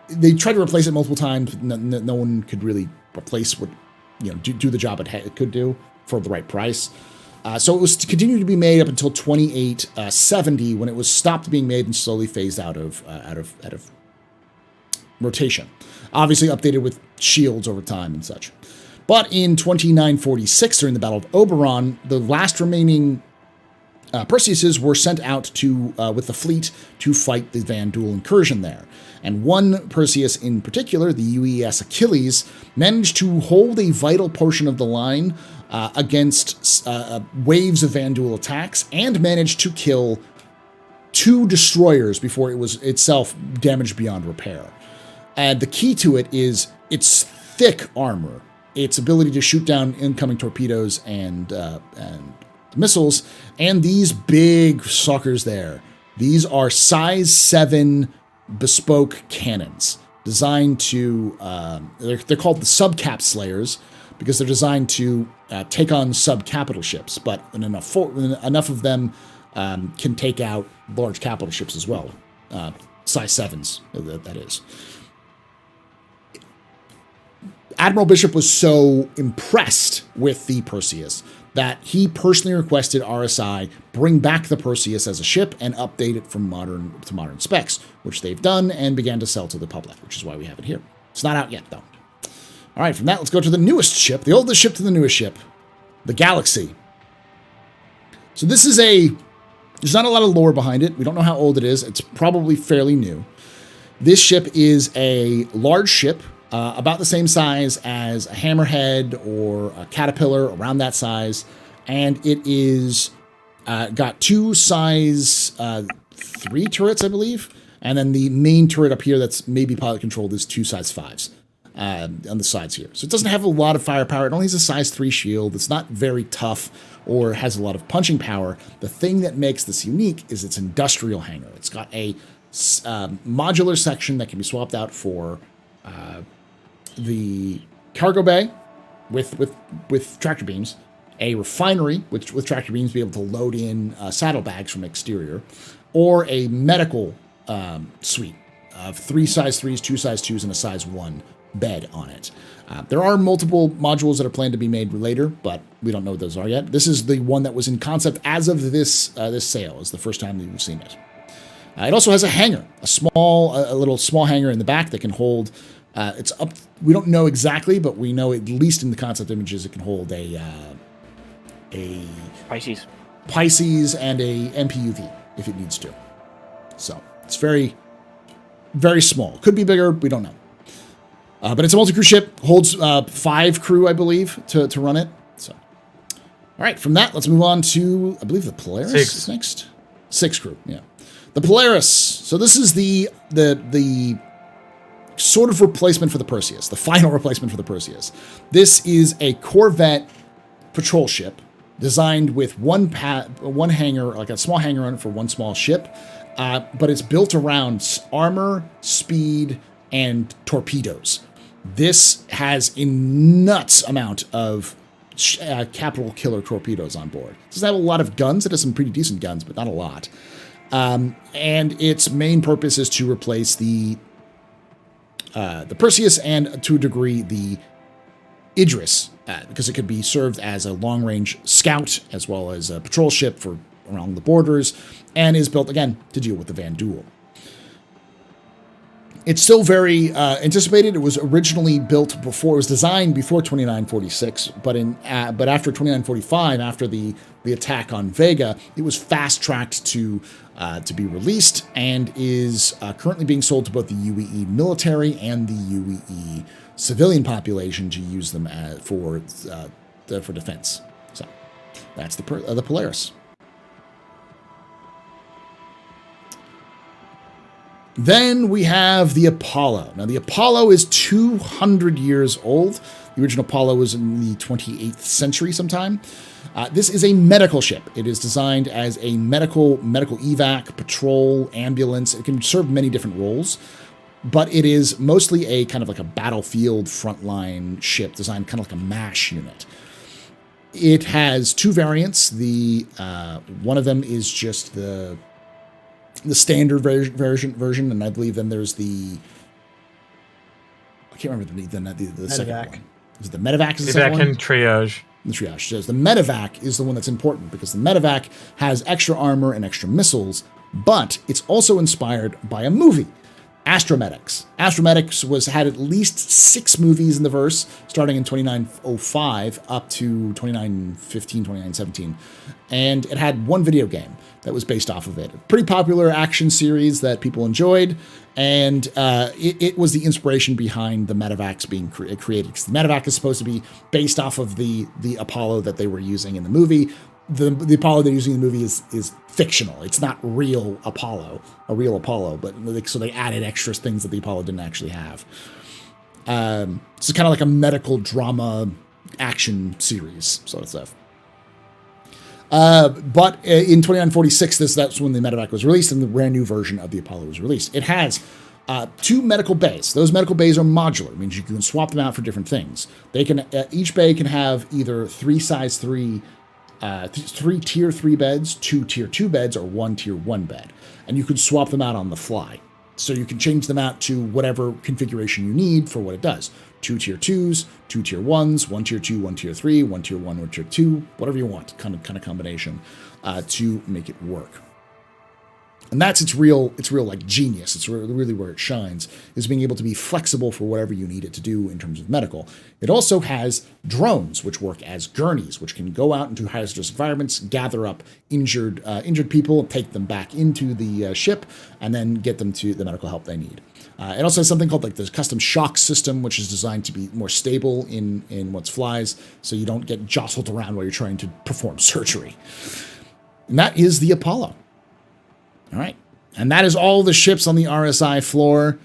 They tried to replace it multiple times. No one could really replace what, do the job it could do for the right price. So it was continued to be made up until 2870 when it was stopped being made and slowly phased out of rotation. Obviously updated with shields over time and such. But in 2946, during the Battle of Oberon, the last remaining Perseuses were sent out with the fleet to fight the Vandul incursion there. And one Perseus in particular, the UES Achilles, managed to hold a vital portion of the line against waves of Vandul attacks and managed to kill 2 destroyers before it was itself damaged beyond repair. And the key to it is its thick armor, its ability to shoot down incoming torpedoes and missiles, and these big suckers there. These are size 7 bespoke cannons designed to, they're called the subcap slayers because they're designed to take on sub-capital ships, but enough of them can take out large capital ships as well. Size 7s, that is. Admiral Bishop was so impressed with the Perseus that he personally requested RSI bring back the Perseus as a ship and update it from modern specs, which they've done and began to sell to the public, which is why we have it here. It's not out yet, though. All right, from that, let's go to the newest ship, the oldest ship to the newest ship, the Galaxy. So this is there's not a lot of lore behind it. We don't know how old it is. It's probably fairly new. This ship is a large ship, about the same size as a Hammerhead or a Caterpillar, around that size. And it is got 2 size 3 turrets, I believe. And then the main turret up here that's maybe pilot controlled is 2 size 5s on the sides here. So it doesn't have a lot of firepower. It only has a size 3 shield. It's not very tough or has a lot of punching power. The thing that makes this unique is its industrial hangar. It's got a modular section that can be swapped out for the cargo bay with tractor beams, a refinery with tractor beams to be able to load in saddlebags from exterior, or a medical suite of 3 size 3s, 2 size 2s, and a size 1 bed on it. There are multiple modules that are planned to be made later, but we don't know what those are yet. This is the one that was in concept as of this sale. It's the first time that you've seen it. It also has a hangar, a little small hangar in the back that can hold. It's up. We don't know exactly, but we know at least in the concept images it can hold a Pisces and a MPUV if it needs to. So it's very, very small. Could be bigger. We don't know. But it's a multi-crew ship. Holds 5 crew, I believe, to run it. So, all right. From that, let's move on to, I believe, the Polaris is next. 6 crew. Yeah, the Polaris. So this is the sort of replacement for the Perseus, the final replacement for the Perseus. This is a Corvette patrol ship designed with one hangar, like a small hangar on it for one small ship, but it's built around armor, speed, and torpedoes. This has a nuts amount of capital killer torpedoes on board. It doesn't have a lot of guns. It has some pretty decent guns, but not a lot. And its main purpose is to replace the Perseus and, to a degree, the Idris, because it could be served as a long-range scout as well as a patrol ship for around the borders, and is built, again, to deal with the Van Duel. It's still very anticipated. It was originally built before, it was designed before 2946, but after 2945, after the attack on Vega, it was fast-tracked to be released and is currently being sold to both the UEE military and the UEE civilian population to use them for defense. So that's the Polaris. Then we have the Apollo. Now, the Apollo is 200 years old. The original Apollo was in the 28th century sometime. This is a medical ship. It is designed as a medical evac, patrol, ambulance. It can serve many different roles, but it is mostly a kind of like a battlefield frontline ship designed kind of like a MASH unit. It has two variants. One of them is just the standard version, and I believe then there's I can't remember the second one. Is it the medevac? Is the second one? And triage. The triage says the medevac is the one that's important because the medevac has extra armor and extra missiles, but it's also inspired by a movie, Astromedics. Astromedics had at least 6 movies in the verse, starting in 2905 up to 2915, 2917, and it had one video game that was based off of it. A pretty popular action series that people enjoyed, and it was the inspiration behind the medevacs being created. Because the medevac is supposed to be based off of the Apollo that they were using in the movie. The Apollo they're using in the movie is fictional. It's not a real Apollo, but so they added extra things that the Apollo didn't actually have. It's kind of like a medical drama action series sort of stuff. But in 2946, that's when the medevac was released, and the brand new version of the Apollo was released. It has 2 medical bays. Those medical bays are modular. It means you can swap them out for different things. They can each bay can have either 3 tier 3 beds, 2 tier 2 beds, or 1 tier 1 bed, and you can swap them out on the fly. So you can change them out to whatever configuration you need for what it does. 2 tier 2s, 2 tier 1s, 1 tier 2, 1 tier 3, 1 tier 1, 1 tier 2, whatever you want, kind of combination to make it work. And that's its real like genius. It's really where it shines, is being able to be flexible for whatever you need it to do in terms of medical. It also has drones, which work as gurneys, which can go out into hazardous environments, gather up injured people, take them back into the ship, and then get them to the medical help they need. It also has something called like the custom shock system, which is designed to be more stable in what flies, so you don't get jostled around while you're trying to perform surgery. And that is the Apollo. All right. And that is all the ships on the RSI floor.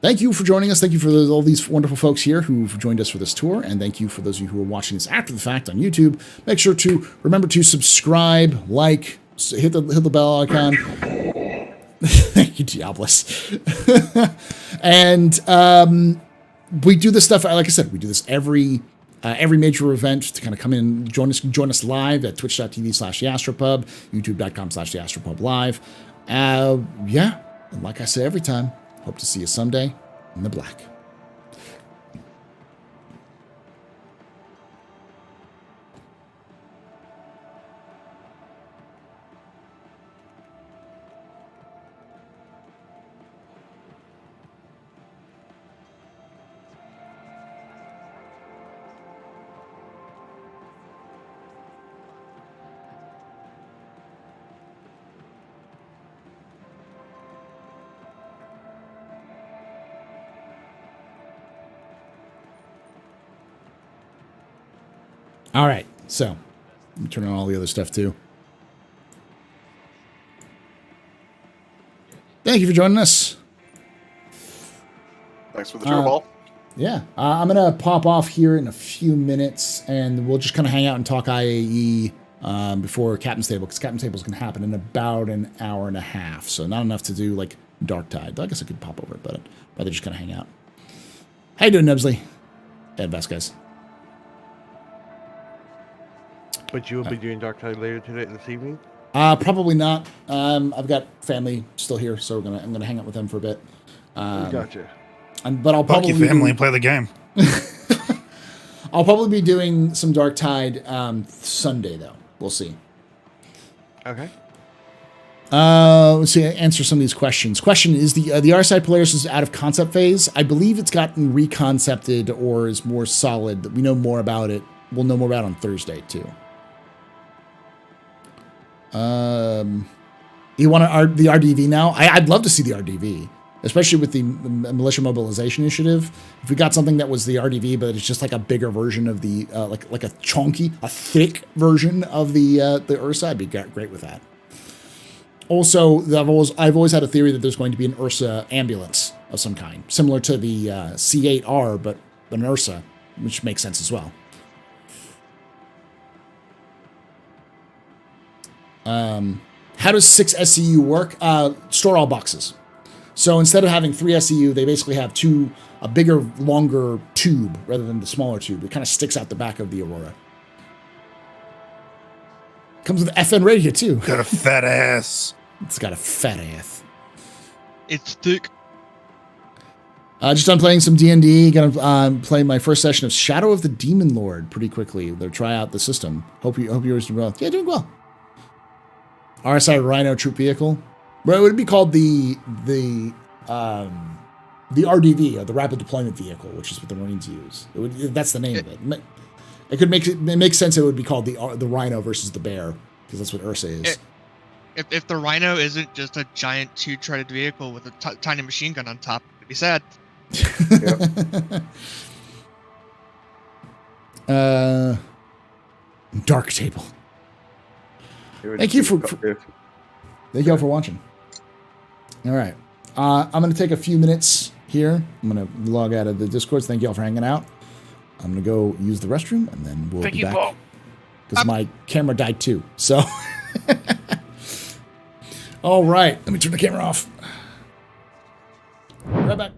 Thank you for joining us. Thank you for all these wonderful folks here who've joined us for this tour. And thank you for those of you who are watching this after the fact on YouTube. Make sure to remember to subscribe, like, hit the bell icon. Thank you, Diabolus. And we do this stuff, like I said, we do this every major event to kind of come in, join us live at twitch.tv/TheAstroPub, youtube.com/TheAstroPub live. Yeah, and like I say every time, hope to see you someday in the black. All right, so let me turn on all the other stuff too. Thank you for joining us. Thanks for the tour, Ball. Yeah, I'm gonna pop off here in a few minutes, and we'll just kind of hang out and talk IAE before Captain's Table, because Captain's Table is gonna happen in about an hour and a half, so not enough to do like Dark Tide. I guess I could pop over, but I'd rather just kind of hang out. How you doing, Nebsley? Ed Vasquez. But you will be doing Dark Tide later today, this evening? Probably not. I've got family still here, so I'm gonna hang out with them for a bit. Gotcha. But I'll probably fuck your family and play the game. I'll probably be doing some Dark Tide Sunday though. We'll see. Okay. Let's see. Answer some of these questions. Question is the RSI Polaris is out of concept phase. I believe it's gotten reconcepted or is more solid. We know more about it. We'll know more about it on Thursday too. You want the RDV now? I'd love to see the RDV, especially with the militia mobilization initiative. If we got something that was the RDV, but it's just like a bigger version of the like a thick version of the Ursa, I'd be great with that. Also, I've always had a theory that there's going to be an Ursa ambulance of some kind, similar to the C8R, but an Ursa, which makes sense as well. How does 6 SCU work? Store all boxes. So instead of having 3 SCU, they basically have a bigger, longer tube rather than the smaller tube. It kind of sticks out the back of the Aurora. Comes with FN radio too. Got a fat ass. It's got a fat ass. It's thick. Just done playing some D&D. Gonna play my first session of Shadow of the Demon Lord pretty quickly. They'll try out the system. Hope yours do well. Yeah, doing well. RSI Rhino troop vehicle. Well, it would be called the RDV, or the Rapid Deployment Vehicle, which is what the Marines use. That's the name of it. It makes sense. It would be called the Rhino versus the Bear, because that's what Ursa is. If the Rhino isn't just a giant 2-treaded vehicle with a tiny machine gun on top, it'd be sad. Dark Table. Thank you thank you all for watching. All right, I'm gonna take a few minutes here. I'm gonna log out of the Discord. Thank you all for hanging out. I'm gonna go use the restroom, and then we'll be back. Because my camera died too. So, all right, let me turn the camera off. Right back.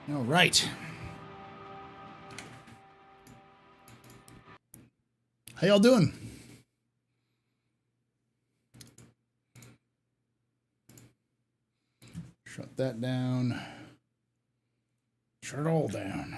All right. How y'all doing? Shut that down. Shut it all down.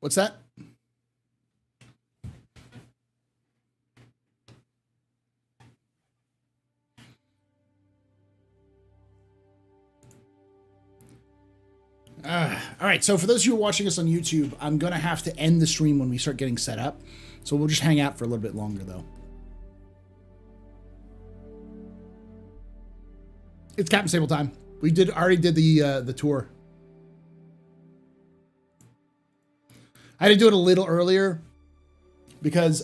What's that? All right, so for those of you who are watching us on YouTube, I'm going to have to end the stream when we start getting set up. So we'll just hang out for a little bit longer, though. It's Captain Stable time. We already did the tour. I had to do it a little earlier because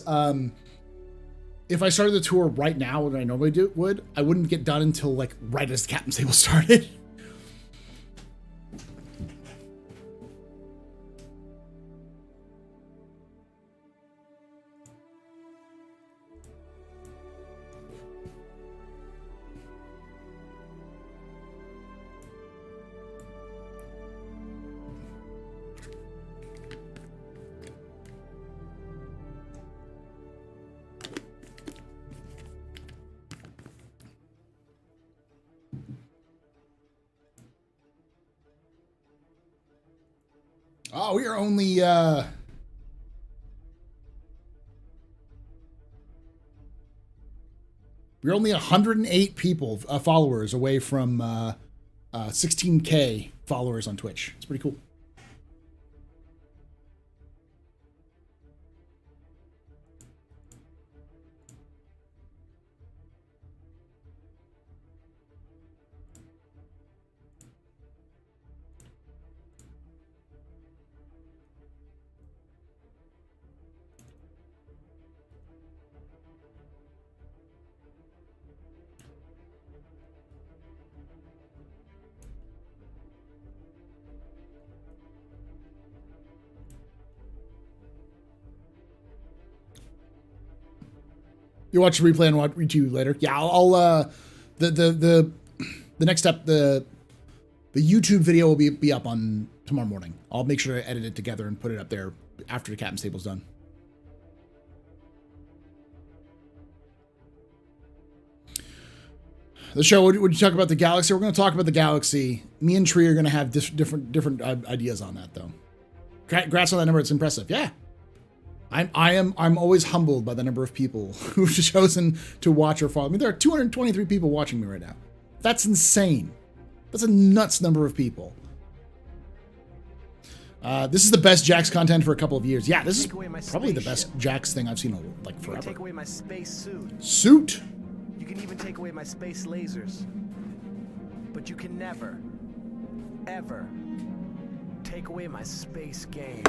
if I started the tour right now, what I normally would, I wouldn't get done until like right as the Captain's Table started. Oh, we are only we're only 108 people followers away from 16K followers on Twitch. It's pretty cool. You watch the replay and watch YouTube later. Yeah, I'll the next step, the YouTube video will be up on tomorrow morning. I'll make sure to edit it together and put it up there after the Captain's Table's done. The show, would you talk about the Galaxy? We're going to talk about the Galaxy. Me and Tree are going to have different ideas on that, though. Congrats on that number. It's impressive. Yeah. I'm always humbled by the number of people who've chosen to watch or follow me. There are 223 people watching me right now. That's insane. That's a nuts number of people. This is the best Jax content for a couple of years. Yeah, this is probably the best Jax thing I've seen like forever. Take away my space suit. Suit? You can even take away my space lasers. But you can never, ever take away my space game.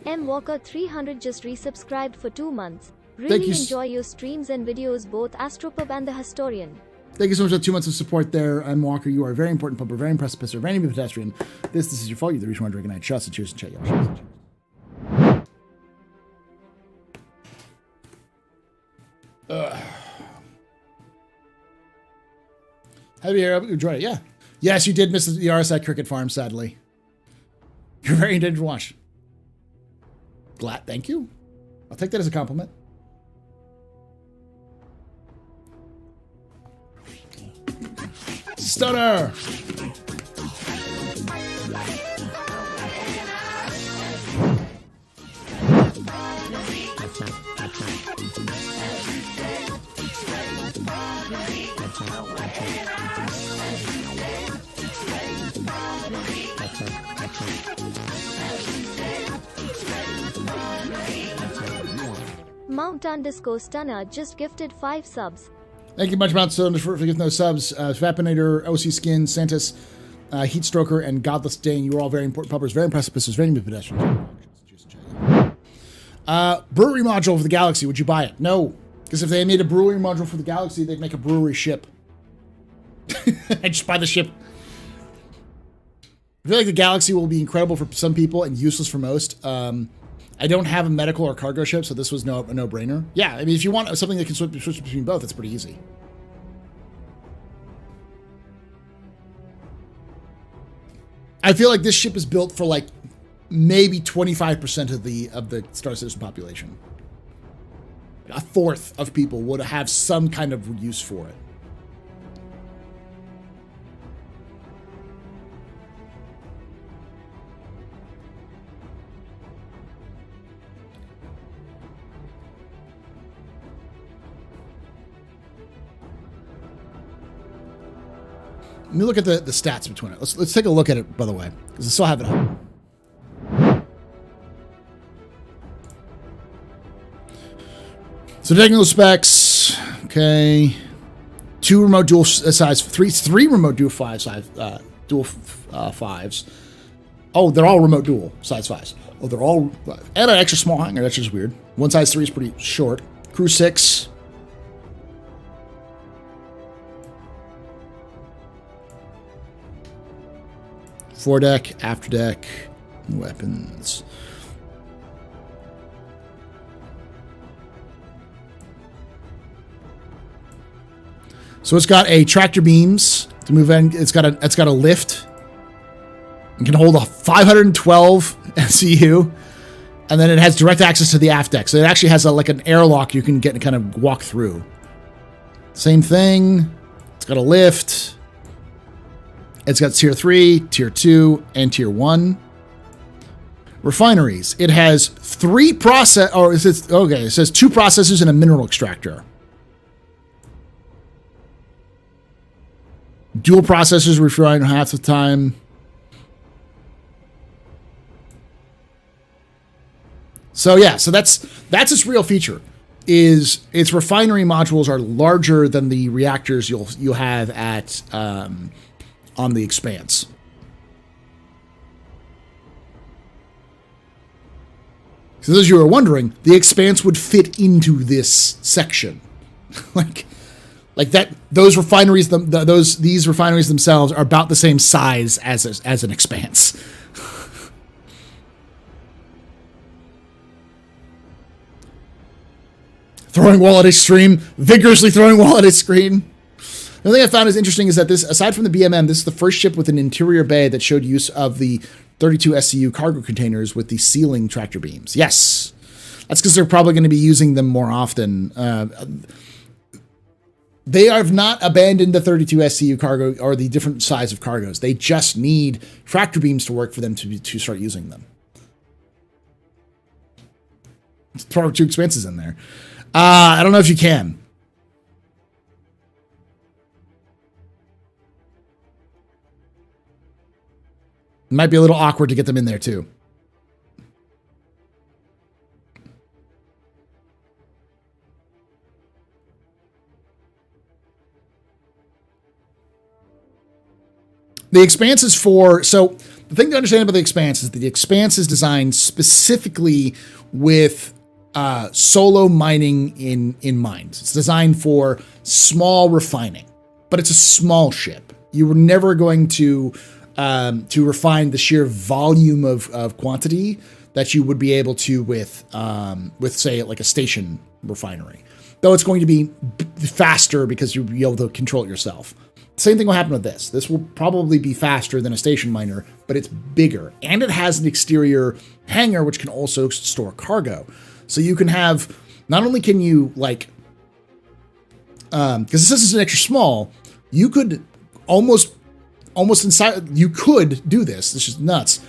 M Walker 300 just resubscribed for 2 months. Really enjoy your streams and videos, both AstroPub and the Historian. Thank you so much for 2 months of support there. I'm Walker. You are a very important pumper, very impressive pisser, very pedestrian. This is your fault. You're the reason why I'm drinking night. Shots and cheers and chat, y'all. Cheers and cheers. Happy to enjoy it. Yeah. Yes, you did miss the RSI cricket farm, sadly. You're very intended to watch. Glad. Thank you. I'll take that as a compliment. Stunner! Mount_Stunner just gifted 5 subs. Thank you much, Mount Stunner, for giving those subs. Vapinator, OC Skin, Santis, Heatstroker, and Godless Dane. You are all very important puppers, very impressive pistols, very new pedestrians. Brewery module for the Galaxy. Would you buy it? No. Because if they made a brewery module for the Galaxy, they'd make a brewery ship. I'd just buy the ship. I feel like the Galaxy will be incredible for some people and useless for most. I don't have a medical or cargo ship, so this was a no-brainer. Yeah, I mean, if you want something that can switch between both, it's pretty easy. I feel like this ship is built for like maybe 25% of the Star Citizen population. A fourth of people would have some kind of use for it. Let me look at the stats between it. Let's take a look at it, by the way, because I still have it up. So technical specs, okay. 2 remote dual size, three remote dual fives. Oh, they're all remote dual size 5s. Oh, they're all, and an extra small hangar. That's just weird. 1 size 3 is pretty short. Crew 6. Foredeck, after deck, weapons. So it's got a tractor beams to move in. It's got a lift. It can hold a 512 SCU, and then it has direct access to the aft deck. So it actually has like an airlock you can get and kind of walk through. Same thing. It's got a lift. It's got tier 3, tier 2, and tier 1. Refineries. It has 3 it says 2 processors and a mineral extractor. Dual processors refine half the time. So yeah, so that's its real feature. Is its refinery modules are larger than the reactors you'll have at on the Expanse. So those of you who are wondering, the Expanse would fit into this section. like that. Those refineries, these refineries themselves are about the same size as an Expanse. Throwing wall at a stream, vigorously throwing wall at a screen. The thing I found is interesting is that this, aside from the BMM, this is the first ship with an interior bay that showed use of the 32 SCU cargo containers with the ceiling tractor beams. Yes, that's because they're probably going to be using them more often. They have not abandoned the 32 SCU cargo or the different size of cargos. They just need tractor beams to work for them to start using them. Throw 2 expenses in there. I don't know if you can. It might be a little awkward to get them in there too. The Expanse is so the thing to understand about the Expanse is that the Expanse is designed specifically with solo mining in mind. It's designed for small refining, but it's a small ship. You were never going to refine the sheer volume of quantity that you would be able to with say like a station refinery. Though it's going to be faster because you'll be able to control it yourself. Same thing will happen with this. This will probably be faster than a station miner, but it's bigger. And it has an exterior hangar, which can also store cargo. So you can have, not only can you like, because this is an extra small, you could almost inside, you could do this. This is nuts.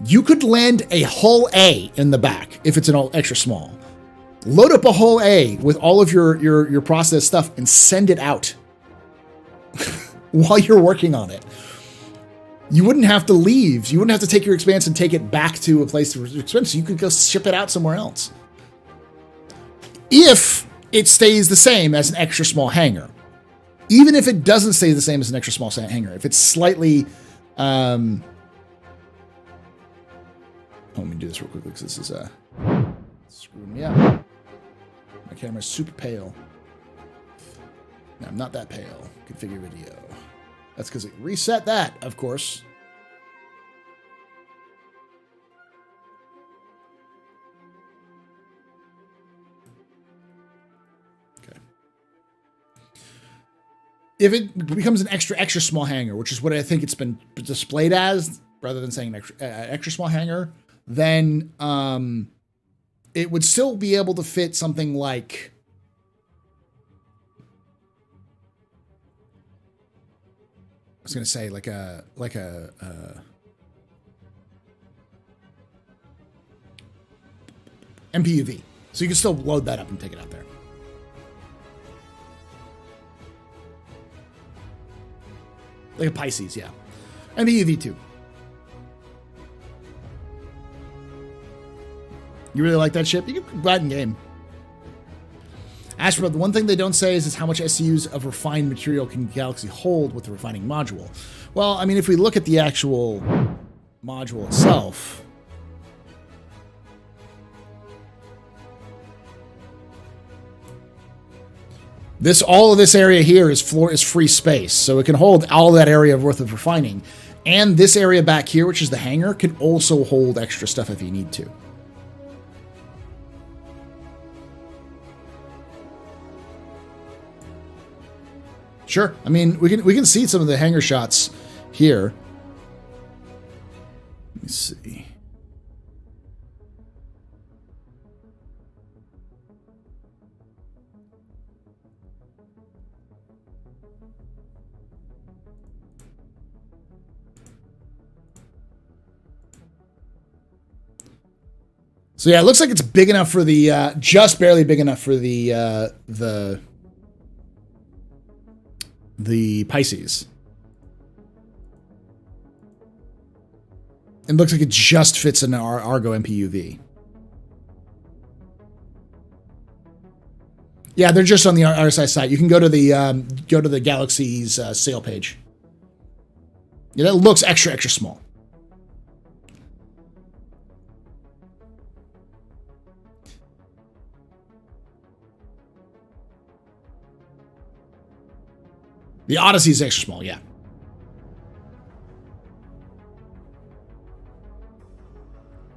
You could land a hull A in the back if it's an extra small. Load up a whole A with all of your process stuff and send it out while you're working on it. You wouldn't have to leave. You wouldn't have to take your expanse and take it back to a place to expense. You could go ship it out somewhere else. If it stays the same as an extra small hangar. Even if it doesn't stay the same as an extra small hangar. If it's slightly... let me do this real quickly because this is screwing me up. My camera's super pale. No, I'm not that pale. Configure video. That's because it reset that, of course. Okay. If it becomes an extra small hangar, which is what I think it's been displayed as, rather than saying an extra small hangar, then it would still be able to fit something like... I was going to say like a MPUV. So you can still load that up and take it out there. Like a Pisces, yeah. MPUV too. You really like that ship? You can buy it in game. AstroPub, the one thing they don't say is how much SCUs of refined material can Galaxy hold with the refining module. Well, I mean, if we look at the actual module itself, all of this area here is free space, so it can hold all that area worth of refining, and this area back here, which is the hangar, can also hold extra stuff if you need to. Sure. I mean, we can see some of the hangar shots here. Let me see. So yeah, it looks like it's big enough for the just barely big enough for the Pisces. It looks like it just fits in our Argo MPUV. Yeah, they're just on the RSI site. You can go to the Galaxy's sale page. Yeah, that looks extra small. The Odyssey is extra small, yeah.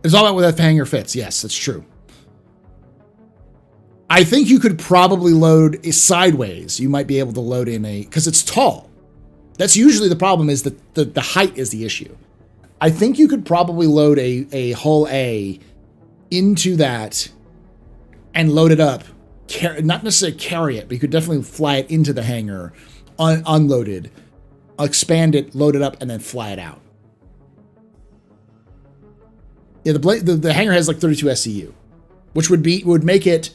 It's all about where that hangar fits. Yes, that's true. I think you could probably load sideways. You might be able to load in because it's tall. That's usually the problem, is that the height is the issue. I think you could probably load a hull A into that and load it up. Not necessarily carry it, but you could definitely fly it into the hangar. Unloaded, expand it, load it up, and then fly it out. Yeah, the hangar has like 32 SCU, which would make it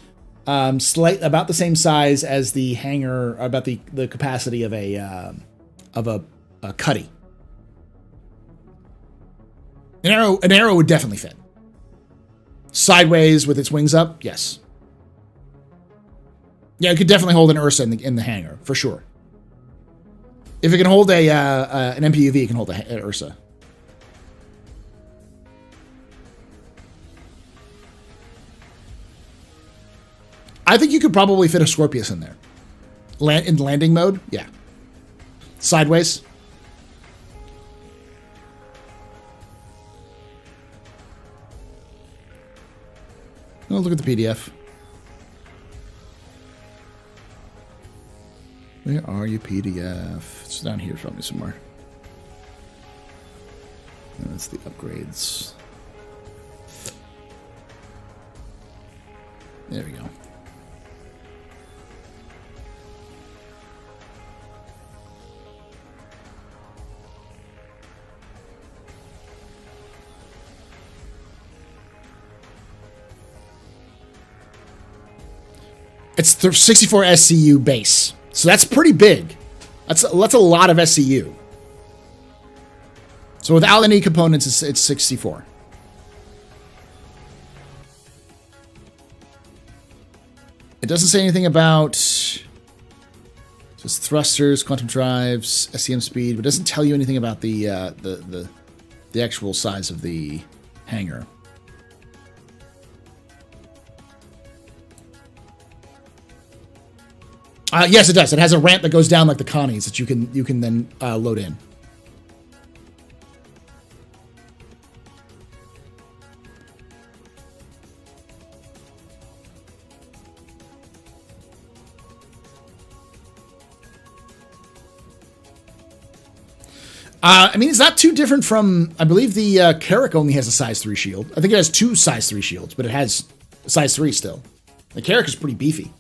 about the same size as the hangar, about the capacity of a Cuddy. An arrow would definitely fit. Sideways with its wings up, yes. Yeah, it could definitely hold an Ursa in the hangar for sure. If it can hold an MPUV, it can hold an Ursa. I think you could probably fit a Scorpius in there. In landing mode, yeah. Sideways. Oh, look at the PDF. Where are you, PDF? It's down here from me somewhere. That's the upgrades. There we go. It's 64 SCU base. So that's pretty big. That's a lot of SCU. So without any components, it's 64. It doesn't say anything about just thrusters, quantum drives, SCM speed, but it doesn't tell you anything about the actual size of the hangar. Yes, it does. It has a ramp that goes down like the Connies that you can then load in. I mean, it's not too different from, I believe the Carrack only has a size 3 shield. I think it has 2 size 3 shields, but it has a size 3 still. The Carrack is pretty beefy.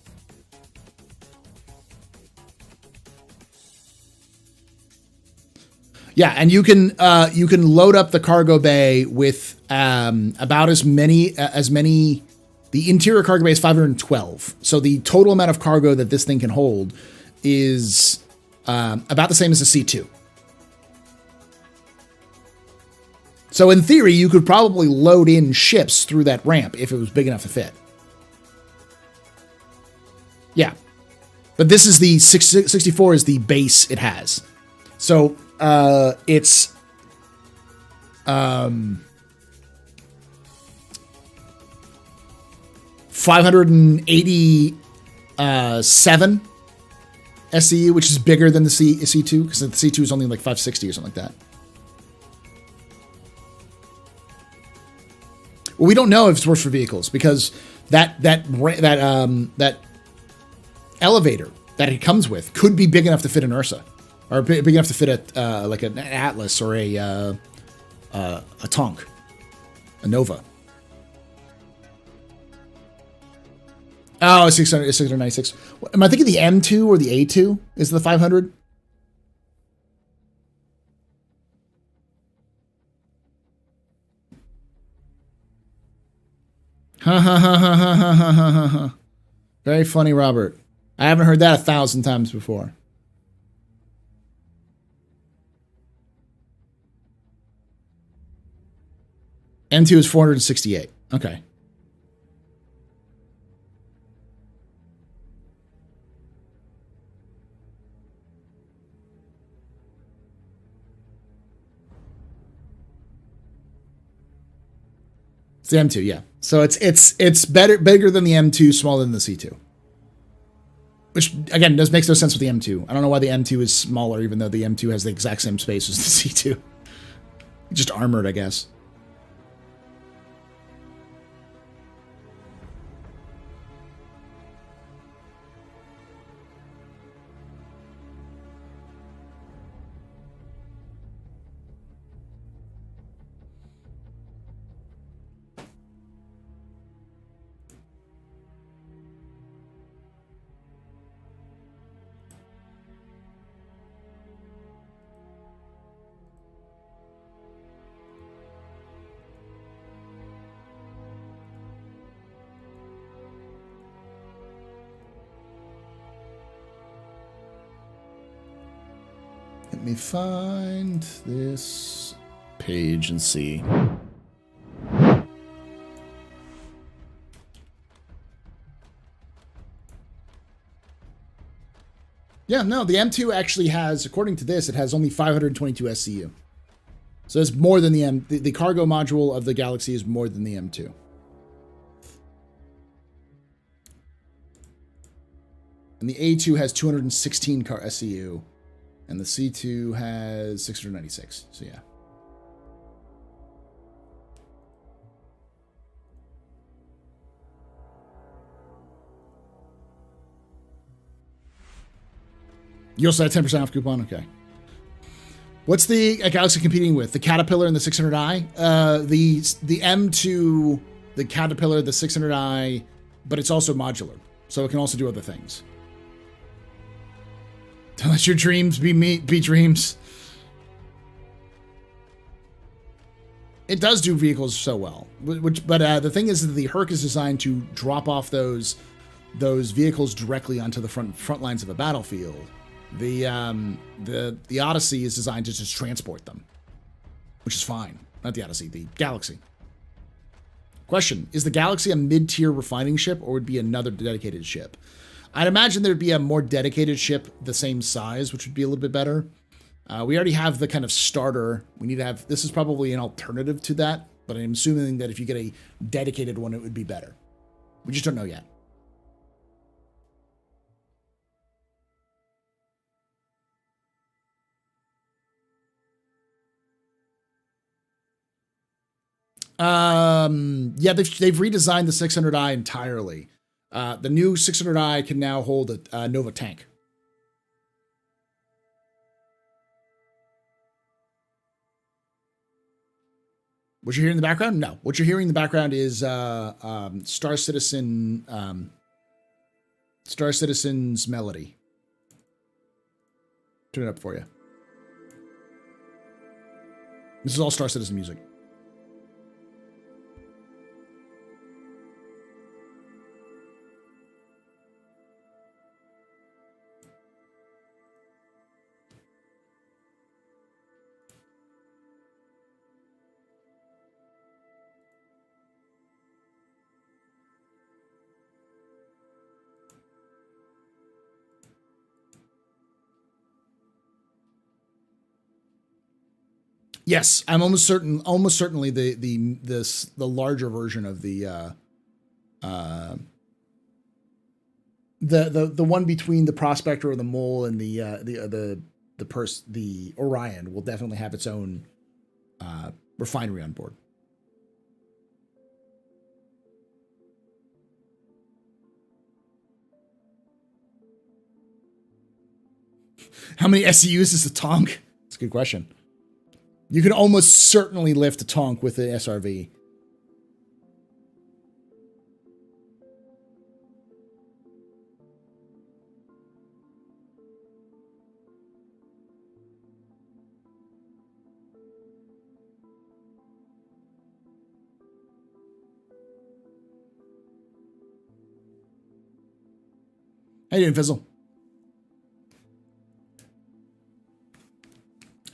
Yeah, and you can load up the cargo bay with about as many. The interior cargo bay is 512. So the total amount of cargo that this thing can hold is about the same as a C2. So in theory, you could probably load in ships through that ramp if it was big enough to fit. Yeah. But this is the 64 is the base it has. So it's 587 SCU, which is bigger than the C2, because the C2 is only like 560 or something like that. Well, we don't know if it's worse for vehicles because that elevator that it comes with could be big enough to fit an Ursa, or big enough to fit a like an Atlas or a Tonk, a Nova. Oh, it's 696. Am I thinking the M2 or the A2 is the 500? Ha ha ha ha ha ha ha ha ha. Very funny, Robert. I haven't heard that 1,000 times before. M2 is 468. Okay. It's the M2, yeah. So it's bigger than the M2, smaller than the C2. Which again makes no sense with the M2. I don't know why the M2 is smaller, even though the M2 has the exact same space as the C2. Just armored, I guess. Let me find this page and see. Yeah, no, the M2 actually has, according to this, it has only 522 SCU. So it's more than the cargo module of the Galaxy is more than the M2. And the A2 has 216 SCU. And the C2 has 696. So yeah. You also had 10% off coupon? Okay. What's the Galaxy competing with? The Caterpillar and the 600i? The M2, the Caterpillar, the 600i, but it's also modular. So it can also do other things. Don't let your dreams be dreams. It does do vehicles so well. But the thing is that the Herc is designed to drop off those those vehicles directly onto the front lines of a battlefield. The Odyssey is designed to just transport them, which is fine. Not the Odyssey, the Galaxy. Question, is the Galaxy a mid-tier refining ship or would be another dedicated ship? I'd imagine there'd be a more dedicated ship the same size, which would be a little bit better. We already have the kind of starter. We need to have, this is probably an alternative to that, but I'm assuming that if you get a dedicated one, it would be better. We just don't know yet. Yeah, they've redesigned the 600i entirely. The new 600i can now hold a Nova tank. What you're hearing in the background? No. What you're hearing in the background is Star Citizen's melody. Turn it up for you. This is all Star Citizen music. Yes, I'm almost certainly the larger version of the one between the Prospector or the Mole and the Orion will definitely have its own refinery on board. How many SCUs is the Tonk? That's a good question. You can almost certainly lift a Tonk with an SRV. How you doing, Fizzle?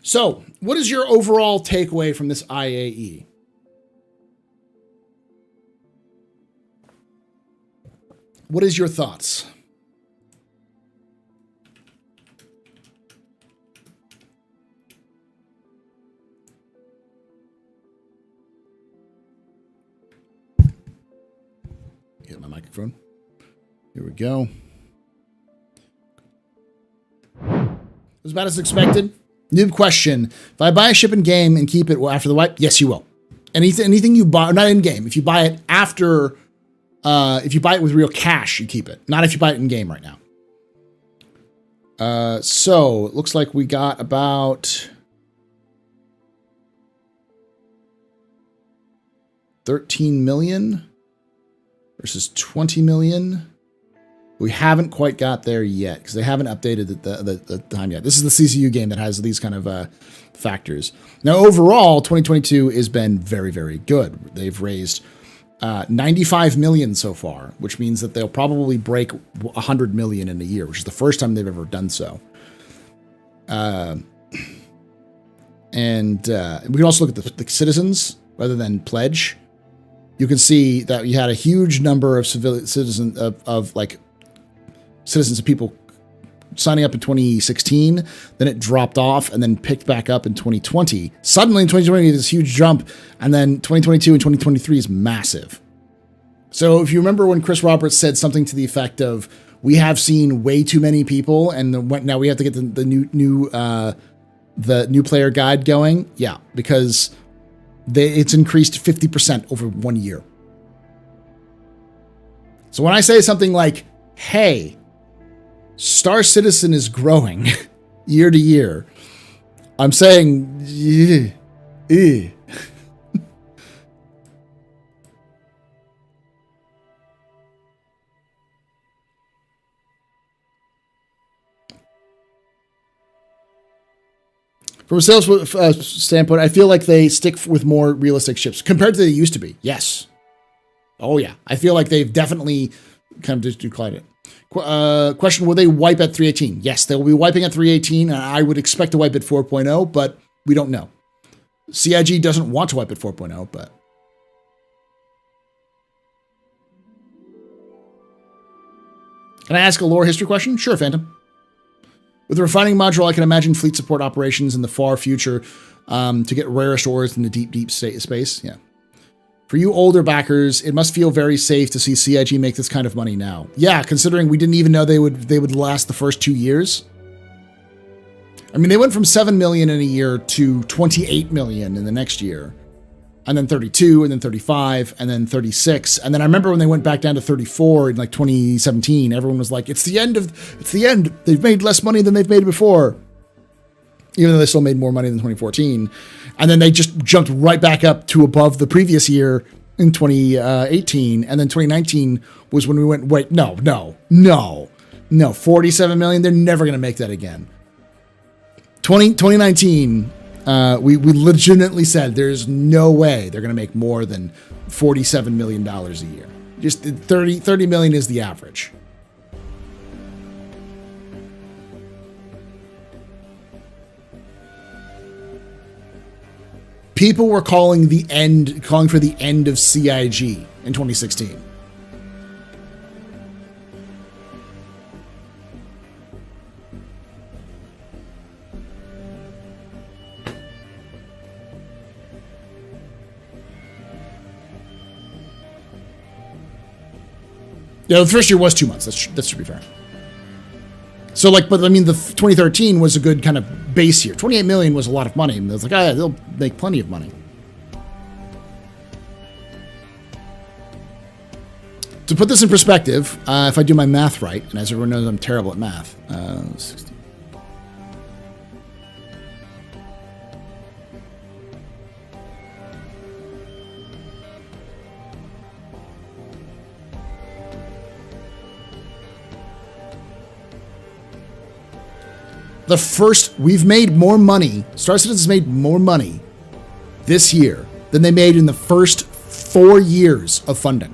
So, what is your overall takeaway from this IAE? What is your thoughts? Get my microphone. Here we go. It was about as expected. Noob question. If I buy a ship in game and keep it after the wipe, yes, you will. Anything you buy, not in game. If you buy it after, if you buy it with real cash, you keep it. Not if you buy it in game right now. So it looks like we got about 13 million versus 20 million. We haven't quite got there yet because they haven't updated the time yet. This is the CCU game that has these kind of factors. Now, overall, 2022 has been very, very good. They've raised 95 million so far, which means that they'll probably break 100 million in a year, which is the first time they've ever done so. And we can also look at the citizens rather than pledge. You can see that you had a huge number of citizens of people signing up in 2016, then it dropped off and then picked back up in 2020. Suddenly in 2020, this huge jump, and then 2022 and 2023 is massive. So if you remember when Chris Roberts said something to the effect of, we have seen way too many people and now we have to get the new player guide going. Yeah, because it's increased 50% over 1 year. So when I say something like, hey, Star Citizen is growing year to year, I'm saying, From a sales standpoint, I feel like they stick with more realistic ships compared to they used to be. Yes. Oh, yeah. I feel like they've definitely kind of decline it. Question, will they wipe at 318? Yes, they will be wiping at 318, and I would expect to wipe at 4.0, but we don't know. CIG doesn't want to wipe at 4.0, but... Can I ask a lore history question? Sure, Phantom. With the refining module, I can imagine fleet support operations in the far future to get rarest ores in the deep space. Yeah. For you older backers, it must feel very safe to see CIG make this kind of money now. Yeah, considering we didn't even know they would last the first 2 years. I mean, they went from 7 million in a year to 28 million in the next year. And then 32, and then 35, and then 36. And then I remember when they went back down to 34 in like 2017, everyone was like, it's the end. They've made less money than they've made before. Even though they still made more money than 2014. And then they just jumped right back up to above the previous year in 2018. And then 2019 was when we went, wait, no, 47 million. They're never going to make that again. 2019, we legitimately said there's no way they're going to make more than $47 million a year. Just 30 million is the average. People were calling for the end of CIG in 2016. Yeah, the first year was 2 months. That's to be fair. So, like, but I mean, the 2013 was a good kind of base year. 28 million was a lot of money. And it was like, oh, yeah, they'll make plenty of money. To put this in perspective, if I do my math right, and as everyone knows, I'm terrible at math. 60. We've made more money. Star Citizens made more money this year than they made in the first 4 years of funding.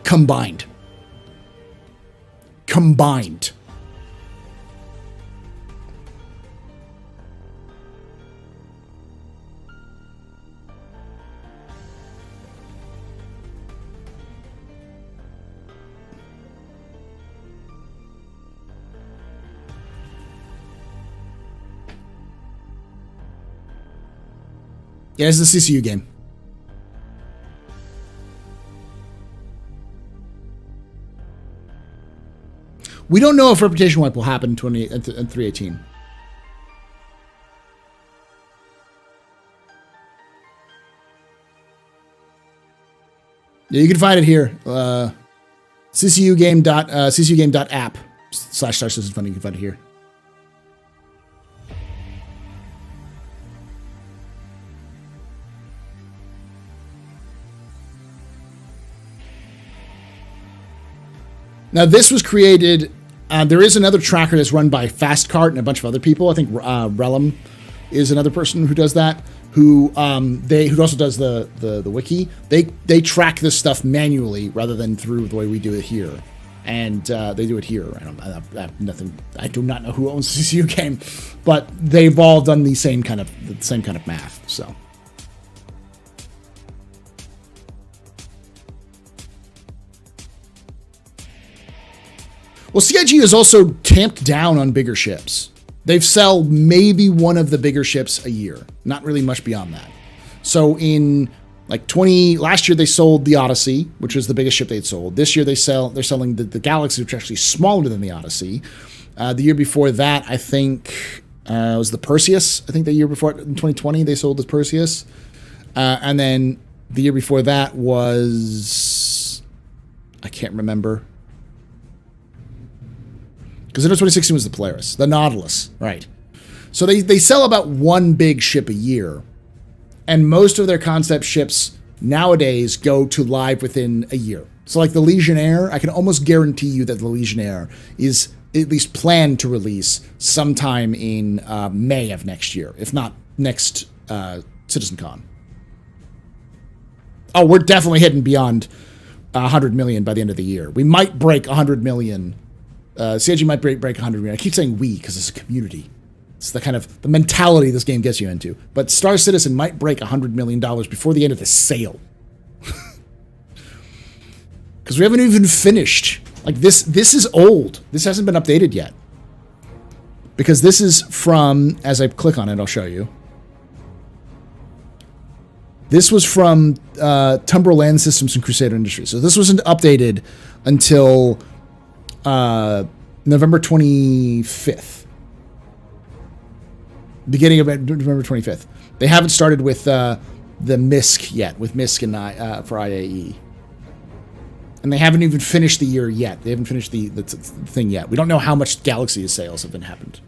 Combined. Yeah, it's the CCU game. We don't know if reputation wipe will happen in 318. Yeah, you can find it here. ccugame.app/Star Citizen Funding. You can find it here. Now, this was created. There is another tracker that's run by Fastcart and a bunch of other people. I think Relum is another person who does that. Who also does the wiki. They track this stuff manually rather than through the way we do it here, and they do it here. I have nothing. I do not know who owns the CCU game, but they've all done the same kind of math. So. Well, CIG is also tamped down on bigger ships. They've sell maybe one of the bigger ships a year. Not really much beyond that. So in like last year they sold the Odyssey, which was the biggest ship they'd sold. This year they're selling the Galaxy, which is actually smaller than the Odyssey. The year before that, I think was the Perseus. I think the year before, in 2020, they sold the Perseus. And then the year before that was, I can't remember. Because in 2016 was the Polaris, the Nautilus, right? So they sell about one big ship a year, and most of their concept ships nowadays go to live within a year. So like the Legionnaire, I can almost guarantee you that the Legionnaire is at least planned to release sometime in May of next year, if not next CitizenCon. Oh, we're definitely hitting beyond 100 million by the end of the year. We might break 100 million. CIG might break 100 million. I keep saying we because it's a community. It's the kind of the mentality this game gets you into. But Star Citizen might break $100 million before the end of the sale. Because we haven't even finished. Like this is old. This hasn't been updated yet. Because this is from, as I click on it, I'll show you. This was from Tumbrel Land Systems and Crusader Industries. So this wasn't updated until November 25th. Beginning of November 25th. They haven't started with the MISC yet, with MISC and for IAE. And they haven't even finished the year yet. They haven't finished the thing yet. We don't know how much Galaxy sales have been happened.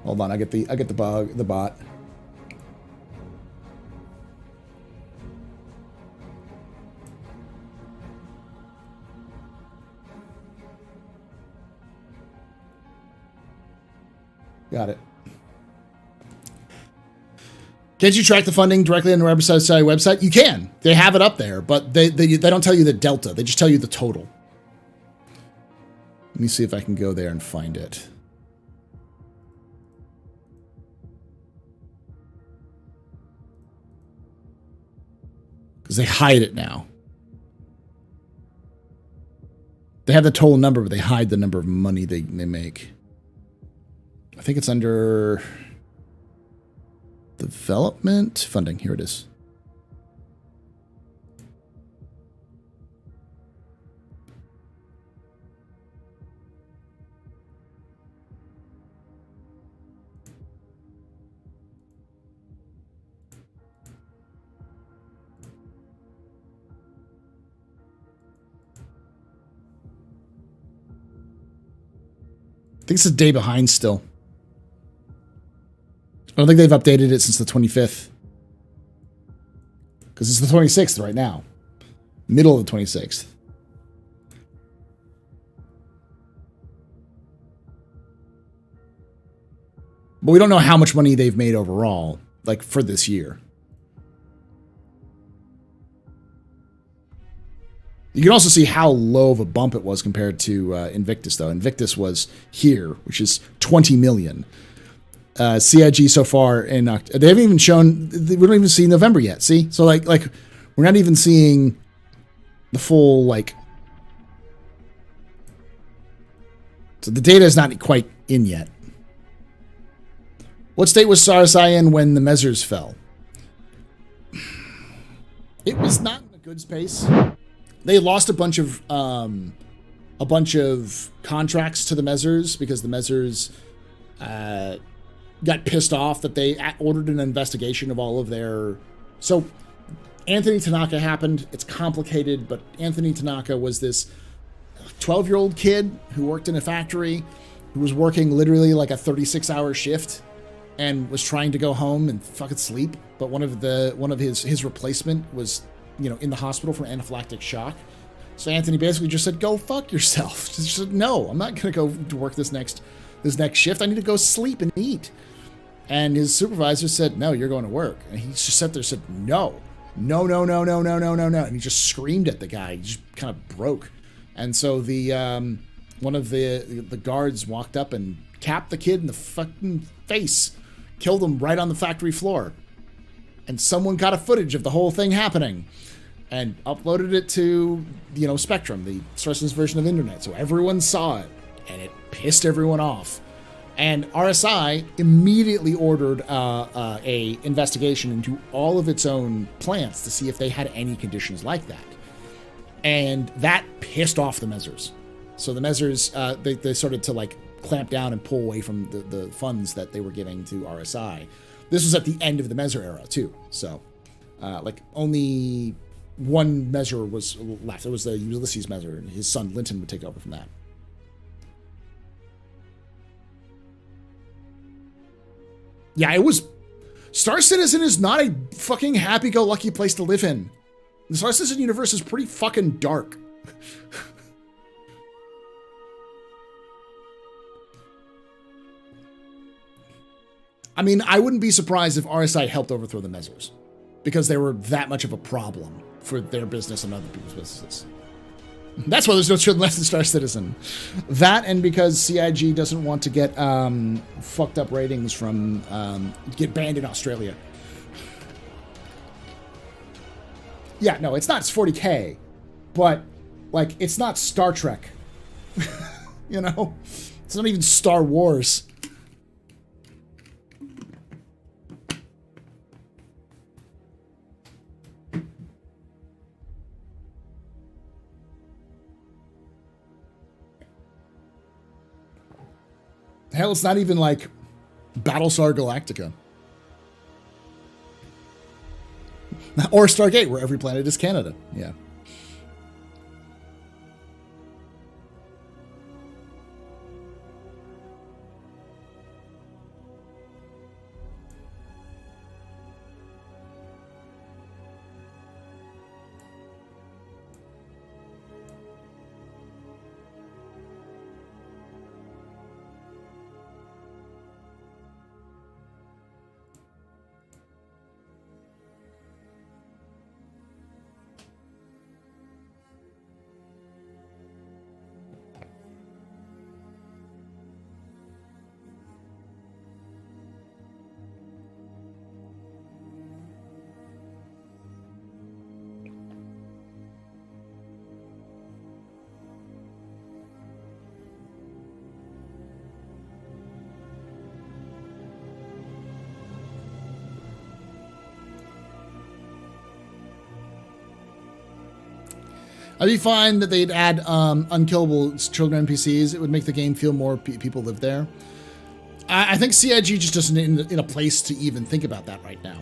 Hold on. I get the bot. Got it. Can't you track the funding directly on the RSI website? You can. They have it up there, but they don't tell you the delta. They just tell you the total. Let me see if I can go there and find it. Because they hide it now. They have the total number, but they hide the number of money they make. I think it's under development funding. Here it is. I think it's a day behind still. I don't think they've updated it since the 25th. Because it's the 26th right now. Middle of the 26th. But we don't know how much money they've made overall, like for this year. You can also see how low of a bump it was compared to Invictus, though. Invictus was here, which is 20 million. CIG so far in they haven't even shown. We don't even see November yet. See, so like we're not even seeing the full like. So the data is not quite in yet. What state was RSI in when the measures fell? It was not in a good space. They lost a bunch of contracts to the measures because the measures got pissed off that they ordered an investigation of all of their... So, Anthony Tanaka happened. It's complicated, but Anthony Tanaka was this 12-year-old kid who worked in a factory, who was working literally like a 36-hour shift and was trying to go home and fucking sleep. But one of his replacement was, in the hospital for anaphylactic shock. So Anthony basically just said, "Go fuck yourself." Just said, "No, I'm not going to go to work this next shift. I need to go sleep and eat." And his supervisor said, "No, you're going to work." And he just sat there and said, No. And he just screamed at the guy. He just kind of broke. And so the one of the guards walked up and capped the kid in the fucking face. Killed him right on the factory floor. And someone got a footage of the whole thing happening and uploaded it to, Spectrum, the Star Citizen's version of internet. So everyone saw it, and it pissed everyone off. And RSI immediately ordered a investigation into all of its own plants to see if they had any conditions like that. And that pissed off the measures. So the measures, they started to clamp down and pull away from the funds that they were giving to RSI. This was at the end of the measure era too. So only one measure was left. It was the Ulysses measure, and his son Linton would take over from that. Yeah, it was... Star Citizen is not a fucking happy-go-lucky place to live in. The Star Citizen universe is pretty fucking dark. I mean, I wouldn't be surprised if RSI helped overthrow the measures. because they were that much of a problem for their business and other people's businesses. That's why there's no children left in Star Citizen. That, and because CIG doesn't want to get fucked up ratings from get banned in Australia. Yeah, no, it's not 40K, but like it's not Star Trek. You know, it's not even Star Wars. Hell, it's not even like Battlestar Galactica. Or Stargate, where every planet is Canada. Yeah. I'd be fine that they'd add unkillable children NPCs. It would make the game feel more people live there. I think CIG just doesn't in a place to even think about that right now.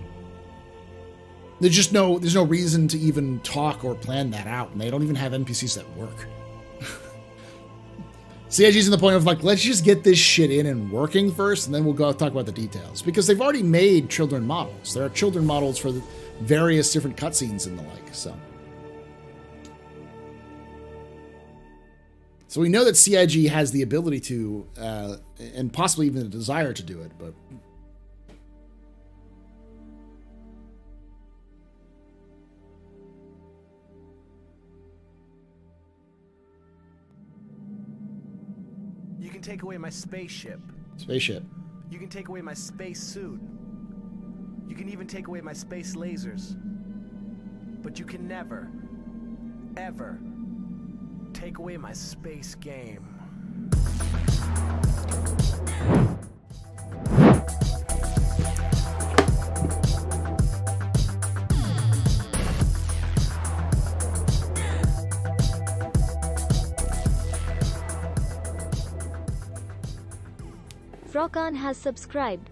There's no reason to even talk or plan that out, and they don't even have NPCs that work. CIG's in the point of like, let's just get this shit in and working first, and then we'll go talk about the details. Because they've already made children models. There are children models for the various different cutscenes and the like, so. So we know that CIG has the ability to, and possibly even the desire to do it, but... You can take away my spaceship. Spaceship. You can take away my space suit. You can even take away my space lasers. But you can never, ever take away my space game. Frokan has subscribed.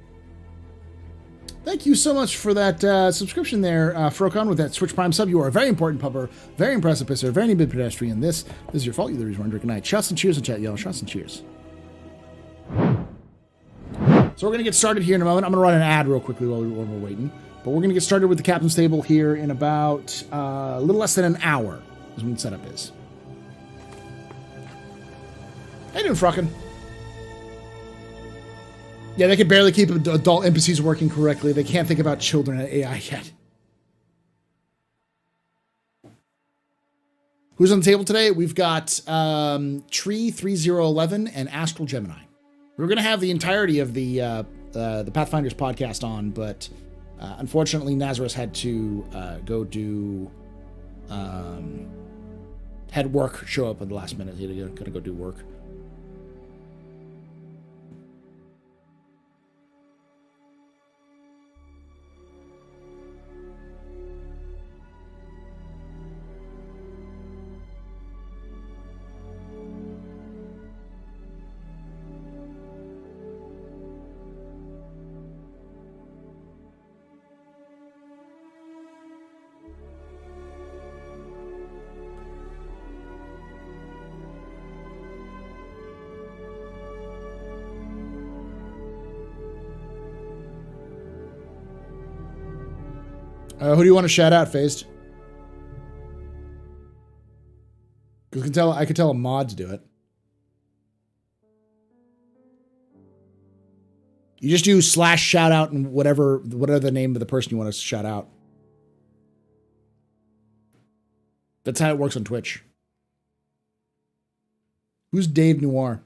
Thank you so much for that subscription there, Frokan, with that Switch Prime sub. You are a very important pubber, very impressive pisser, very big pedestrian. This is your fault. You're the reason we're drinking night. Shots and cheers in chat, y'all. Shots and cheers. So we're going to get started here in a moment. I'm going to run an ad real quickly while we're waiting. But we're going to get started with the captain's table here in about a little less than an hour is when the setup is. How you doing, Frokan? Yeah, they can barely keep adult NPCs working correctly. They can't think about children and AI yet. Who's on the table today? We've got Tree 3011 and Astral Gemini. We were going to have the entirety of the Pathfinders podcast on, but unfortunately Nazareth had to go do had work show up at the last minute. He had to go do work. Who do you want to shout out, Phased? Because I could tell a mod to do it. You just do /shout out and whatever the name of the person you want to shout out. That's how it works on Twitch. Who's Dave Noir?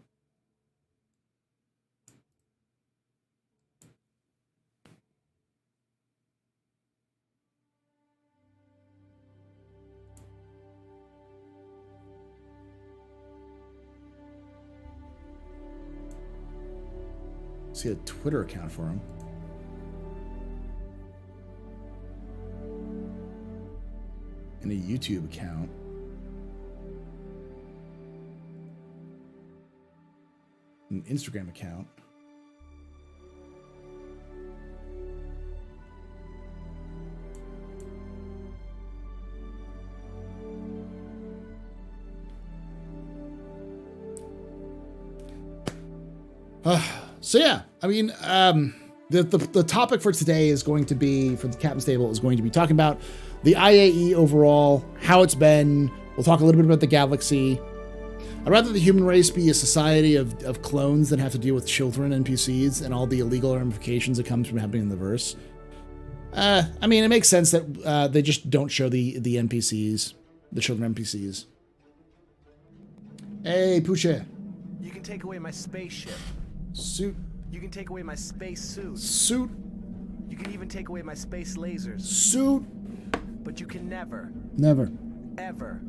See a Twitter account for him. And a YouTube account. An Instagram account. So yeah, I mean, the topic for today is going to be, for the Captain's Table, is going to be talking about the IAE overall, how it's been. We'll talk a little bit about the galaxy. I'd rather the human race be a society of clones than have to deal with children NPCs and all the illegal ramifications that comes from happening in the verse. I mean, it makes sense that they just don't show the NPCs, the children NPCs. Hey, Puche. You can take away my spaceship. Suit. You can take away my space suit. Suit. You can even take away my space lasers. Suit. But you can never. Never. Ever.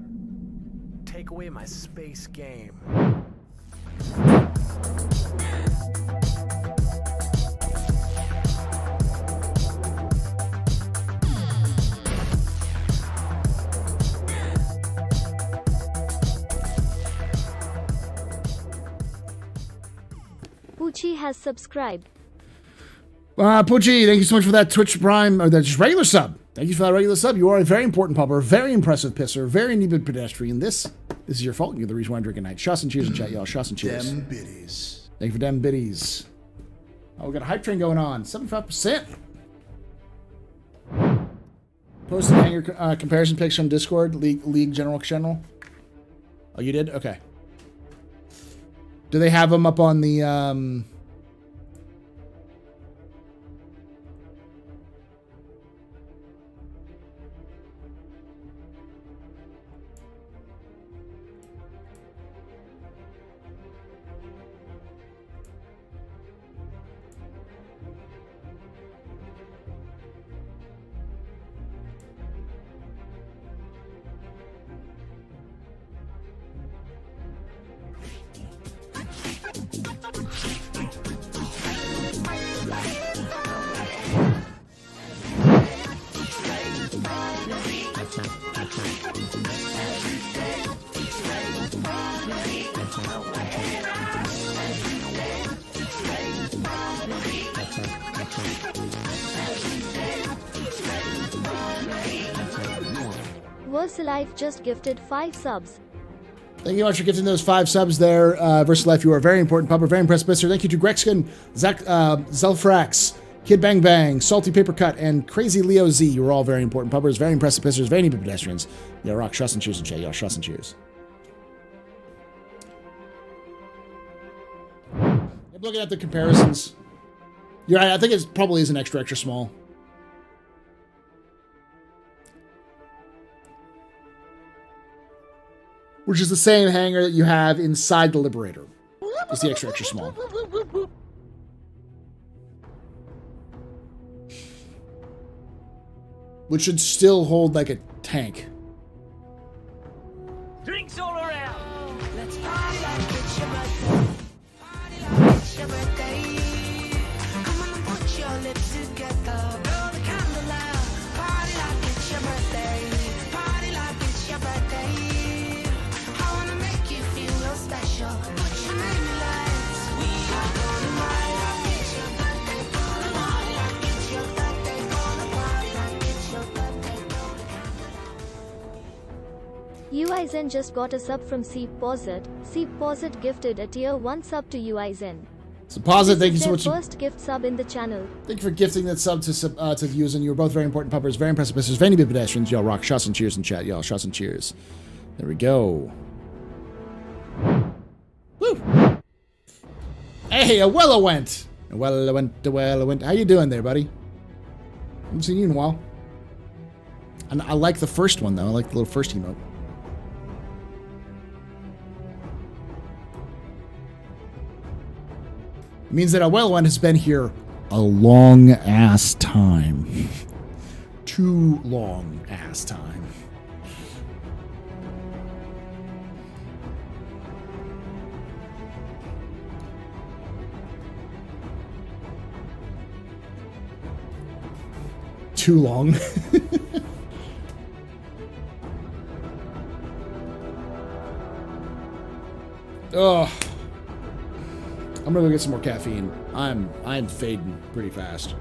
Take away my space game. Poochie has subscribed. Poochie, thank you so much for that Twitch Prime, or that just regular sub. Thank you for that regular sub. You are a very important pupper, very impressive pisser, very needed pedestrian. This is your fault. You're the reason why I'm drinking night. Shots and cheers in chat, y'all. Shots and cheers. Dem biddies. Thank you for dem biddies. Oh, we got a hype train going on. 75%. Posted hangar comparison pics on Discord. League General. Oh, you did? Okay. Do they have them up on the... VersaLife just gifted 5 subs. Thank you much for gifting those 5 subs there. VersaLife, you are a very important pupper, very impressed mister. Thank you to Grexkin, Zach, Zelfrax, Kid Bang Bang, Salty Paper Cut, and Crazy Leo Z. You are all very important puppers, very impressive pissers, very neat pedestrians. Yeah, rock, shots and cheers and chat, y'all. Shots and cheers. I'm looking at the comparisons. You're right, I think it probably is an extra small. Which is the same hangar that you have inside the Liberator. It's the extra small. Which should still hold like a tank. Drinks all around. Let's party like it's your birthday. Party like it's your birthday. Come on and put your lips together. Blow the candle out. Party like it's your birthday. Party like it's your birthday. I wanna make you feel real special. Put your name in lights. We are gonna party like it's your birthday. Gonna party like it's your birthday. Gonna party like it's your birthday. UIZen just got a sub from Seep Posit. Seep Posit gifted a tier 1 sub to UIZen. So Posit, thank you so much. First gift sub in the channel. Thank you for gifting that sub to UIZen. You were both very important puppers, very impressive pissers, very good pedestrians. Y'all rock. Shots and cheers in chat, y'all. Shots and cheers. There we go. Woo! Hey, a well went. A well went. How you doing there, buddy? I haven't seen you in a while. And I like the first one though. I like the little first emote. It means that a whale one has been here a long ass time. Too long ass time. Too long. Ugh. I'm gonna go get some more caffeine. I'm fading pretty fast.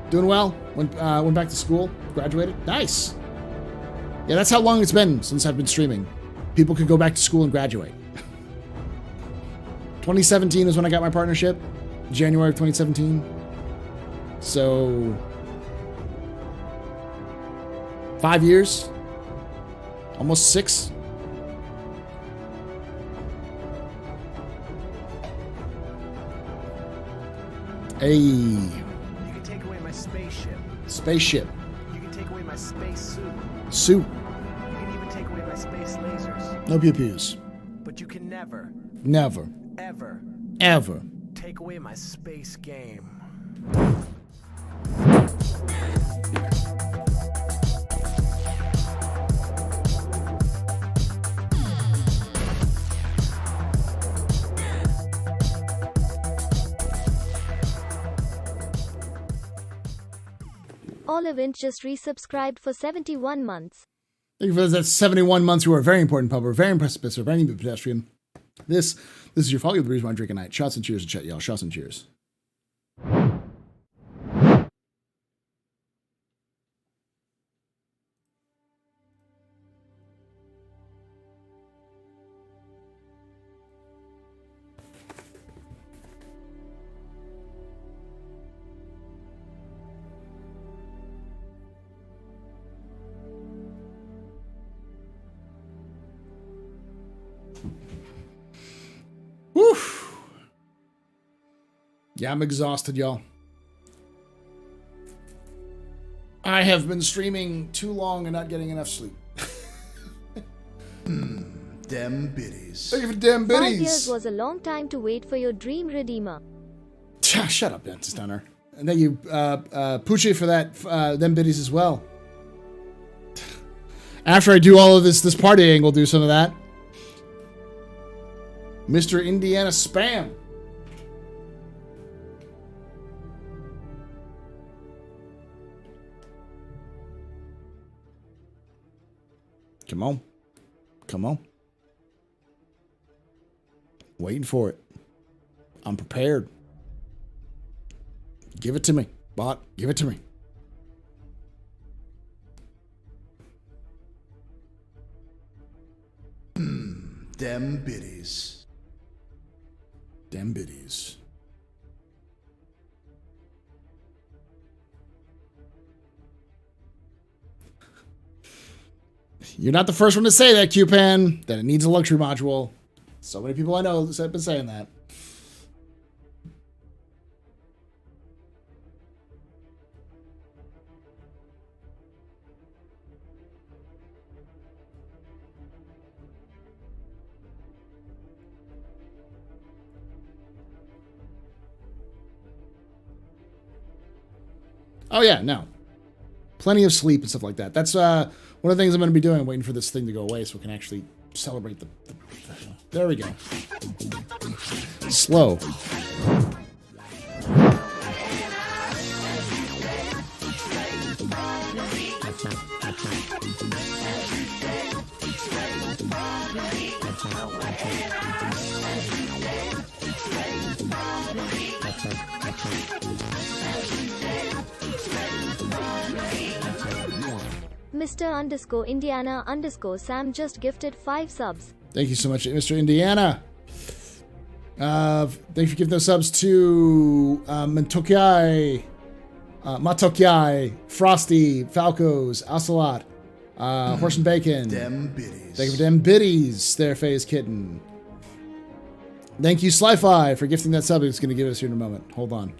Doing well. Went back to school. Graduated. Nice. Yeah, that's how long it's been since I've been streaming. People could go back to school and graduate. 2017 is when I got my partnership. January of 2017. So 5 years. Almost 6. Hey. You can take away my spaceship. Spaceship. You can take away my space suit. Suit. You can even take away my space lasers. No pew-pews. But you can never, Never. ever take away my space game. Olivint just resubscribed for 71 months. Thank you for that 71 months. You are a very important pub. We're very impressive. We're very good pedestrian. This is your fault. You're the reason why I drink at night. Shots and cheers to chat, y'all. Shots and cheers. Woo! Yeah, I'm exhausted, y'all. I have been streaming too long and not getting enough sleep. Dem biddies. Thank you for dem 5 biddies. years was a long time to wait for your dream redeemer. Shut up, Ben Stunner. And thank you, Poochie, for that, them biddies as well. After I do all of this partying, we'll do some of that. Mr. Indiana Spam. Come on. Come on. Waiting for it. I'm prepared. Give it to me, bot. Give it to me. Dem biddies. Dem biddies. You're not the first one to say that, Q-Pan, that it needs a luxury module. So many people I know have been saying that. Oh yeah, no. Plenty of sleep and stuff like that. That's one of the things I'm going to be doing, waiting for this thing to go away so we can actually celebrate the there we go. Slow. Mr. Indiana Sam just gifted 5 subs. Thank you so much, Mr. Indiana. Thank you for giving those subs to Matokiai, Frosty, Falcos, Ocelot, Horse and Bacon. Dem biddies. Thank you for dem biddies, there, Phase Kitten. Thank you, Slyfi, for gifting that sub. It's going to give us here in a moment. Hold on.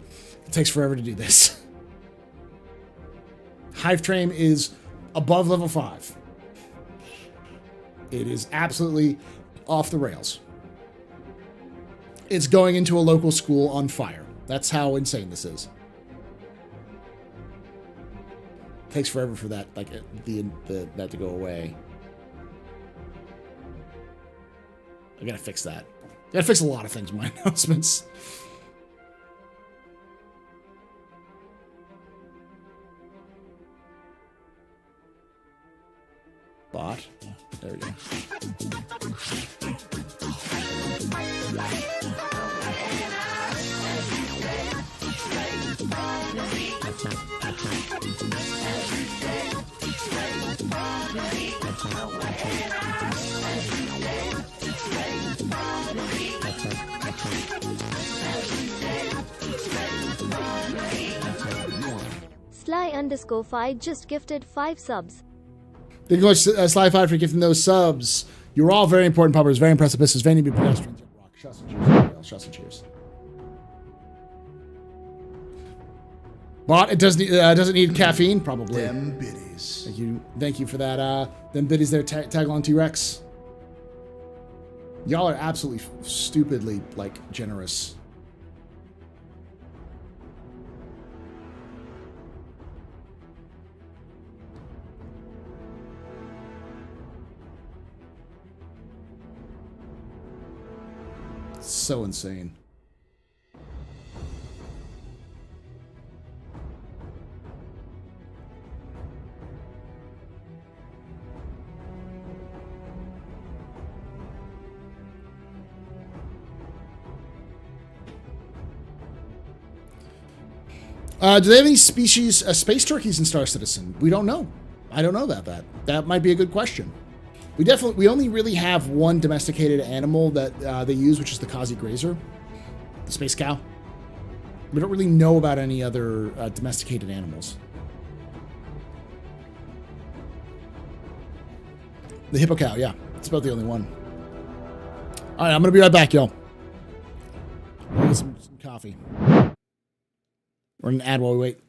It takes forever to do this. Hive Train is above level 5. It is absolutely off the rails. it's going into a local school on fire. That's how insane this is. It takes forever for that, like that to go away. I gotta fix that. I gotta fix a lot of things in my announcements. Bot. There we go. Sly_5 just gifted 5 subs. Thank you much, Sly5, for gifting those subs. You're all very important puppers, very impressive business, very be pedestrians. Rock. Shots and cheers. Shots and cheers. Bot, it doesn't need caffeine, probably. Them biddies. Thank you for that. Them biddies there, Taglon T-Rex. Y'all are absolutely stupidly, like, generous. So insane. Do they have any species, space turkeys in Star Citizen? We don't know. I don't know about that. That might be a good question. We only really have one domesticated animal that they use, which is the Kazi Grazer, the space cow. We don't really know about any other domesticated animals. The hippo cow, yeah. It's about the only one. All right, I'm going to be right back, y'all. Get some coffee. We're going to add while we wait.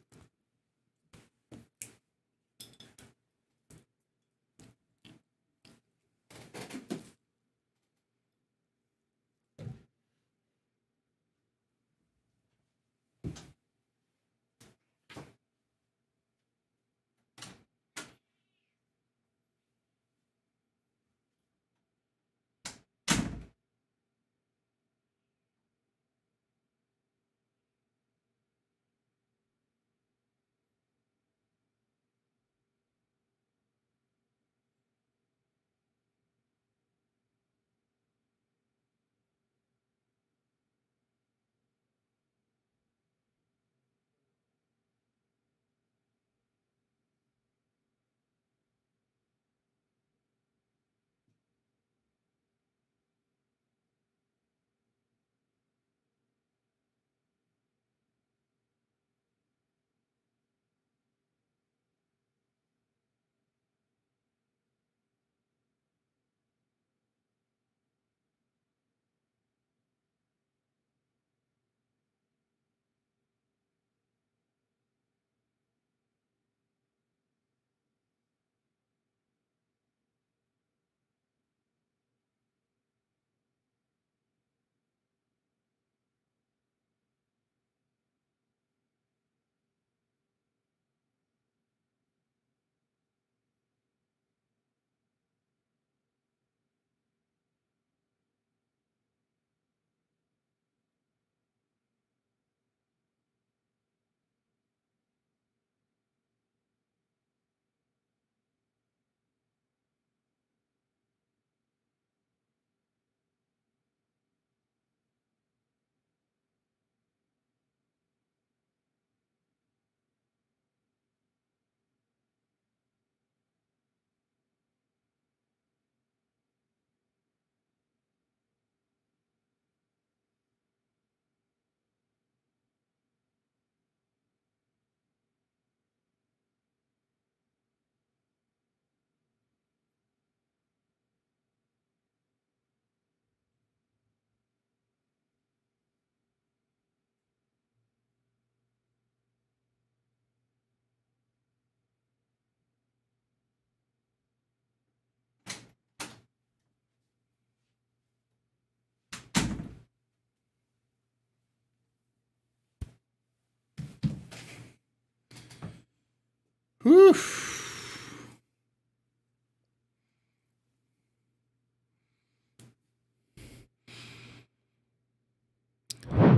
Whew.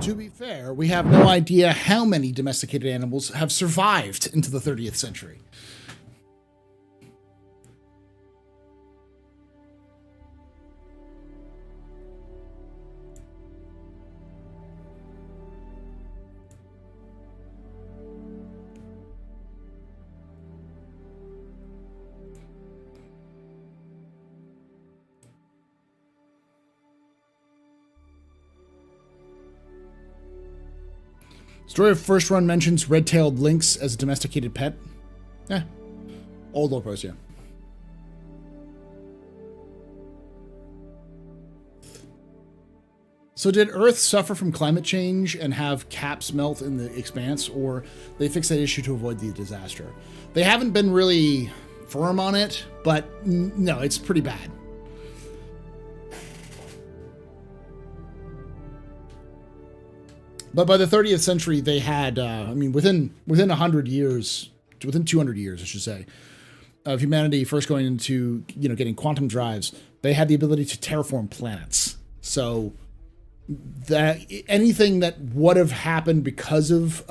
To be fair, we have no idea how many domesticated animals have survived into the 30th century. Story of First Run mentions red-tailed lynx as a domesticated pet. Old lore, yeah. So did Earth suffer from climate change and have caps melt in the expanse, or they fix that issue to avoid the disaster? They haven't been really firm on it, but no, it's pretty bad. But by the 30th century, they had, within 100 years, within 200 years, I should say, of humanity first going into, getting quantum drives, they had the ability to terraform planets. So that anything that would have happened because of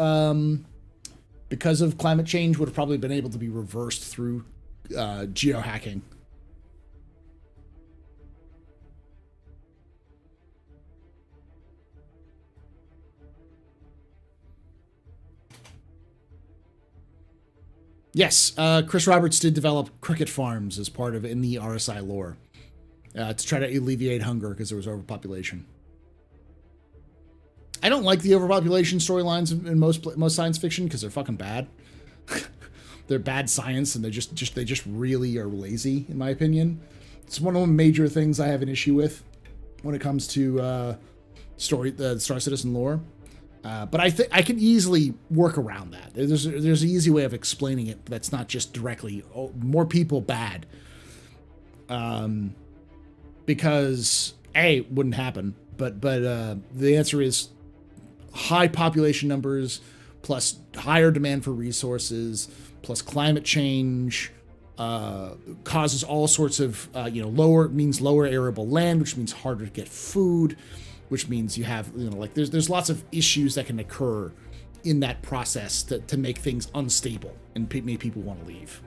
climate change would have probably been able to be reversed through geohacking. Yes, Chris Roberts did develop cricket farms as part of in the RSI lore to try to alleviate hunger because there was overpopulation. I don't like the overpopulation storylines in most science fiction because they're fucking bad. They're bad science and they just really are lazy, in my opinion. It's one of the major things I have an issue with when it comes to the Star Citizen lore. But I think I can easily work around that. There's an easy way of explaining it that's not just directly more people bad. Because it wouldn't happen. But the answer is high population numbers plus higher demand for resources plus climate change causes all sorts of lower arable land, which means harder to get food. Which means you have, there's lots of issues that can occur in that process to make things unstable and make people want to leave.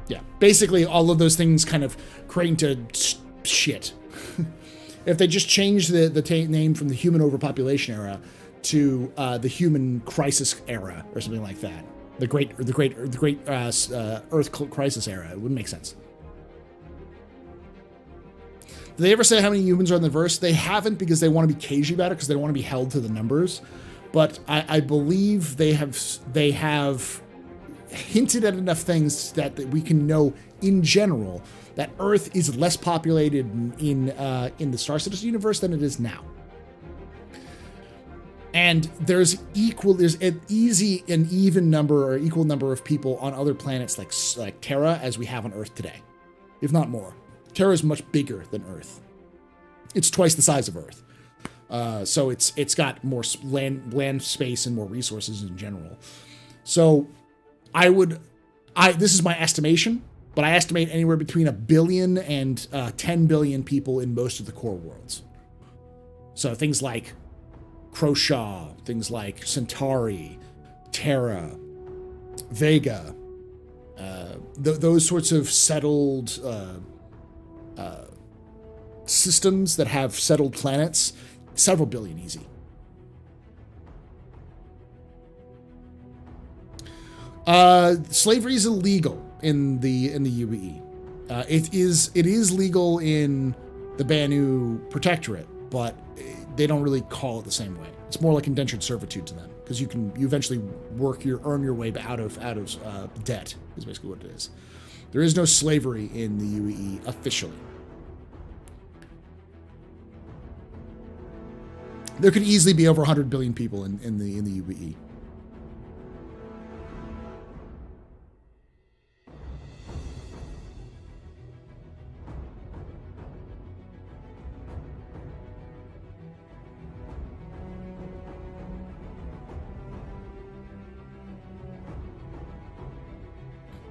Yeah, basically all of those things kind of create into shit. If they just change the name from the human overpopulation era to the human crisis era or something like that, the great Earth crisis era, it wouldn't make sense. Did they ever say how many humans are in the verse? They haven't because they want to be cagey about it because they don't want to be held to the numbers. But I believe they have hinted at enough things that we can know in general that Earth is less populated in the Star Citizen universe than it is now. And there's an even number or equal number of people on other planets like Terra as we have on Earth today, if not more. Terra is much bigger than Earth. It's twice the size of Earth. So it's got more land space and more resources in general. So this is my estimation, but I estimate anywhere between 1 billion and 10 billion people in most of the core worlds. So things like Croshaw, things like Centauri, Terra, Vega, those sorts of settled systems that have settled planets, several billion easy. Slavery is illegal in the UAE. It is legal in the Banu Protectorate, but they don't really call it the same way. It's more like indentured servitude to them because you eventually earn your way out of debt is basically what it is. There is no slavery in the UAE officially. There could easily be over 100 billion people in the UAE.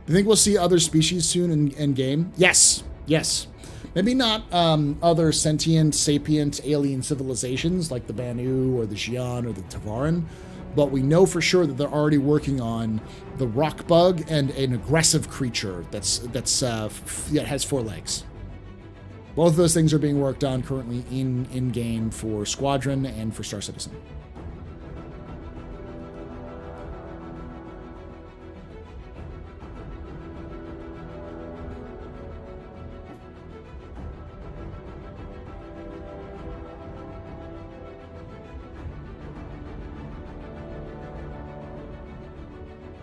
you think we'll see other species soon in game? Yes. Yes. Maybe not other sentient, sapient, alien civilizations like the Banu or the Xi'an or the Tavaran, but we know for sure that they're already working on the rock bug and an aggressive creature that has 4 legs. Both of those things are being worked on currently in game for Squadron and for Star Citizen.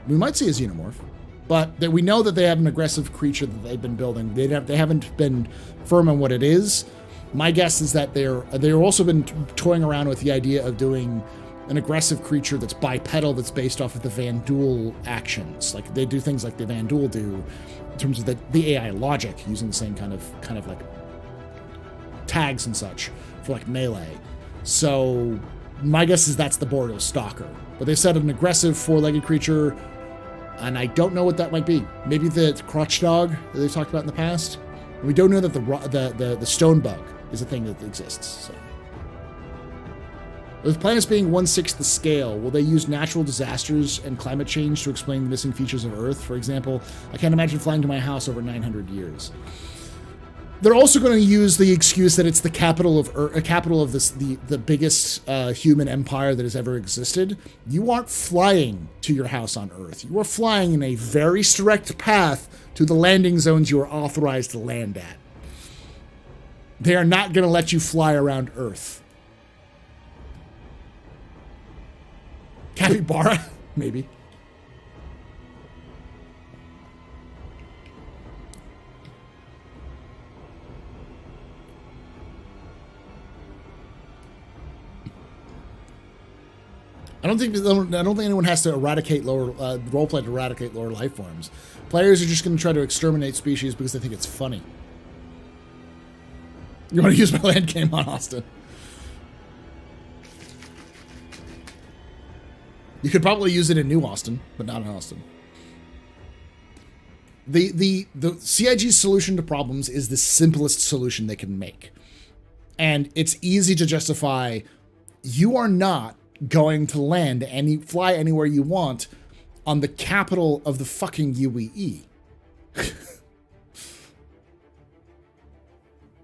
We might see a xenomorph, but we know that they have an aggressive creature that they've been building. They haven't been firm on what it is. My guess is that they've also been toying around with the idea of doing an aggressive creature that's bipedal, that's based off of the Vanduul actions. Like they do things like the Vanduul do in terms of the AI logic, using the same kind of like tags and such for like melee. So my guess is that's the Boreal Stalker. But they said an aggressive 4-legged creature, and I don't know what that might be. Maybe the crotch dog that they talked about in the past. And we don't know that the stone bug is a thing that exists. So, with planets being 1/6 the scale, will they use natural disasters and climate change to explain the missing features of Earth? For example, I can't imagine flying to my house over 900 years. They're also going to use the excuse that it's the capital of Earth, the biggest human empire that has ever existed. You aren't flying to your house on Earth. You are flying in a very direct path to the landing zones you are authorized to land at. They are not going to let you fly around Earth. Capybara? Maybe. I don't think anyone has to eradicate roleplay to eradicate lower life forms. Players are just going to try to exterminate species because they think it's funny. You want to use my land game on Austin? You could probably use it in New Austin, but not in Austin. The CIG's solution to problems is the simplest solution they can make. And it's easy to justify. You are not going to fly anywhere you want on the capital of the fucking UEE.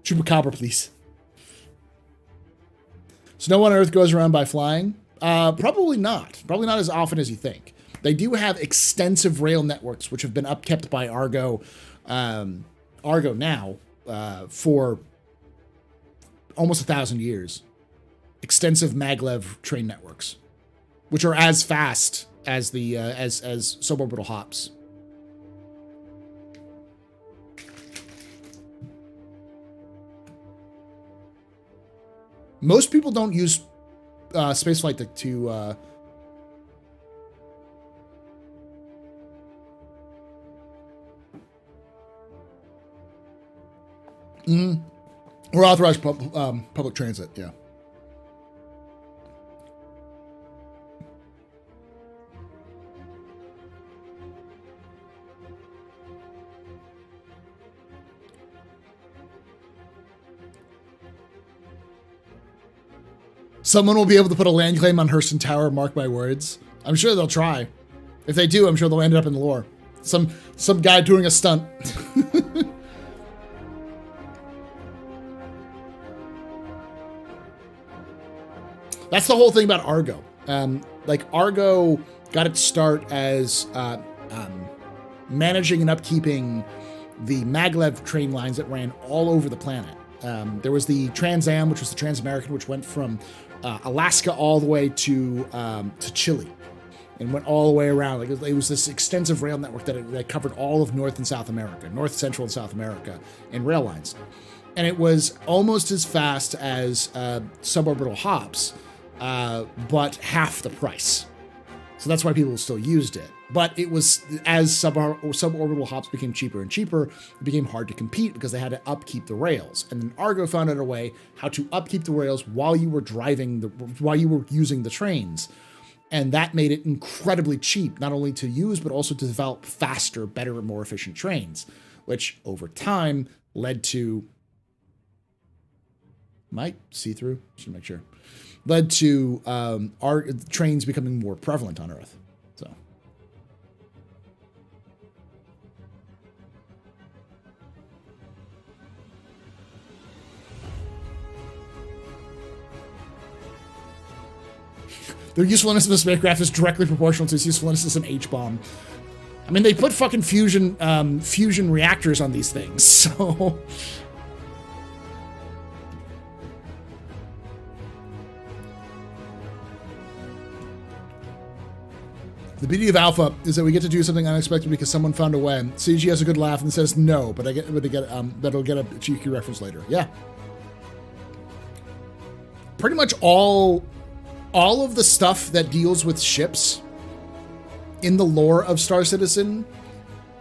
Chupacabra, please. So no one on Earth goes around by flying? Probably not. Probably not as often as you think. They do have extensive rail networks, which have been upkept by Argo now for almost 1,000 years. Extensive maglev train networks, which are as fast as the as suborbital hops. Most people don't use spaceflight to or authorized public transit. Yeah. Someone will be able to put a land claim on Hurston Tower, mark my words. I'm sure they'll try. If they do, I'm sure they'll end up in the lore. Some guy doing a stunt. That's the whole thing about Argo. Like Argo got its start as managing and upkeeping the maglev train lines that ran all over the planet. There was the Trans Am, which was the Trans-American, which went from Alaska all the way to Chile, and went all the way around. Like it was this extensive rail network that covered all of North and South America, North, Central, and South America, in rail lines. And it was almost as fast as suborbital hops, but half the price. So that's why people still used it. But it was, as suborbital hops became cheaper and cheaper, it became hard to compete because they had to upkeep the rails. And then Argo found out a way how to upkeep the rails while you were using the trains. And that made it incredibly cheap, not only to use, but also to develop faster, better, and more efficient trains, which over time led to, might see through, should make sure, led to our trains becoming more prevalent on Earth. So. Their usefulness of the spacecraft is directly proportional to its usefulness as an H-bomb. I mean, they put fucking fusion reactors on these things, so... The beauty of Alpha is that we get to do something unexpected because someone found a way. CG has a good laugh and says no, but that'll get a cheeky reference later. Yeah. Pretty much all of the stuff that deals with ships in the lore of Star Citizen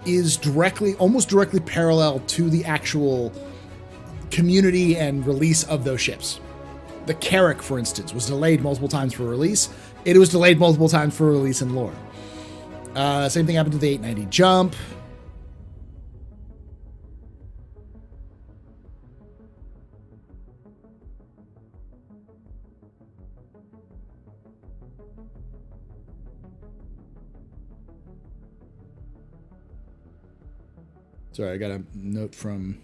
is almost directly parallel to the actual community and release of those ships. The Carrack, for instance, was delayed multiple times for release. It was delayed multiple times for release in lore. Same thing happened to the 890 Jump. Sorry, I got a note from...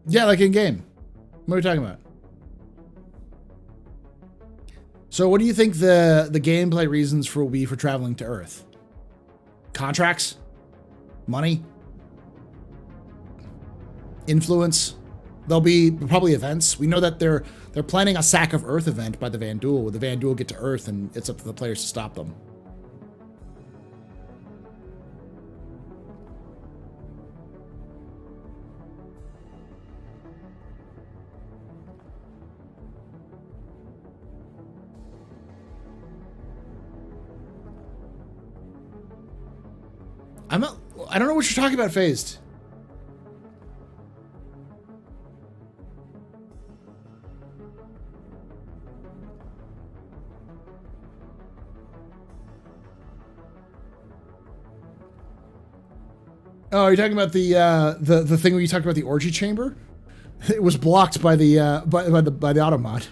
Yeah, like in game. What are we talking about? So what do you think the gameplay reasons will be for traveling to Earth? Contracts? Money? Influence? There'll be probably events. We know that they're planning a Sack of Earth event by the Vanduul, where the Vanduul get to Earth and it's up to the players to stop them. I don't know what you're talking about, Phased. Oh, are you talking about the thing where you talked about the orgy chamber? It was blocked by the by the automod.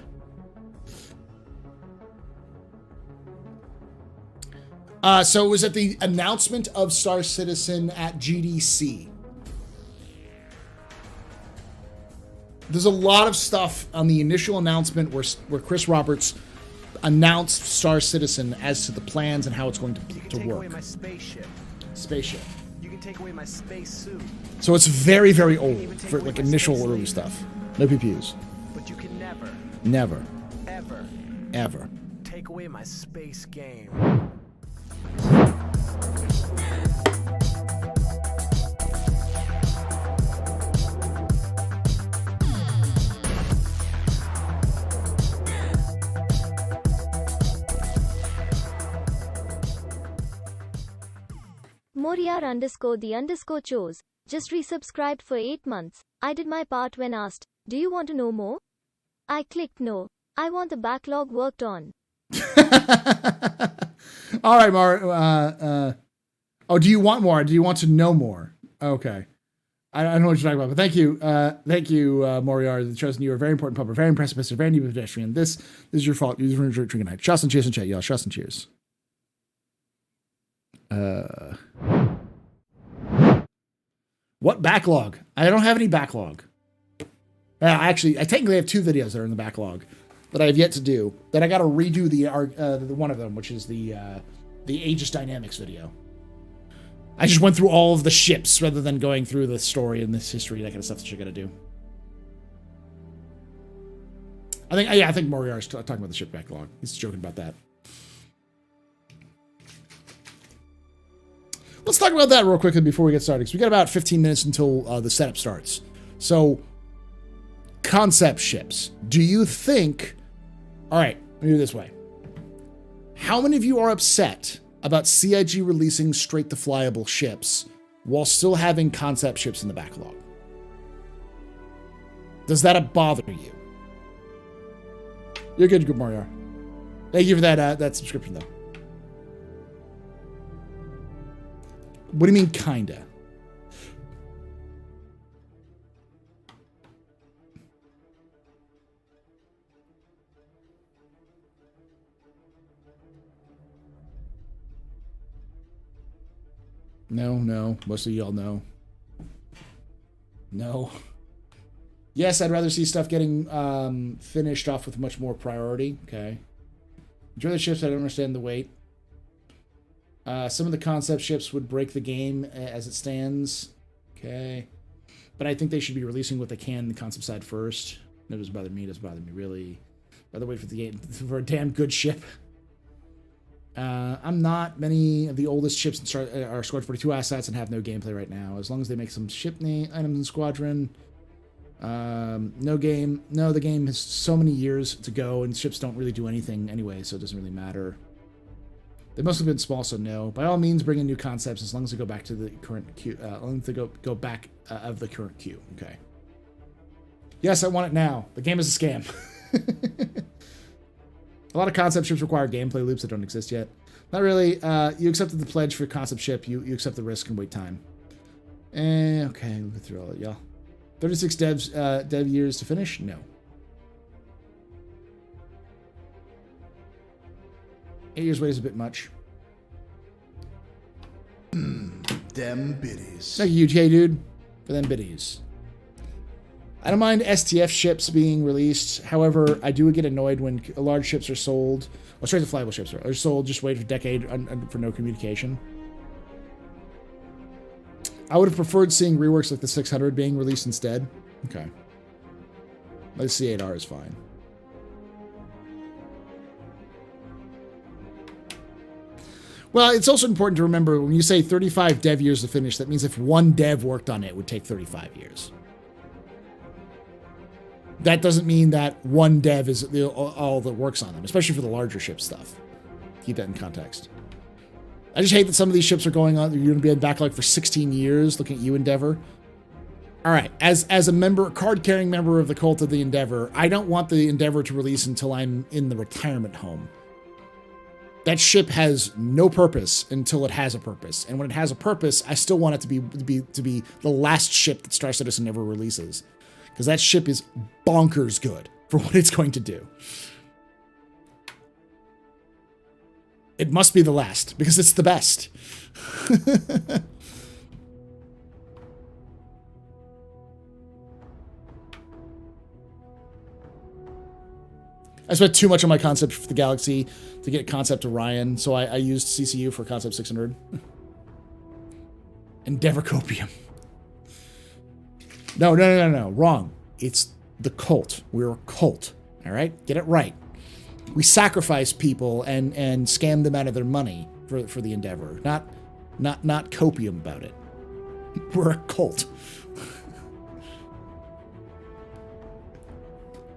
So it was at the announcement of Star Citizen at GDC. There's a lot of stuff on the initial announcement where Chris Roberts announced Star Citizen as to the plans and how it's going to work. Take away my spaceship. Spaceship. You can take away my space suit. So it's very, very old for like initial early stuff. No PPUs. But you can never, ever take away my space game. Moriar_the_chose. Just resubscribed for 8 months. I did my part when asked, do you want to know more? I clicked no. I want the backlog worked on. All right, Mar. Oh, do you want more? Do you want to know more? Okay. I don't know what you're talking about, but thank you, Moriar, the chosen. You are a very important public, very impressive, Mr. Very new pedestrian. This is your fault. You're drinking night. Shots and cheers and chat, y'all. Shots and cheers. What backlog? I don't have any backlog. I technically have 2 videos that are in the backlog that I have yet to do. That I got to redo the one of them, which is the Aegis Dynamics video. I just went through all of the ships rather than going through the story and this history, that kind of stuff that you got to do. I think Moriarty's talking about the ship backlog. He's joking about that. let's talk about that real quickly before we get started, because we got about 15 minutes until the setup starts. So, concept ships. Do you think... All right, let me do it this way. How many of you are upset about CIG releasing straight-to-flyable ships while still having concept ships in the backlog? Does that bother you? You're good, Mario. Thank you for that subscription, though. What do you mean, kinda? No. Most of y'all know. No. Yes, I'd rather see stuff getting finished off with much more priority. Okay. Enjoy the ships. I don't understand the weight. Some of the concept ships would break the game as it stands. Okay. But I think they should be releasing what they can in the concept side first. That doesn't bother me. It doesn't bother me, really. Rather wait for the game for a damn good ship. I'm not. Many of the oldest ships are Squadron 42 assets and have no gameplay right now. As long as they make some ship name items in Squadron. No game. No, the game has so many years to go, and ships don't really do anything anyway, so it doesn't really matter. They've mostly been small, so no. By all means, bring in new concepts as long as they go back to the current queue. As long as they go back of the current queue. Okay. Yes, I want it now. The game is a scam. A lot of concept ships require gameplay loops that don't exist yet. Not really. You accepted the pledge for concept ship. You accept the risk and wait time. Okay, we'll go through all that, y'all. 36 dev years to finish? No. 8 years wait is a bit much. Them biddies. Thank you, J dude, for them biddies. I don't mind STF ships being released. However, I do get annoyed when large ships are sold. Well, straight to flyable ships are sold. Just wait for a decade for no communication. I would have preferred seeing reworks like the 600 being released instead. Okay. The C8R is fine. Well, it's also important to remember when you say 35 dev years to finish, that means if one dev worked on it, it would take 35 years. That doesn't mean that one dev is all that works on them, especially for the larger ship stuff. Keep that in context. I just hate that some of these ships are going on. You're going to be in backlog for 16 years. Looking at you, Endeavor. All right, as a member, card-carrying member of the Cult of the Endeavor, I don't want the Endeavor to release until I'm in the retirement home. That ship has no purpose until it has a purpose, and when it has a purpose, I still want it to be the last ship that Star Citizen never releases, because that ship is bonkers good for what it's going to do. It must be the last, because it's the best. I spent too much on my concept for the Galaxy to get concept Orion, so I used CCU for concept 600. Endeavor Copium. No, wrong. It's the cult. We're a cult, all right? Get it right. We sacrifice people and scam them out of their money for the Endeavor. Not copium about it. We're a cult.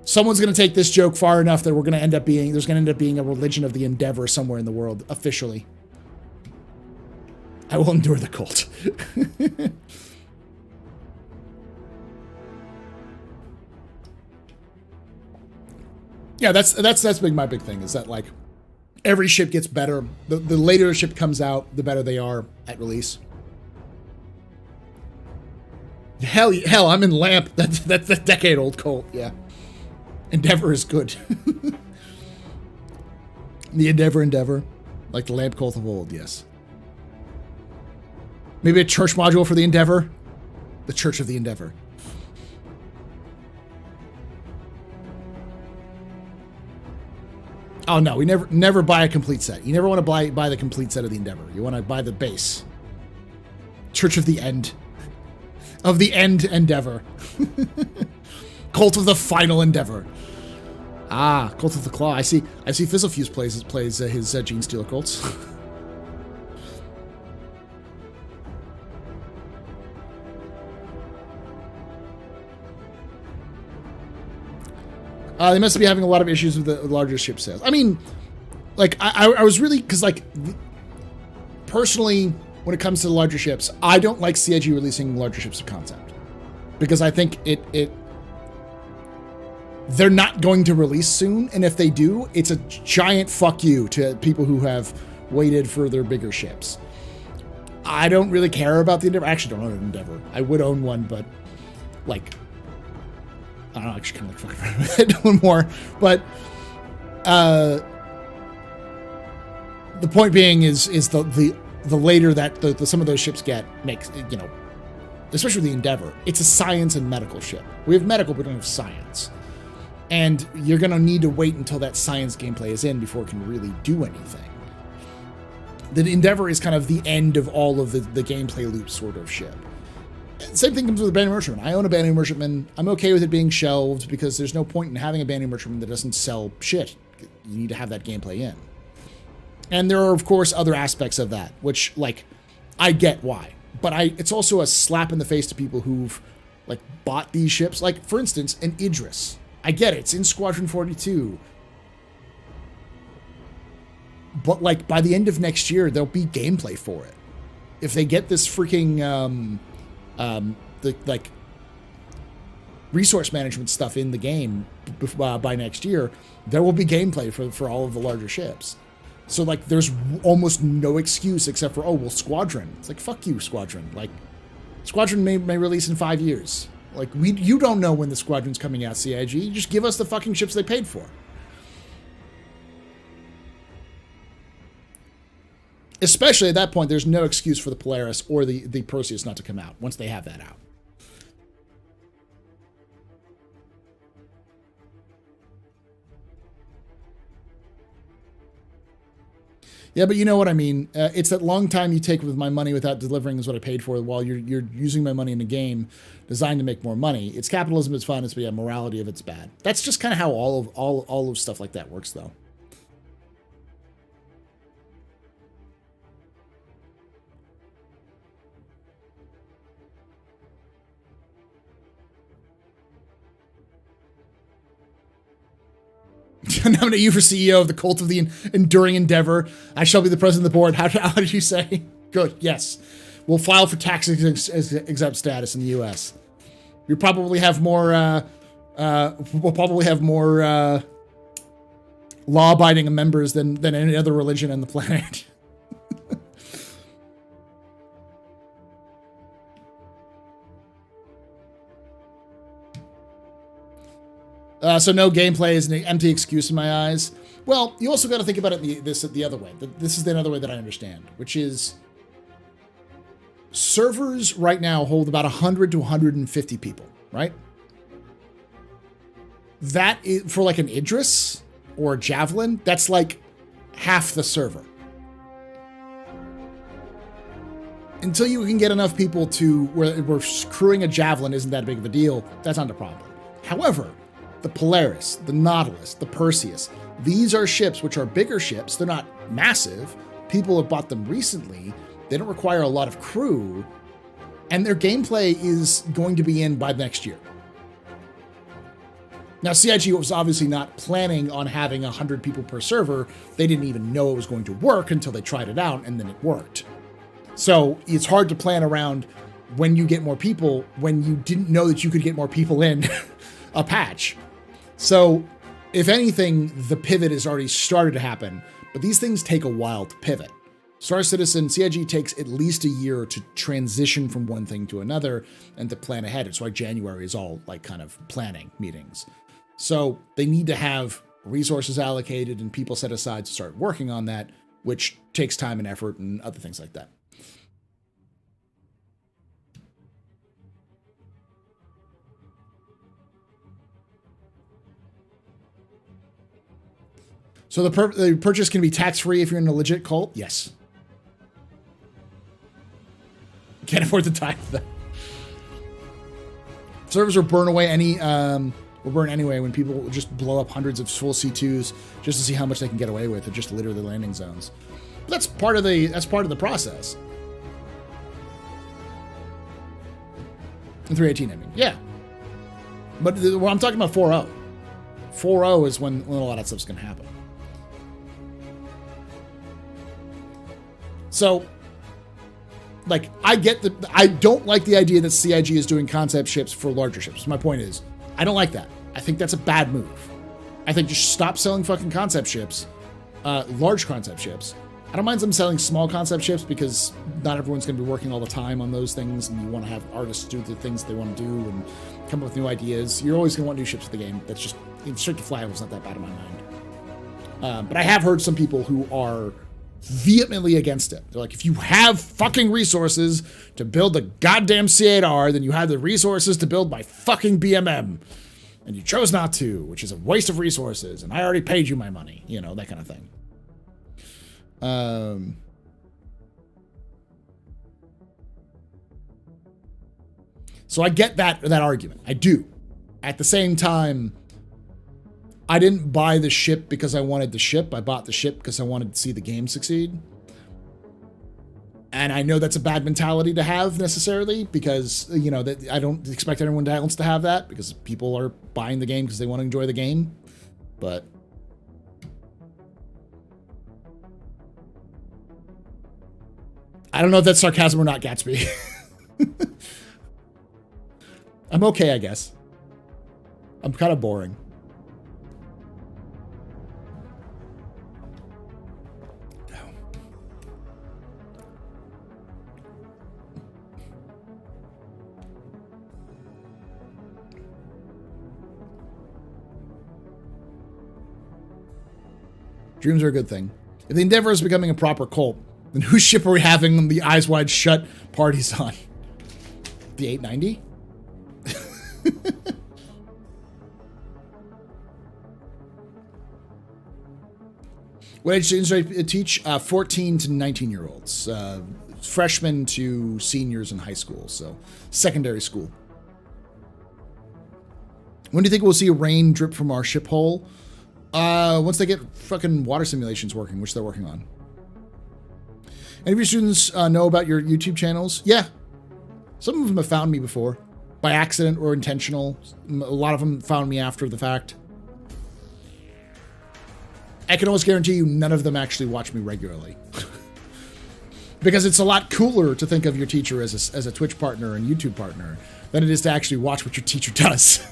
Someone's going to take this joke far enough that there's going to end up being a religion of the Endeavor somewhere in the world, officially. I will endure the cult. Yeah, that's my big thing, is that, like, every ship gets better. The later a ship comes out, the better they are at release. Hell, I'm in Lamp. That's a decade-old cult, yeah. Endeavor is good. The Endeavor. Like the Lamp cult of old, yes. Maybe a church module for the Endeavor? The Church of the Endeavor. Oh no, we never buy a complete set. You never want to buy the complete set of the Endeavor. You want to buy the base. Church of the End. Of the End Endeavor. Cult of the Final Endeavor. Ah, Cult of the Claw. I see Fizzlefuse plays his Gene Stealer cults. They must be having a lot of issues with the larger ship sales. I mean, like, I was really, because, like, personally, when it comes to the larger ships, I don't like CIG releasing larger ships of concept. Because I think they're not going to release soon, and if they do, it's a giant fuck you to people who have waited for their bigger ships. I don't really care about the Endeavor. I actually don't own an Endeavor. I would own one, but, like, I don't know, I actually kind of like fucking around with it one more. But the point being is the later that some of those ships get makes, you know, especially the Endeavor, it's a science and medical ship. We have medical, but we don't have science. And you're going to need to wait until that science gameplay is in before it can really do anything. The Endeavor is kind of the end of all of the gameplay loop sort of ship. Same thing comes with a Bandit Merchantman. I own a Bandit Merchantman. I'm okay with it being shelved because there's no point in having a Bandit Merchantman that doesn't sell shit. You need to have that gameplay in. And there are, of course, other aspects of that, which, like, I get why. But it's also a slap in the face to people who've, like, bought these ships. Like, for instance, an Idris. I get it. It's in Squadron 42. But, like, by the end of next year, there'll be gameplay for it. If they get this freaking, resource management stuff in the game by next year, there will be gameplay for all of the larger ships. So, like, there's almost no excuse except for, oh, well, Squadron. It's like, fuck you, Squadron. Like, Squadron may release in 5 years. Like, you don't know when the Squadron's coming out, CIG. Just give us the fucking ships they paid for. Especially at that point, there's no excuse for the Polaris or the Perseus not to come out once they have that out. Yeah, but you know what I mean. It's that long time you take with my money without delivering is what I paid for while you're using my money in a game designed to make more money. It's capitalism, it's fun, it's yeah, morality of it's bad. That's just kind of how all of stuff like that works, though. Nominate you for CEO of the Cult of the Enduring Endeavor. I shall be the president of the board. How did you say? Good. Yes. We'll file for tax exempt status in the U.S. We probably have more. We'll probably have more law-abiding members than any other religion on the planet. So no gameplay is an empty excuse in my eyes. Well, you also got to think about it the other way. This is the other way that I understand, which is servers right now hold about 100 to 150 people, right? That is, for like an Idris or a Javelin, that's like half the server. Until you can get enough people to where crewing a Javelin isn't that big of a deal, that's not a problem. However, the Polaris, the Nautilus, the Perseus, these are ships which are bigger ships. They're not massive. People have bought them recently. They don't require a lot of crew. And their gameplay is going to be in by next year. Now, CIG was obviously not planning on having 100 people per server. They didn't even know it was going to work until they tried it out, and then it worked. So it's hard to plan around when you get more people when you didn't know that you could get more people in a patch. So, if anything, the pivot has already started to happen, but these things take a while to pivot. Star Citizen, CIG takes at least a year to transition from one thing to another and to plan ahead. It's why January is all like kind of planning meetings. So they need to have resources allocated and people set aside to start working on that, which takes time and effort and other things like that. So the purchase can be tax-free if you're in a legit cult? Yes. Can't afford the time for that. Servers will burn away will burn anyway when people just blow up hundreds of full C2s just to see how much they can get away with or just litter the landing zones. But that's part of the process. In 318, I mean. Yeah. But I'm talking about 4.0. 4.0 is when a lot of stuff's going to happen. So, like, I don't like the idea that CIG is doing concept ships for larger ships. My point is, I don't like that. I think that's a bad move. I think just stop selling fucking concept ships, large concept ships. I don't mind them selling small concept ships because not everyone's going to be working all the time on those things, and you want to have artists do the things they want to do and come up with new ideas. You're always going to want new ships for the game. That's just, strictly flyable is not that bad in my mind. But I have heard some people who are vehemently against it. They're like, if you have fucking resources to build the goddamn C8R, then you have the resources to build my fucking BMM. And you chose not to, which is a waste of resources, and I already paid you my money. You know, that kind of thing. So I get that argument. I do. At the same time, I didn't buy the ship because I wanted the ship. I bought the ship because I wanted to see the game succeed. And I know that's a bad mentality to have necessarily because, you know, that I don't expect anyone else to have that because people are buying the game because they want to enjoy the game. But I don't know if that's sarcasm or not, Gatsby. I'm okay, I guess. I'm kind of boring. Dreams are a good thing. If the Endeavor is becoming a proper cult, then whose ship are we having the eyes wide shut parties on? The 890? What age students do I teach? 14 to 19-year-olds. Freshmen to seniors in high school, so secondary school. When do you think we'll see rain drip from our ship hole? Once they get fucking water simulations working, which they're working on. Any of your students know about your YouTube channels? Yeah. Some of them have found me before. By accident or intentional. A lot of them found me after the fact. I can almost guarantee you none of them actually watch me regularly. Because it's a lot cooler to think of your teacher as a Twitch partner and YouTube partner than it is to actually watch what your teacher does.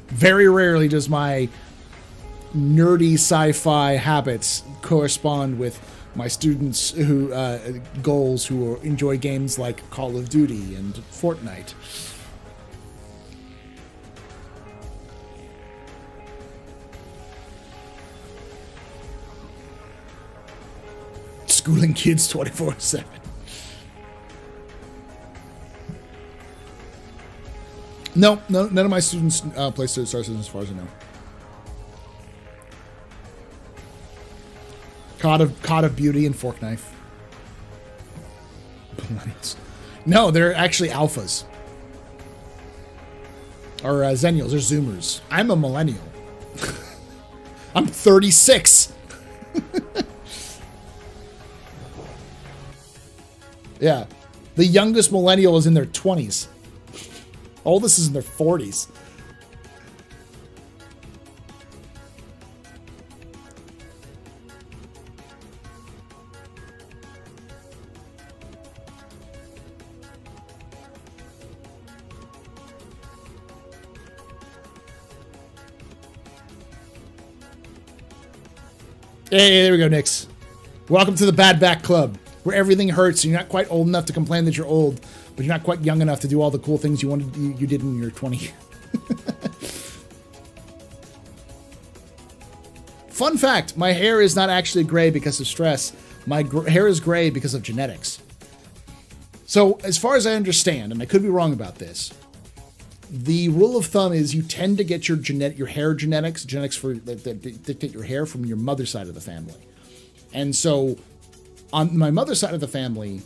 Very rarely does my nerdy sci-fi habits correspond with my students' goals who enjoy games like Call of Duty and Fortnite. Schooling kids 24/7. No, none of my students play Star Citizen as far as I know. Cod of Beauty and Fork Knife. Millennials. No, they're actually alphas. Or Zennials, or Zoomers. I'm a millennial. I'm 36. Yeah. The youngest millennial is in their 20s. Oldest is in their 40s. Hey, there we go, Nix. Welcome to the Bad Back Club, where everything hurts and you're not quite old enough to complain that you're old, but you're not quite young enough to do all the cool things you did when you were 20. Fun fact, my hair is not actually gray because of stress. My hair is gray because of genetics. So, as far as I understand, and I could be wrong about this, the rule of thumb is you tend to get your hair genetics that dictate your hair from your mother's side of the family. And so, on my mother's side of the family,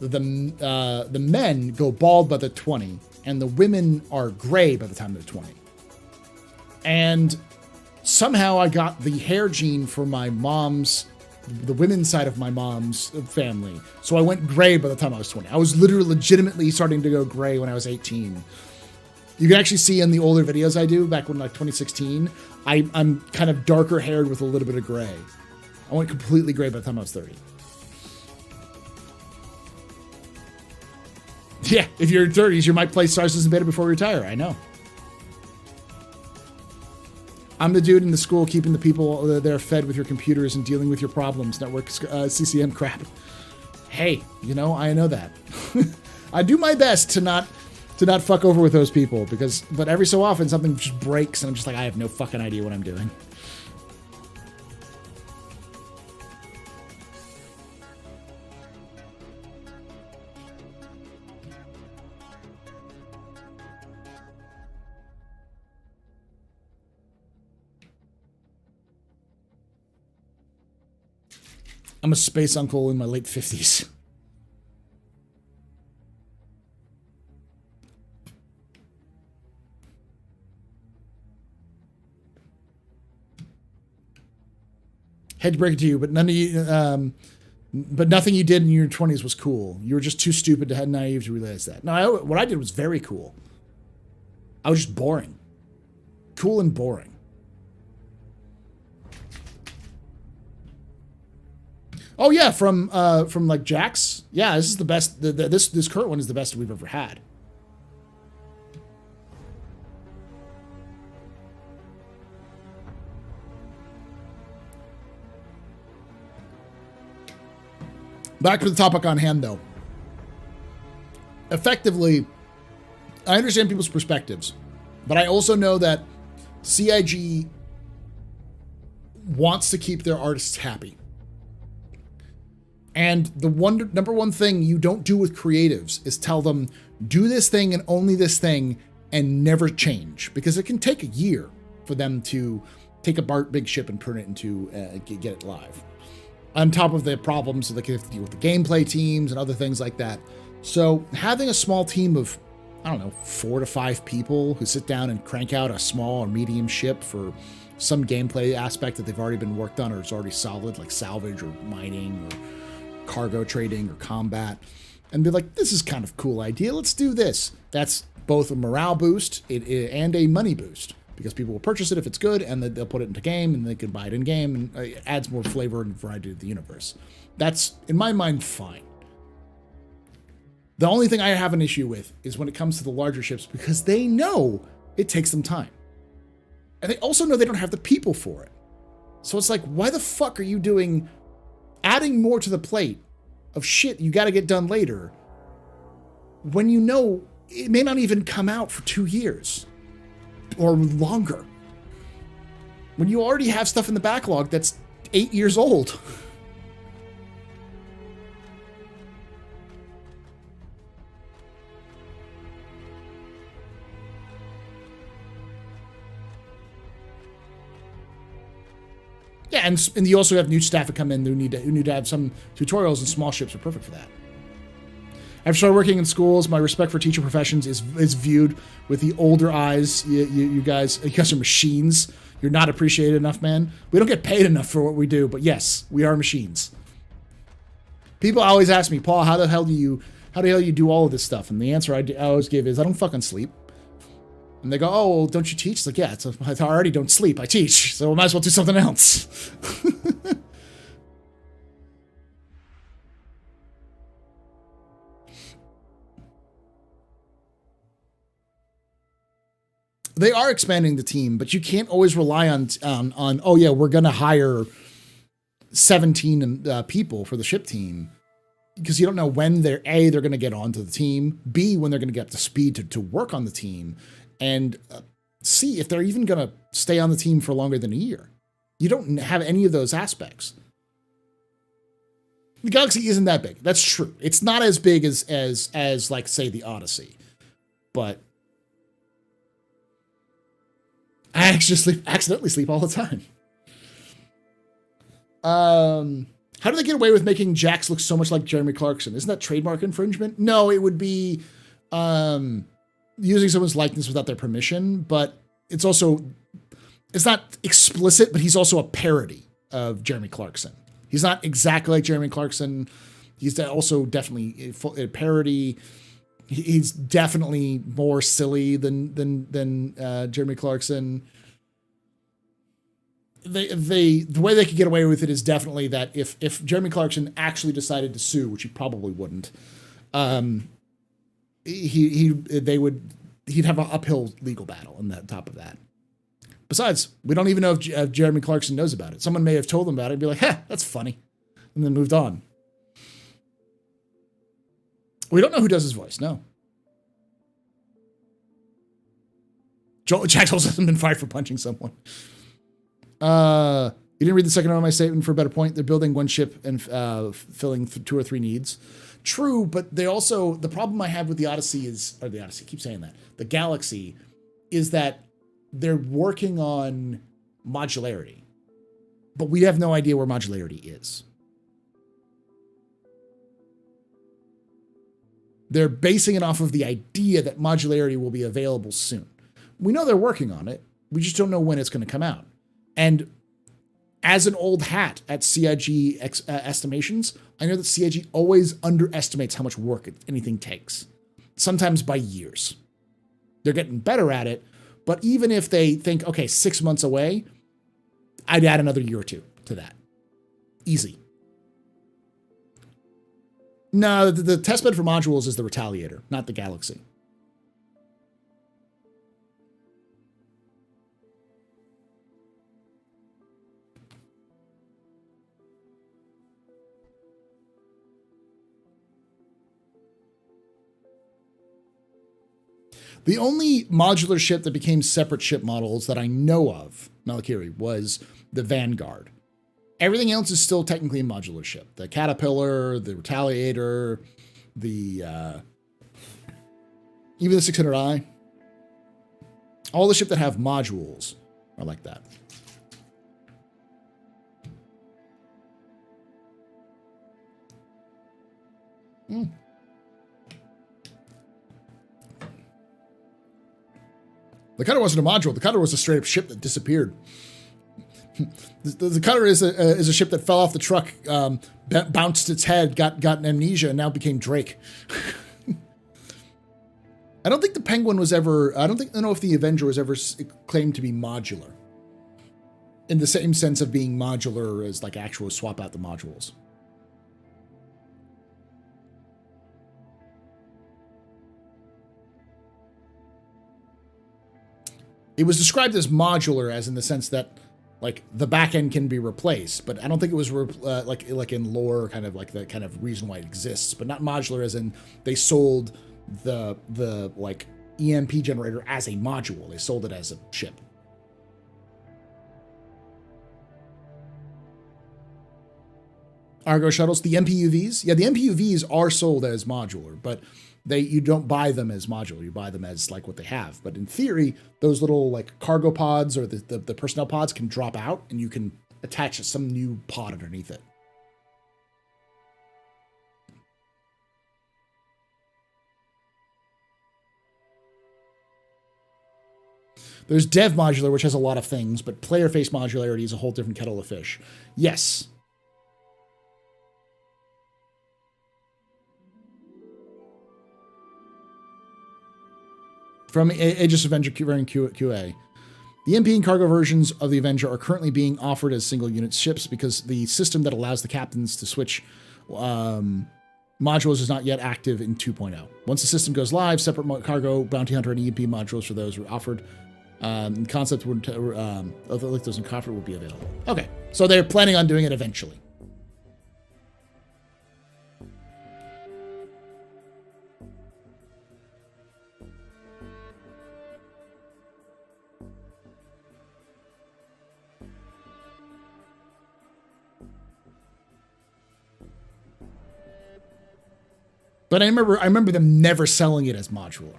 the men go bald by the 20, and the women are gray by the time they're 20. And somehow I got the hair gene for the women's side of my mom's family. So I went gray by the time I was 20. I was legitimately starting to go gray when I was 18. You can actually see in the older videos I do back when like 2016, I'm kind of darker haired with a little bit of gray. I went completely gray by the time I was 30. Yeah, if you're in 30s, you might play Star Citizen Beta before you retire. I know. I'm the dude in the school keeping the people there fed with your computers and dealing with your problems, network CCM crap. Hey, you know, I know that. I do my best to not fuck over with those people but every so often something just breaks and I'm just like, I have no fucking idea what I'm doing. I'm a space uncle in my late 50s. Hate to break it to you, but nothing you did in your 20s was cool. You were just too stupid to have naive to realize that. No, what I did was very cool. I was just boring. Cool and boring. Oh yeah, from like Jax. Yeah, this is the best. This current one is the best we've ever had. Back to the topic on hand, though. Effectively, I understand people's perspectives, but I also know that CIG wants to keep their artists happy. And the number one thing you don't do with creatives is tell them, do this thing and only this thing and never change. Because it can take a year for them to take a big ship and turn it into, get it live. On top of the problems that they have to deal with the gameplay teams and other things like that. So having a small team of, I don't know, 4 to 5 people who sit down and crank out a small or medium ship for some gameplay aspect that they've already been worked on or is already solid, like salvage or mining or cargo trading or combat, and be like, this is kind of a cool idea, let's do this. That's both a morale boost and a money boost, because people will purchase it if it's good, and they'll put it into game, and they can buy it in game, and it adds more flavor and variety to the universe. That's, in my mind, fine. The only thing I have an issue with is when it comes to the larger ships, because they know it takes them time. And they also know they don't have the people for it. So it's like, why the fuck are you adding more to the plate of shit you got to get done later when you know it may not even come out for 2 years or longer, when you already have stuff in the backlog that's 8 years old? Yeah, and you also have new staff that come in who need to have some tutorials, and small ships are perfect for that. I've started working in schools. My respect for teacher professions is viewed with the older eyes. You guys are machines. You're not appreciated enough, man. We don't get paid enough for what we do, but yes, we are machines. People always ask me, Paul, how the hell do you do all of this stuff? And the answer I always give is, I don't fucking sleep. And they go, oh, well, don't you teach? It's like, yeah, I already don't sleep. I teach, so I might as well do something else. They are expanding the team, but you can't always rely on oh yeah, we're going to hire 17 people for the ship team, because you don't know when they're going to get onto the team, B, when they're going to get up to speed to work on the team, and C, if they're even going to stay on the team for longer than a year. You don't have any of those aspects. The Galaxy isn't that big. That's true. It's not as big as like, say, the Odyssey. But I actually accidentally sleep all the time. How do they get away with making Jax look so much like Jeremy Clarkson? Isn't that trademark infringement? No, it would be using someone's likeness without their permission, but it's not explicit, but he's also a parody of Jeremy Clarkson. He's not exactly like Jeremy Clarkson. He's also definitely a parody. He's definitely more silly than Jeremy Clarkson. The way they could get away with it is definitely that if Jeremy Clarkson actually decided to sue, which he probably wouldn't, he'd have an uphill legal battle on that top of that. Besides, we don't even know if Jeremy Clarkson knows about it. Someone may have told him about it and be like, that's funny, and then moved on. We don't know who does his voice, no. Jack Jones hasn't been fired for punching someone. You didn't read the second part of my statement for a better point. They're building one ship and filling 2 or 3 needs. True, but they also, the problem I have with the Odyssey I keep saying that, the Galaxy, is that they're working on modularity, but we have no idea where modularity is. They're basing it off of the idea that modularity will be available soon. We know they're working on it. We just don't know when it's going to come out. And as an old hat at CIG estimations, I know that CIG always underestimates how much work anything takes, sometimes by years. They're getting better at it, but even if they think, okay, 6 months away, I'd add another year or 2 to that. Easy. No, the testbed for modules is the Retaliator, not the Galaxy. The only modular ship that became separate ship models that I know of, Malakiri, was the Vanguard. Everything else is still technically a modular ship. The Caterpillar, the Retaliator, even the 600i. All the ships that have modules are like that. The Cutter wasn't a module. The Cutter was a straight up ship that disappeared. The Cutter is a ship that fell off the truck, bounced its head, got an amnesia, and now became Drake. I don't think the Penguin was ever. I don't know if the Avenger was ever claimed to be modular, in the same sense of being modular as like actual swap out the modules. It was described as modular, as in the sense that, like, the back end can be replaced, but I don't think it was like in lore, kind of like the kind of reason why it exists, but not modular as in they sold the like EMP generator as a module. They sold it as a ship. Argo shuttles, the MPUVs. Yeah, the MPUVs are sold as modular, but you don't buy them as modular. You buy them as like what they have. But in theory, those little like cargo pods or the personnel pods can drop out and you can attach some new pod underneath it. There's dev modular, which has a lot of things, but player face modularity is a whole different kettle of fish. Yes. From Aegis Avenger QA. The MP and cargo versions of the Avenger are currently being offered as single unit ships because the system that allows the captains to switch modules is not yet active in 2.0. Once the system goes live, separate cargo, bounty hunter, and EMP modules for those were offered. Concept would, Lictos and Coffer will be available. Okay, so they're planning on doing it eventually. But I remember them never selling it as modular.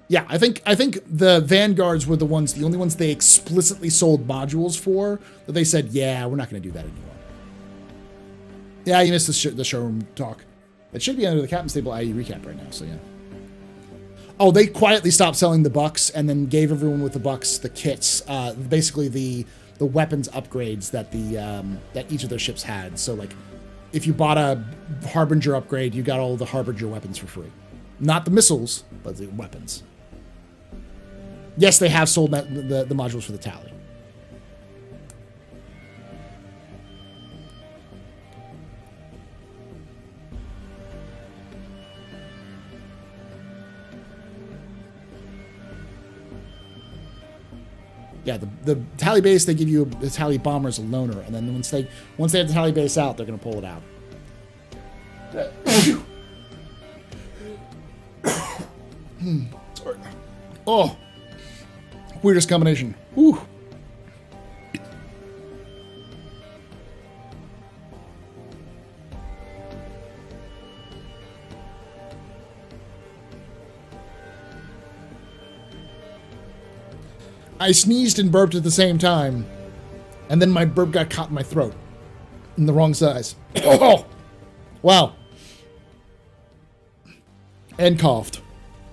Yeah, I think the Vanguards were the only ones they explicitly sold modules for, that they said, yeah, we're not going to do that anymore. Yeah, you missed the showroom talk. It should be under the Captain's Table IAE recap right now, so yeah. Oh, they quietly stopped selling the bucks and then gave everyone with the bucks the kits, basically the weapons upgrades that that each of their ships had. So like if you bought a Harbinger upgrade, you got all the Harbinger weapons for free. Not the missiles, but the weapons. Yes, they have sold the modules for the tally. Yeah, the tally base, they give you the tally bomber as a loaner, and then once they have the tally base out, they're going to pull it out. Sorry. Oh, weirdest combination. Whew. I sneezed and burped at the same time, and then my burp got caught in my throat in the wrong size. Oh, wow. And coughed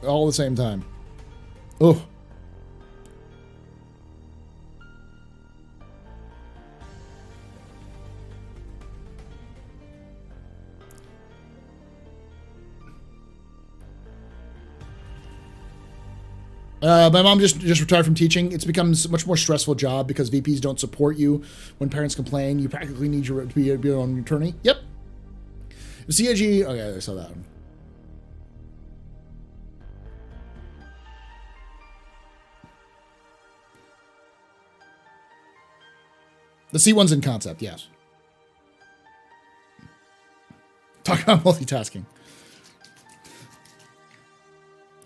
all at the same time. Oh. My mom just retired from teaching. It's become a much more stressful job because VPs don't support you. When parents complain, you practically need to be your own attorney. Yep. The CIG. Okay, I saw that one. The C1's in concept, yes. Talk about multitasking.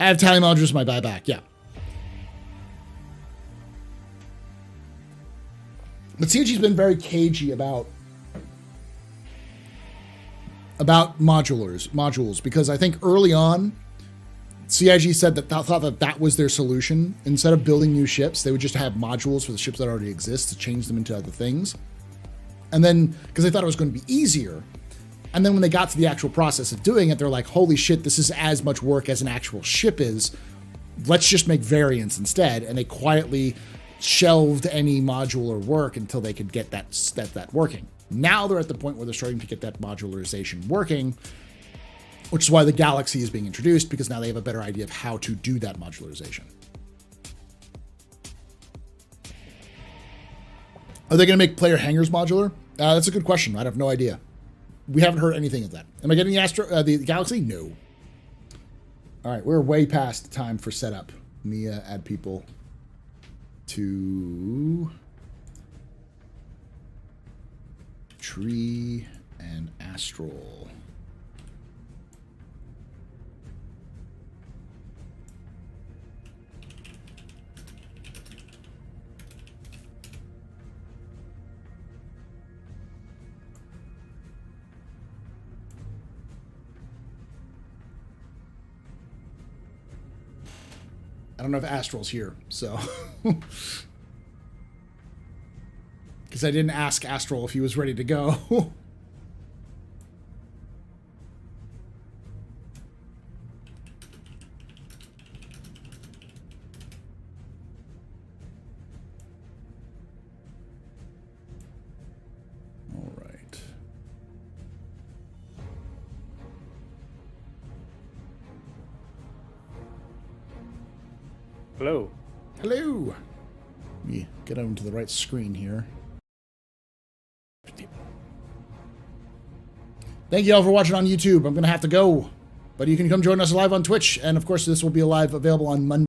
I have tally modules in my buyback, yeah. But CIG's been very cagey about modules because I think early on, CIG said that thought that was their solution. Instead of building new ships, they would just have modules for the ships that already exist to change them into other things. And then, because they thought it was going to be easier. And then when they got to the actual process of doing it, they're like, holy shit, this is as much work as an actual ship is. Let's just make variants instead. And they quietly shelved any modular work until they could get that working. Now they're at the point where they're starting to get that modularization working, which is why the Galaxy is being introduced, because now they have a better idea of how to do that modularization. Are they going to make player hangars modular? That's a good question. I have no idea. We haven't heard anything of that. Am I getting the Galaxy? No. All right, we're way past time for setup. Let me add people to Tree and Astral. I don't know if Astral's here, so. Because I didn't ask Astral if he was ready to go. All right. Hello. Hello. Let me get onto the right screen here. Thank you all for watching on YouTube. I'm going to have to go. But you can come join us live on Twitch. And of course, this will be live available on Monday.